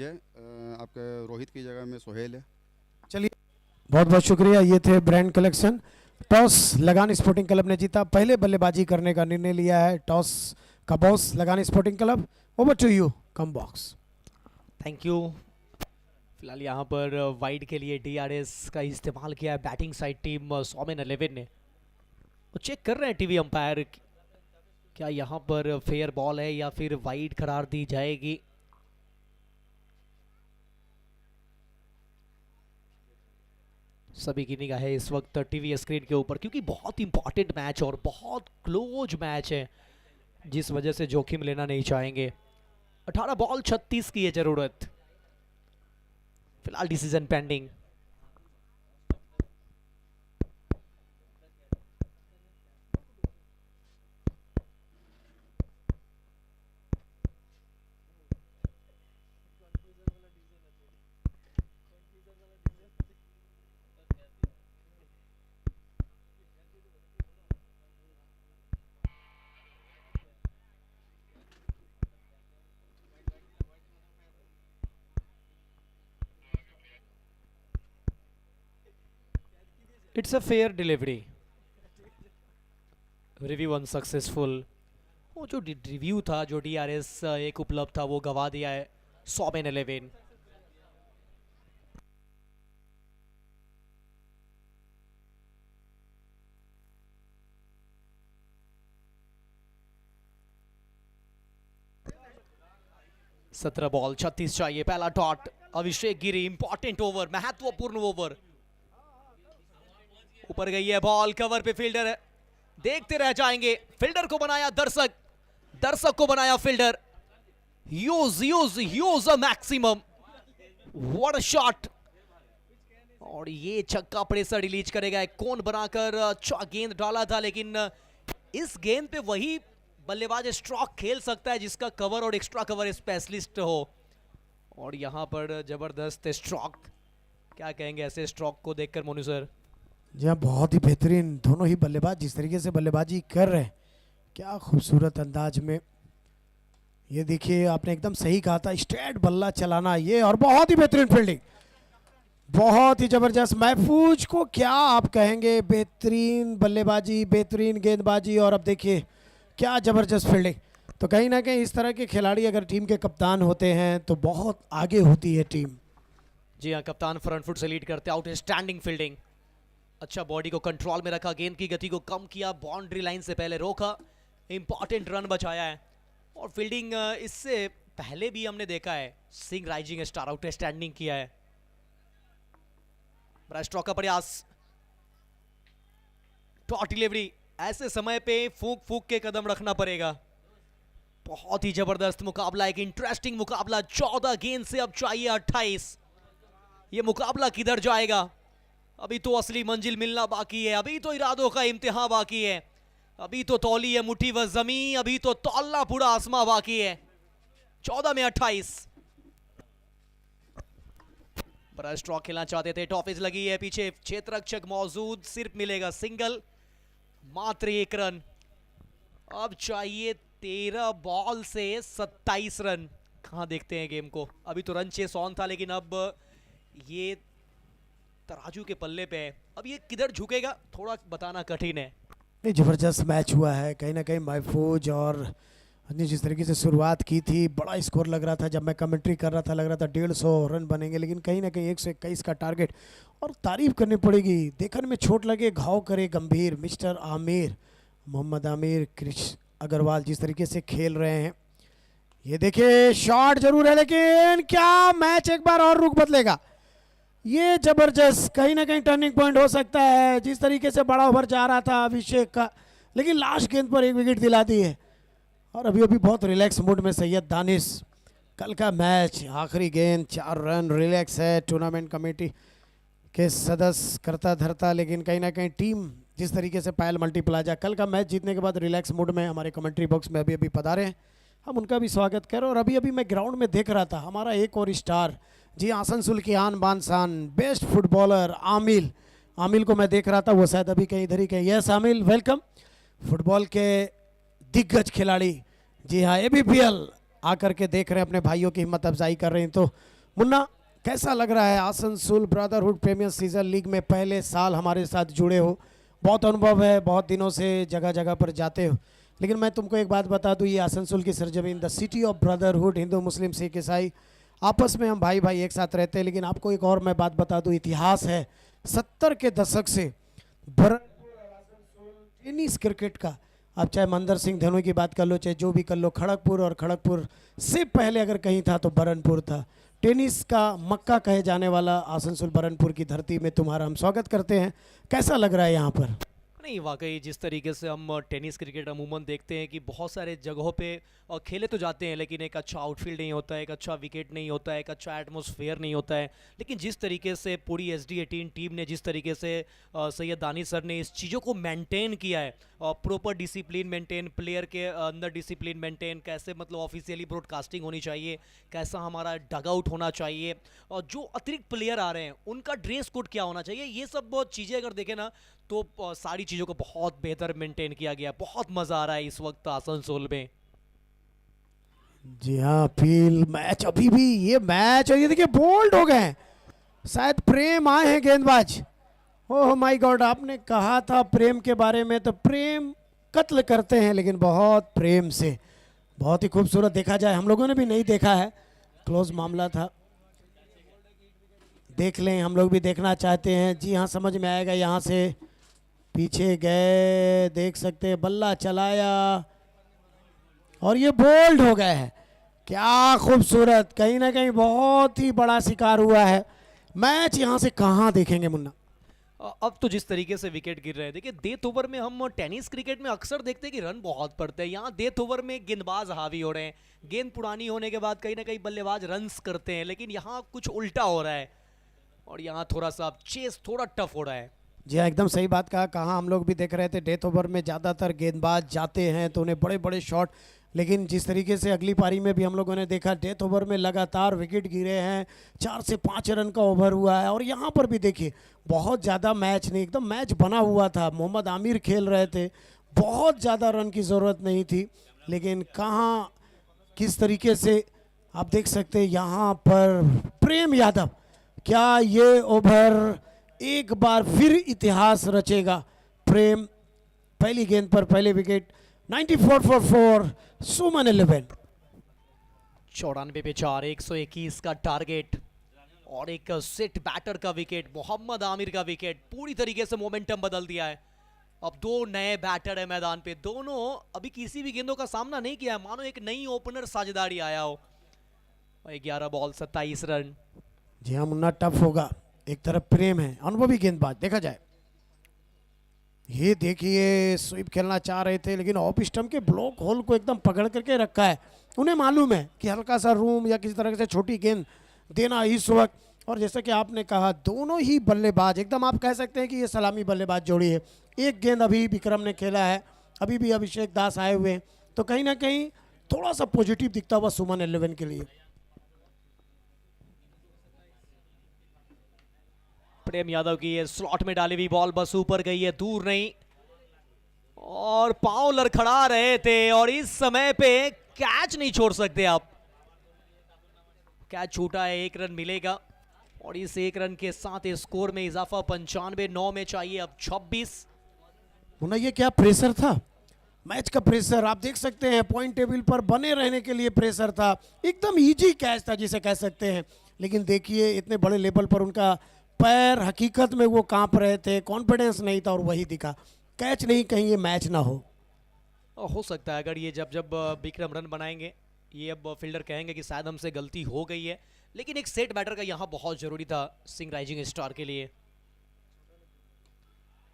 है, आपके रोहित की जगह में सोहेल है। चलिए बहुत बहुत शुक्रिया। ये थे ब्रांड कलेक्शन। टॉस लगान स्पोर्टिंग क्लब ने जीता, पहले बल्लेबाजी करने का निर्णय लिया है टॉस का boss Lagaan sporting club. Over to you, come box. Thank you. फिलहाल यहाँ पर वाइड के लिए DRS का इस्तेमाल किया है बैटिंग साइड टीम सोमेन 11 ने। वो चेक कर रहे हैं टीवी अंपायर क्या यहाँ पर फेयर बॉल है या फिर वाइड करार दी जाएगी। सभी की निगाह है इस वक्त टीवी स्क्रीन के ऊपर, क्योंकि बहुत इंपॉर्टेंट मैच और बहुत क्लोज मैच है, जिस वजह से जोखिम लेना नहीं चाहेंगे। 18 बॉल 36 की है जरूरत। फिलहाल decision pending. It's a fair delivery. Review unsuccessful. वो जो रिव्यू था, जो DRS एक उपलब्ध था, वो गवा दिया है सोमेन 11। सत्रह बॉल 36 चाहिए। पहला डॉट अभिषेक गिरी। इंपॉर्टेंट ओवर, महत्वपूर्ण ओवर। ऊपर गई है बॉल, कवर पे फील्डर है, देखते रह जाएंगे। फील्डर को बनाया दर्शक, दर्शक को बनाया fielder. Use a maximum. What a shot. और ये छक्का प्रेशर रिलीज करेगा। एक कोन बनाकर अच्छा गेंद डाला था, लेकिन इस गेंद पे वही बल्लेबाज स्ट्रोक खेल सकता है जिसका कवर और एक्स्ट्रा कवर स्पेशलिस्ट हो। और यहां पर जबरदस्त स्ट्रोक। क्या कहेंगे ऐसे स्ट्रोक को देखकर मोनू सर? जी हाँ, बहुत ही बेहतरीन दोनों ही बल्लेबाज जिस तरीके से बल्लेबाजी कर रहे हैं, क्या खूबसूरत अंदाज में। ये देखिए, आपने एकदम सही कहा था, स्ट्रेट बल्ला चलाना ये, और बहुत ही बेहतरीन फील्डिंग, बहुत ही जबरदस्त। महफूज को क्या आप कहेंगे, बेहतरीन बल्लेबाजी, बेहतरीन गेंदबाजी, और अब देखिए क्या जबरदस्त फील्डिंग। तो कहीं ना कहीं इस तरह के खिलाड़ी अगर टीम के कप्तान होते हैं तो बहुत आगे होती है टीम। जी हाँ, कप्तान फ्रंट फुट से लीड करते, आउट स्टैंडिंग फील्डिंग। अच्छा बॉडी को कंट्रोल में रखा, गेंद की गति को कम किया, बाउंड्री लाइन से पहले रोका, इंपॉर्टेंट रन बचाया है। और फील्डिंग इससे पहले भी हमने देखा है, Singh rising star out standing किया है। बड़ा स्ट्रोक का प्रयास, टॉट डिलीवरी। ऐसे समय पे फूक फूक के कदम रखना पड़ेगा। बहुत ही जबरदस्त मुकाबला, एक इंटरेस्टिंग मुकाबला। 14 गेंद से अब चाहिए 28। ये मुकाबला किधर जाएगा? अभी तो असली मंजिल मिलना बाकी है, अभी तो इरादों का इम्तिहान बाकी है, अभी तो तौली है मुट्ठी व जमी, अभी तो तौलना पूरा आसमां बाकी है। 14 में 28। पर स्ट्रोक खेलना चाहते थे, टॉफिस लगी है पीछे, क्षेत्ररक्षक मौजूद, सिर्फ मिलेगा सिंगल, मात्र 1 रन। अब चाहिए 13 बॉल से 27 रन। कहाँ देखते हैं गेम को, अभी तो रन चेस ऑन था लेकिन अब ये तराजू के पल्ले पे है, अब ये किधर झुकेगा थोड़ा बताना कठिन है। नहीं, जबरदस्त मैच हुआ है। कहीं ना कहीं महफूज और ने जिस तरीके से शुरुआत की थी, बड़ा स्कोर लग रहा था। जब मैं कमेंट्री कर रहा था लग रहा था 150 रन बनेंगे, लेकिन कहीं ना कहीं 121 का टारगेट। और तारीफ करनी पड़ेगी, देखने में छोट लगे घाव करे गंभीर, मिस्टर आमिर, मोहम्मद आमिर, कृष अग्रवाल जिस तरीके से खेल रहे हैं। ये देखिए शॉट जरूर है, लेकिन क्या मैच एक बार और रुख बदलेगा। ये जबरदस्त, कहीं ना कहीं टर्निंग पॉइंट हो सकता है। जिस तरीके से बड़ा ओवर जा रहा था अभिषेक का, लेकिन लास्ट गेंद पर 1 विकेट दिला दी है। और अभी अभी बहुत रिलैक्स मूड में सैयद दानिश। कल का मैच आखिरी गेंद 4 रन, रिलैक्स है। टूर्नामेंट कमेटी के सदस्य करता धरता, लेकिन कहीं ना कहीं टीम जिस तरीके से पायल मल्टीप्लाजा कल का मैच जीतने के बाद रिलैक्स मूड में हमारे कमेंट्री बॉक्स में अभी अभी पधारे हैं, हम उनका भी स्वागत करें। और अभी अभी मैं ग्राउंड में देख रहा था हमारा एक और स्टार, जी आसनसोल की आन बान शान, बेस्ट फुटबॉलर आमिल को मैं देख रहा था। वो शायद अभी कहीं इधर ही कहीं। यस आमिल, वेलकम। फुटबॉल के दिग्गज खिलाड़ी, जी हाँ, ABPL आकर के देख रहे हैं, अपने भाइयों की हिम्मत अफजाई कर रहे हैं। तो मुन्ना, कैसा लग रहा है Asansol brotherhood premier season league में पहले साल हमारे साथ जुड़े हो? बहुत अनुभव है, बहुत दिनों से जगह जगह पर जाते हो, लेकिन मैं तुमको एक बात बता दूं, ये आसनसोल की सरजमीन, the city of brotherhood, Hindu Muslim Sikh ईसाई आपस में हम भाई भाई एक साथ रहते हैं। लेकिन आपको एक और मैं बात बता दूं, इतिहास है 70 के दशक से टेनिस क्रिकेट का। आप चाहे महेंद्र सिंह धोनी की बात कर लो, चाहे जो भी कर लो, खड़गपुर, और खड़गपुर से पहले अगर कहीं था तो बरनपुर था। टेनिस का मक्का कहे जाने वाला आसनसोल बरनपुर की धरती में तुम्हारा हम स्वागत करते हैं। कैसा लग रहा है यहाँ पर? नहीं, वाकई जिस तरीके से हम टेनिस क्रिकेट अमूमन देखते हैं कि बहुत सारे जगहों पे खेले तो जाते हैं, लेकिन एक अच्छा आउटफील्ड नहीं होता है, एक अच्छा विकेट नहीं होता है, एक अच्छा एटमॉस्फेयर नहीं होता है। लेकिन जिस तरीके से पूरी SD18 टीम ने, जिस तरीके से सैयद दानिश सर ने इस चीज़ों को मेंटेन किया है, प्रॉपर डिसिप्लिन मेंटेन, प्लेयर के अंदर डिसिप्लिन मेंटेन, कैसे मतलब ऑफिशियली ब्रॉडकास्टिंग होनी चाहिए, कैसा हमारा डग आउट होना चाहिए, और जो अतिरिक्त प्लेयर आ रहे हैं उनका ड्रेस कोड क्या होना चाहिए, ये सब बहुत चीज़ें अगर देखें ना तो सारी चीज़ों को बहुत बेहतर मेंटेन किया गया। बहुत मज़ा आ रहा है इस वक्त आसनसोल में। जी हाँ, फील मैच अभी भी, ये मैच, और ये देखिए बोल्ड हो गए हैं, शायद प्रेम आए हैं गेंदबाज। ओह माय गॉड, आपने कहा था प्रेम के बारे में, तो प्रेम कत्ल करते हैं लेकिन बहुत प्रेम से। बहुत ही खूबसूरत, देखा जाए हम लोगों ने भी नहीं देखा है, क्लोज मामला था, देख लें, हम लोग भी देखना चाहते हैं। जी हाँ, समझ में आएगा। यहाँ से पीछे गए, देख सकते हैं, बल्ला चलाया और ये बोल्ड हो गए हैं। क्या खूबसूरत, कहीं ना कहीं बहुत ही बड़ा शिकार हुआ है। मैच यहाँ से कहाँ देखेंगे मुन्ना? अब तो जिस तरीके से विकेट गिर रहे हैं, देखिए डेथ ओवर में हम टेनिस क्रिकेट में अक्सर देखते हैं कि रन बहुत पड़ते हैं, यहाँ डेथ ओवर में गेंदबाज हावी हो रहे हैं, गेंद पुरानी होने के बाद कहीं ना कहीं बल्लेबाज रन्स करते हैं, लेकिन यहाँ कुछ उल्टा हो रहा है और यहाँ थोड़ा सा चेस थोड़ा टफ हो रहा है। जी हाँ, एकदम सही बात कहा। कहाँ हम लोग भी देख रहे थे, डेथ ओवर में ज़्यादातर गेंदबाज जाते हैं तो उन्हें बड़े बड़े शॉट, लेकिन जिस तरीके से अगली पारी में भी हम लोगों ने देखा, डेथ ओवर में लगातार विकेट गिरे हैं, 4 से 5 रन का ओवर हुआ है। और यहाँ पर भी देखिए बहुत ज़्यादा मैच नहीं, एकदम मैच बना हुआ था, मोहम्मद आमिर खेल रहे थे, बहुत ज़्यादा रन की ज़रूरत नहीं थी, लेकिन कहाँ किस तरीके से आप देख सकते हैं यहाँ पर प्रेम यादव, क्या ये ओवर एक बार फिर इतिहास रचेगा? प्रेम पहली गेंद पर पहले विकेट, 94 for 4, सुमन 11। 94 पे 4, 121 का टारगेट और एक सेट बैटर का विकेट, मोहम्मद आमिर का विकेट, पूरी तरीके से मोमेंटम बदल दिया है। अब 2 नए बैटर है मैदान पे, दोनों अभी किसी भी गेंदों का सामना नहीं किया है, मानो एक नई ओपनर साझेदारी आया हो। 11 बॉल 27 रन। जी हाँ मुन्ना, टफ होगा। एक तरफ प्रेम है, अनुभवी गेंदबाज, देखा जाए। ये देखिए स्वीप खेलना चाह रहे थे, लेकिन ऑफ स्टंप के ब्लॉक होल को एकदम पकड़ करके रखा है। उन्हें मालूम है कि हल्का सा रूम या किसी तरह से छोटी गेंद देना इस वक्त, और जैसा कि आपने कहा दोनों ही बल्लेबाज एकदम, आप कह सकते हैं कि ये सलामी बल्लेबाज जोड़ी है। एक गेंद अभी विक्रम ने खेला है, अभी भी अभिषेक दास आए हुए हैं, तो कहीं ना कहीं थोड़ा सा पॉजिटिव दिखता हुआ सुमन 11 के लिए। प्रेम यादव की ये स्लॉट में डाली हुई बॉल बस ऊपर गई है, दूर नहीं, और पांव लड़खड़ा रहे थे और इस समय पे कैच नहीं छोड़ सकते आप। कैच छूटा है, 1 रन मिलेगा और इस 1 रन के साथ स्कोर में इजाफा 95, 9 में चाहिए अब 26। मुन्ना ये क्या प्रेशर था, मैच का प्रेशर आप देख सकते हैं, पॉइंट टेबल पर बने रहने के लिए प्रेशर था, एकदम इजी कैच था जिसे कह सकते हैं। लेकिन देखिए इतने बड़े लेवल पर उनका पैर हकीकत में वो कांप रहे थे, कॉन्फिडेंस नहीं था और वही दिखा, कैच नहीं कहीं ये मैच ना हो सकता है अगर ये जब विक्रम रन बनाएंगे, ये अब फील्डर कहेंगे कि शायद हमसे गलती हो गई है, लेकिन एक सेट बैटर का यहां बहुत जरूरी था सिंह राइजिंग स्टार के लिए।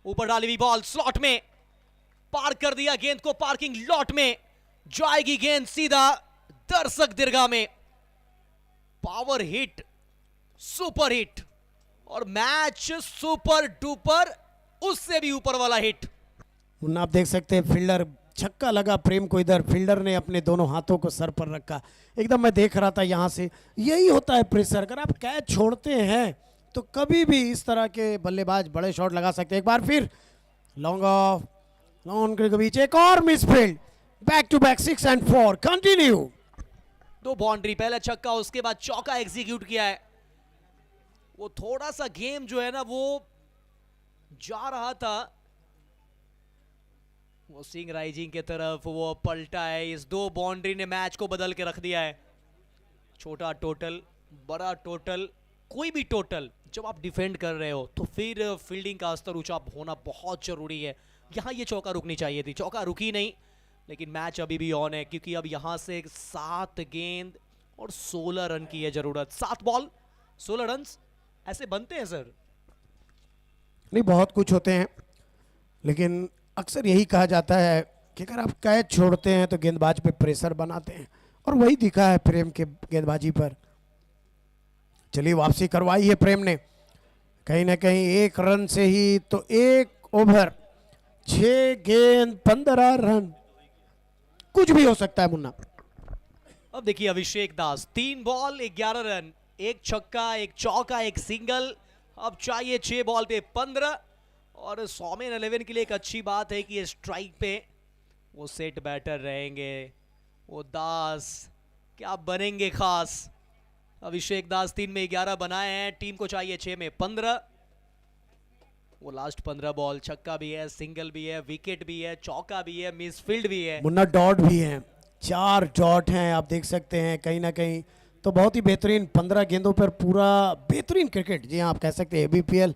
ऊपर डाली हुई बॉल स्लॉट में, पार कर दिया गेंद को, पार्किंग लॉट में जाएगी गेंद सीधा दर्शक दीर्घा में। पावर हिट, सुपर हिट और मैच सुपर डुपर उससे भी ऊपर वाला हिट। मुन्ना आप देख सकते हैं फील्डर छक्का लगा प्रेम को, इधर फील्डर ने अपने दोनों हाथों को सर पर रखा, एकदम मैं देख रहा था यहां से। यही होता है प्रेशर, अगर आप कैच छोड़ते हैं तो कभी भी इस तरह के बल्लेबाज बड़े शॉट लगा सकते हैं। एक बार फिर लॉन्ग ऑफ, लॉन्ग के बीच एक और misfield, back to back 6 and 4 continue. 2 boundary, पहला छक्का उसके बाद चौका एग्जीक्यूट किया है। वो थोड़ा सा गेम जो है ना वो जा रहा था वो सिंह राइजिंग के तरफ, वो पलटा है। इस 2 बाउंड्री ने मैच को बदल के रख दिया है। छोटा टोटल, बड़ा टोटल, कोई भी टोटल, जब आप डिफेंड कर रहे हो तो फिर फील्डिंग का स्तर ऊंचा होना बहुत जरूरी है। यहां ये चौका रुकनी चाहिए थी, चौका रुकी नहीं, लेकिन मैच अभी भी ऑन है क्योंकि अब यहां से 7 गेंद और 16 रन की है जरूरत। 7 बॉल 16 रन ऐसे बनते हैं सर? नहीं, बहुत कुछ होते हैं, लेकिन अक्सर यही कहा जाता है कि अगर आप कैच छोड़ते हैं तो गेंदबाज पे प्रेशर बनाते हैं, और वही दिखा है प्रेम के गेंदबाजी पर। चलिए वापसी करवाई है प्रेम ने, कहीं ना कहीं 1 रन से ही तो 1 ओवर 6 गेंद 15 रन, कुछ भी हो सकता है मुन्ना। अब देखिए अभिषेक दास, 3 बॉल 11 रन, 1 छक्का, 1 चौका, 1 सिंगल। अब चाहिए 6 बॉल पे 15, और सौमेन 11 के लिए एक अच्छी बात है कि स्ट्राइक पे वो सेट बैटर रहेंगे। वो दास क्या बनेंगे खास। अभिषेक दास 3 में 11 बनाए हैं, टीम को चाहिए 6 में 15। वो लास्ट 15 बॉल, छक्का भी है, सिंगल भी है, विकेट भी है, चौका भी है, मिस फील्ड भी है। मुन्ना डॉट भी हैं, 4 डॉट हैं, आप देख सकते हैं। कहीं ना कहीं तो बहुत ही बेहतरीन 15 गेंदों पर पूरा बेहतरीन क्रिकेट, जी हाँ आप कह सकते हैं। एबीपीएल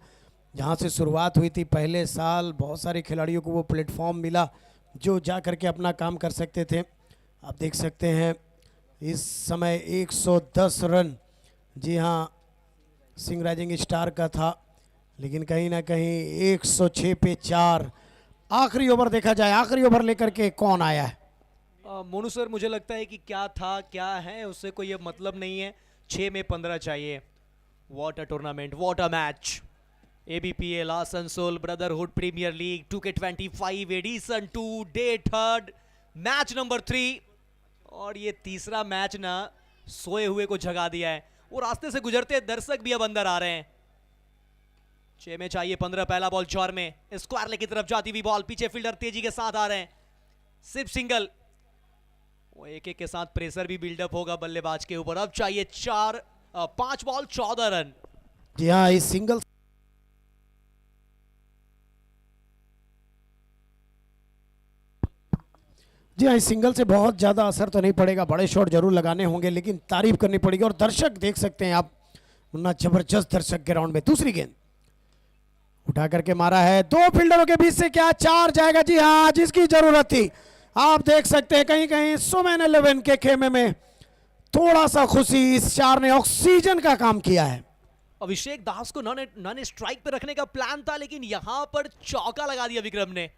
जहाँ से शुरुआत हुई थी पहले साल, बहुत सारे खिलाड़ियों को वो प्लेटफॉर्म मिला जो जा करके अपना काम कर सकते थे। आप देख सकते हैं इस समय 110 रन, जी हाँ सिंह राइजिंग स्टार का था, लेकिन कहीं ना कहीं 106 पे 4। आखिरी ओवर देखा जाए, आखिरी ओवर लेकर के कौन आया है? मोनू सर, मुझे लगता है कि क्या था क्या है उससे कोई अब मतलब नहीं है, 6 में 15 चाहिए। What a tournament, what a match. ABPL Asansol brotherhood premier league 2K25 edition 2, day 3, match number 3। और ये तीसरा मैच ना सोए हुए को जगा दिया है। वो रास्ते से गुजरते दर्शक भी अब अंदर आ रहे हैं। 6 में चाहिए 15, पहला बॉल 4 में, स्क्वायर लेग की तरफ जाती हुई बॉल, पीछे फील्डर तेजी के साथ आ रहे हैं, सिर्फ सिंगल। वो एक के साथ प्रेशर भी बिल्डअप होगा बल्लेबाज के ऊपर। अब चाहिए 5 बॉल 14 रन। जी हाँ, इस सिंगल जी हाँ, इस सिंगल से बहुत ज़्यादा असर तो नहीं पड़ेगा, बड़े शॉट जरूर लगाने होंगे, लेकिन तारीफ करनी पड़ेगी। और दर्शक देख सकते हैं आप, मुन्ना जबरदस्त दर्शक ग्राउंड में। दूसरी गेंद उठा करके मारा है, 2 फील्डरों के बीच से क्या 4 जाएगा? जी हाँ, जिसकी जरूरत थी। आप देख सकते हैं कहीं कहीं सुमेन 11 के खेमे में थोड़ा सा खुशी, इस 4 ने ऑक्सीजन का काम किया है। अभिषेक दास को नॉन स्ट्राइक पे रखने का प्लान था, लेकिन यहां पर चौका लगा दिया विक्रम ने।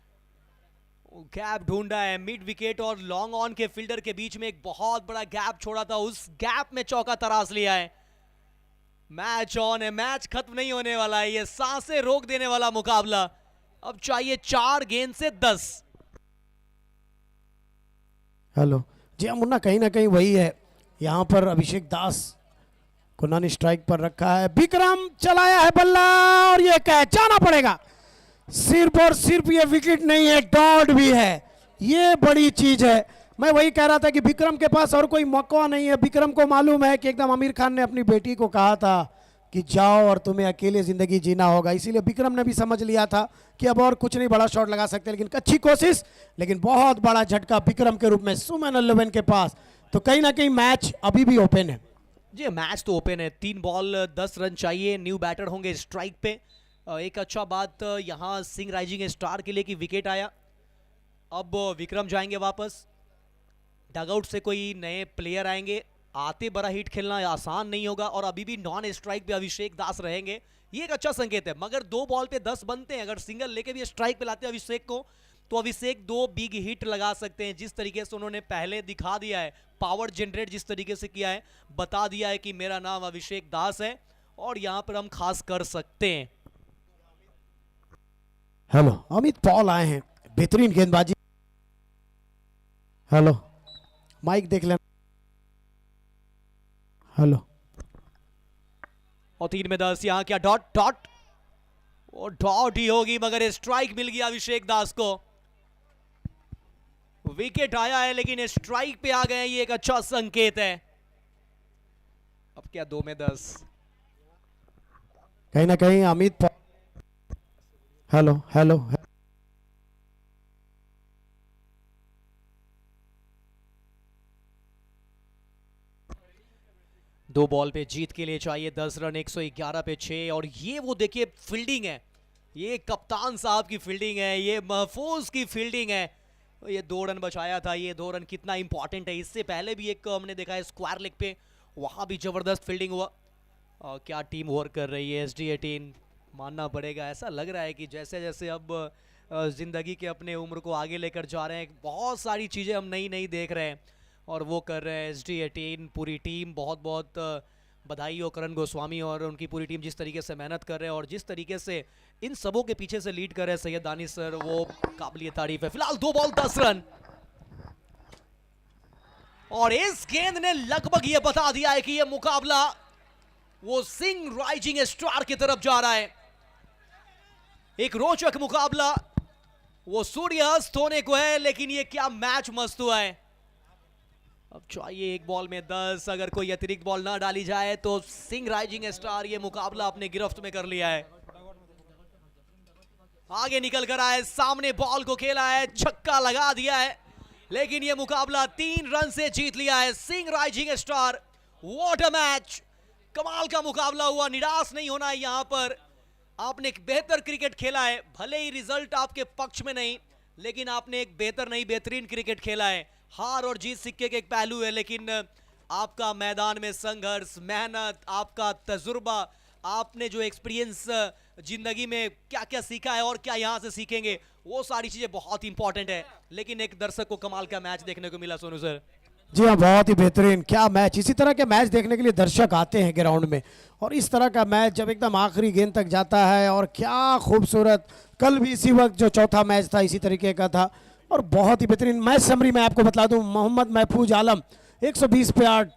गैप ढूंढा है, मिड विकेट और लॉन्ग ऑन के फील्डर के बीच में एक बहुत बड़ा गैप छोड़ा था, उस गैप में चौका तराश लिया है। मैच ऑन है, मैच खत्म नहीं होने वाला है, ये सांसें रोक देने वाला मुकाबला। अब चाहिए 4 गेंद से 10। हेलो जी हाँ मुन्ना, कहीं ना कहीं वही है, यहाँ पर अभिषेक दास कुन्ना स्ट्राइक पर रखा है, विक्रम चलाया है बल्ला और ये कैच जाना पड़ेगा। सिर्फ और सिर्फ ये विकेट नहीं है, डॉट भी है, ये बड़ी चीज है। मैं वही कह रहा था कि विक्रम के पास और कोई मौका नहीं है। विक्रम को मालूम है कि एकदम आमिर खान ने अपनी बेटी को कहा था कि जाओ और तुम्हें अकेले जिंदगी जीना होगा, इसीलिए विक्रम ने भी समझ लिया था कि अब और कुछ नहीं बड़ा शॉट लगा सकते। लेकिन अच्छी कोशिश, लेकिन बहुत बड़ा झटका विक्रम के रूप में सुमन 11 के पास। तो कहीं ना कहीं मैच अभी भी ओपन है। जी मैच तो ओपन है, 3 बॉल 10 रन चाहिए। न्यू बैटर होंगे स्ट्राइक पे। एक अच्छा बात यहाँ सिंह राइजिंग स्टार के लिए कि विकेट आया। अब विक्रम जाएंगे वापस, डगआउट से कोई नए प्लेयर आएंगे। आते बड़ा हिट खेलना आसान नहीं होगा और अभी भी नॉन स्ट्राइक पे अभिषेक दास रहेंगे, ये एक अच्छा संकेत है। मगर 2 बॉल पे 10 बनते हैं, अगर सिंगल लेके भी स्ट्राइक पे लाते हैं अभिषेक को तो अभिषेक 2 बिग हिट लगा सकते हैं। जिस तरीके से उन्होंने पहले दिखा दिया है, पावर जनरेट जिस तरीके से किया है, बता दिया है कि मेरा नाम अभिषेक दास है और यहां पर हम खास कर सकते हैं। हेलो, अमित पॉल आए हैं, बेहतरीन गेंदबाजी। हेलो, माइक देख लेना। हेलो, और 3 में 10, यहां क्या डॉट डॉट, और डॉट ही होगी मगर स्ट्राइक मिल गया अभिषेक दास को। विकेट आया है लेकिन स्ट्राइक पे आ गए, ये एक अच्छा संकेत है। अब क्या 2 में 10। कहीं ना कहीं Amit Paul. Hello hello, 2 ball पे जीत के लिए चाहिए 10 रन, 111 पे 6। और ये वो देखिए फील्डिंग है, ये कप्तान साहब की फील्डिंग है, ये महफूज की फील्डिंग है। ये 2 रन बचाया था, ये 2 रन कितना इंपॉर्टेंट है। इससे पहले भी एक हमने देखा है स्क्वायर लेग पे, वहां भी जबरदस्त फील्डिंग हुआ। क्या टीम वर्क कर रही है SD18, मानना पड़ेगा। ऐसा लग रहा है कि जैसे जैसे अब जिंदगी के अपने उम्र को आगे लेकर जा रहे हैं, बहुत सारी चीज़ें हम नई नई देख रहे हैं और वो कर रहे हैं SD18 पूरी टीम। बहुत बहुत बधाई हो करण गोस्वामी और उनकी पूरी टीम, जिस तरीके से मेहनत कर रहे हैं और जिस तरीके से इन सबों के पीछे से लीड कर रहे हैं सैयद दानिश सर, वो काबिलिय तारीफ है। फिलहाल 2 बॉल 10 रन और इस गेंद ने लगभग ये बता दिया है कि ये मुकाबला वो सिंह राइजिंग स्टार की तरफ जा रहा है। एक रोचक मुकाबला वो सूर्यास्त होने को है, लेकिन ये क्या मैच मस्त हुआ है। अब चाहिए 1 बॉल में 10, अगर कोई अतिरिक्त बॉल ना डाली जाए तो सिंह राइजिंग स्टार ये मुकाबला अपने गिरफ्त में कर लिया है। आगे निकल कर आए, सामने बॉल को खेला है, छक्का लगा दिया है, लेकिन ये मुकाबला 3 रन से जीत लिया है Singh rising star. What a match, कमाल का मुकाबला हुआ। निराश नहीं होना है यहां पर। आपने एक बेहतर क्रिकेट खेला है, भले ही रिजल्ट आपके पक्ष में नहीं, लेकिन आपने एक बेहतर नहीं बेहतरीन क्रिकेट खेला है। हार और जीत सिक्के के एक पहलू है, लेकिन आपका मैदान में संघर्ष, मेहनत, आपका तजुर्बा, आपने जो एक्सपीरियंस जिंदगी में क्या क्या सीखा है और क्या यहां से सीखेंगे, वो सारी चीजें बहुत इंपॉर्टेंट है। लेकिन एक दर्शक को कमाल का मैच देखने को मिला सोनू सर। जी हाँ, बहुत ही बेहतरीन, क्या मैच। इसी तरह के मैच देखने के लिए दर्शक आते हैं ग्राउंड में, और इस तरह का मैच जब एकदम आखिरी गेंद तक जाता है, और क्या खूबसूरत। कल भी इसी वक्त जो चौथा मैच था इसी तरीके का था, और बहुत ही बेहतरीन मैच। समरी मैं आपको बता दूं, मोहम्मद महफूज आलम 120 पे 8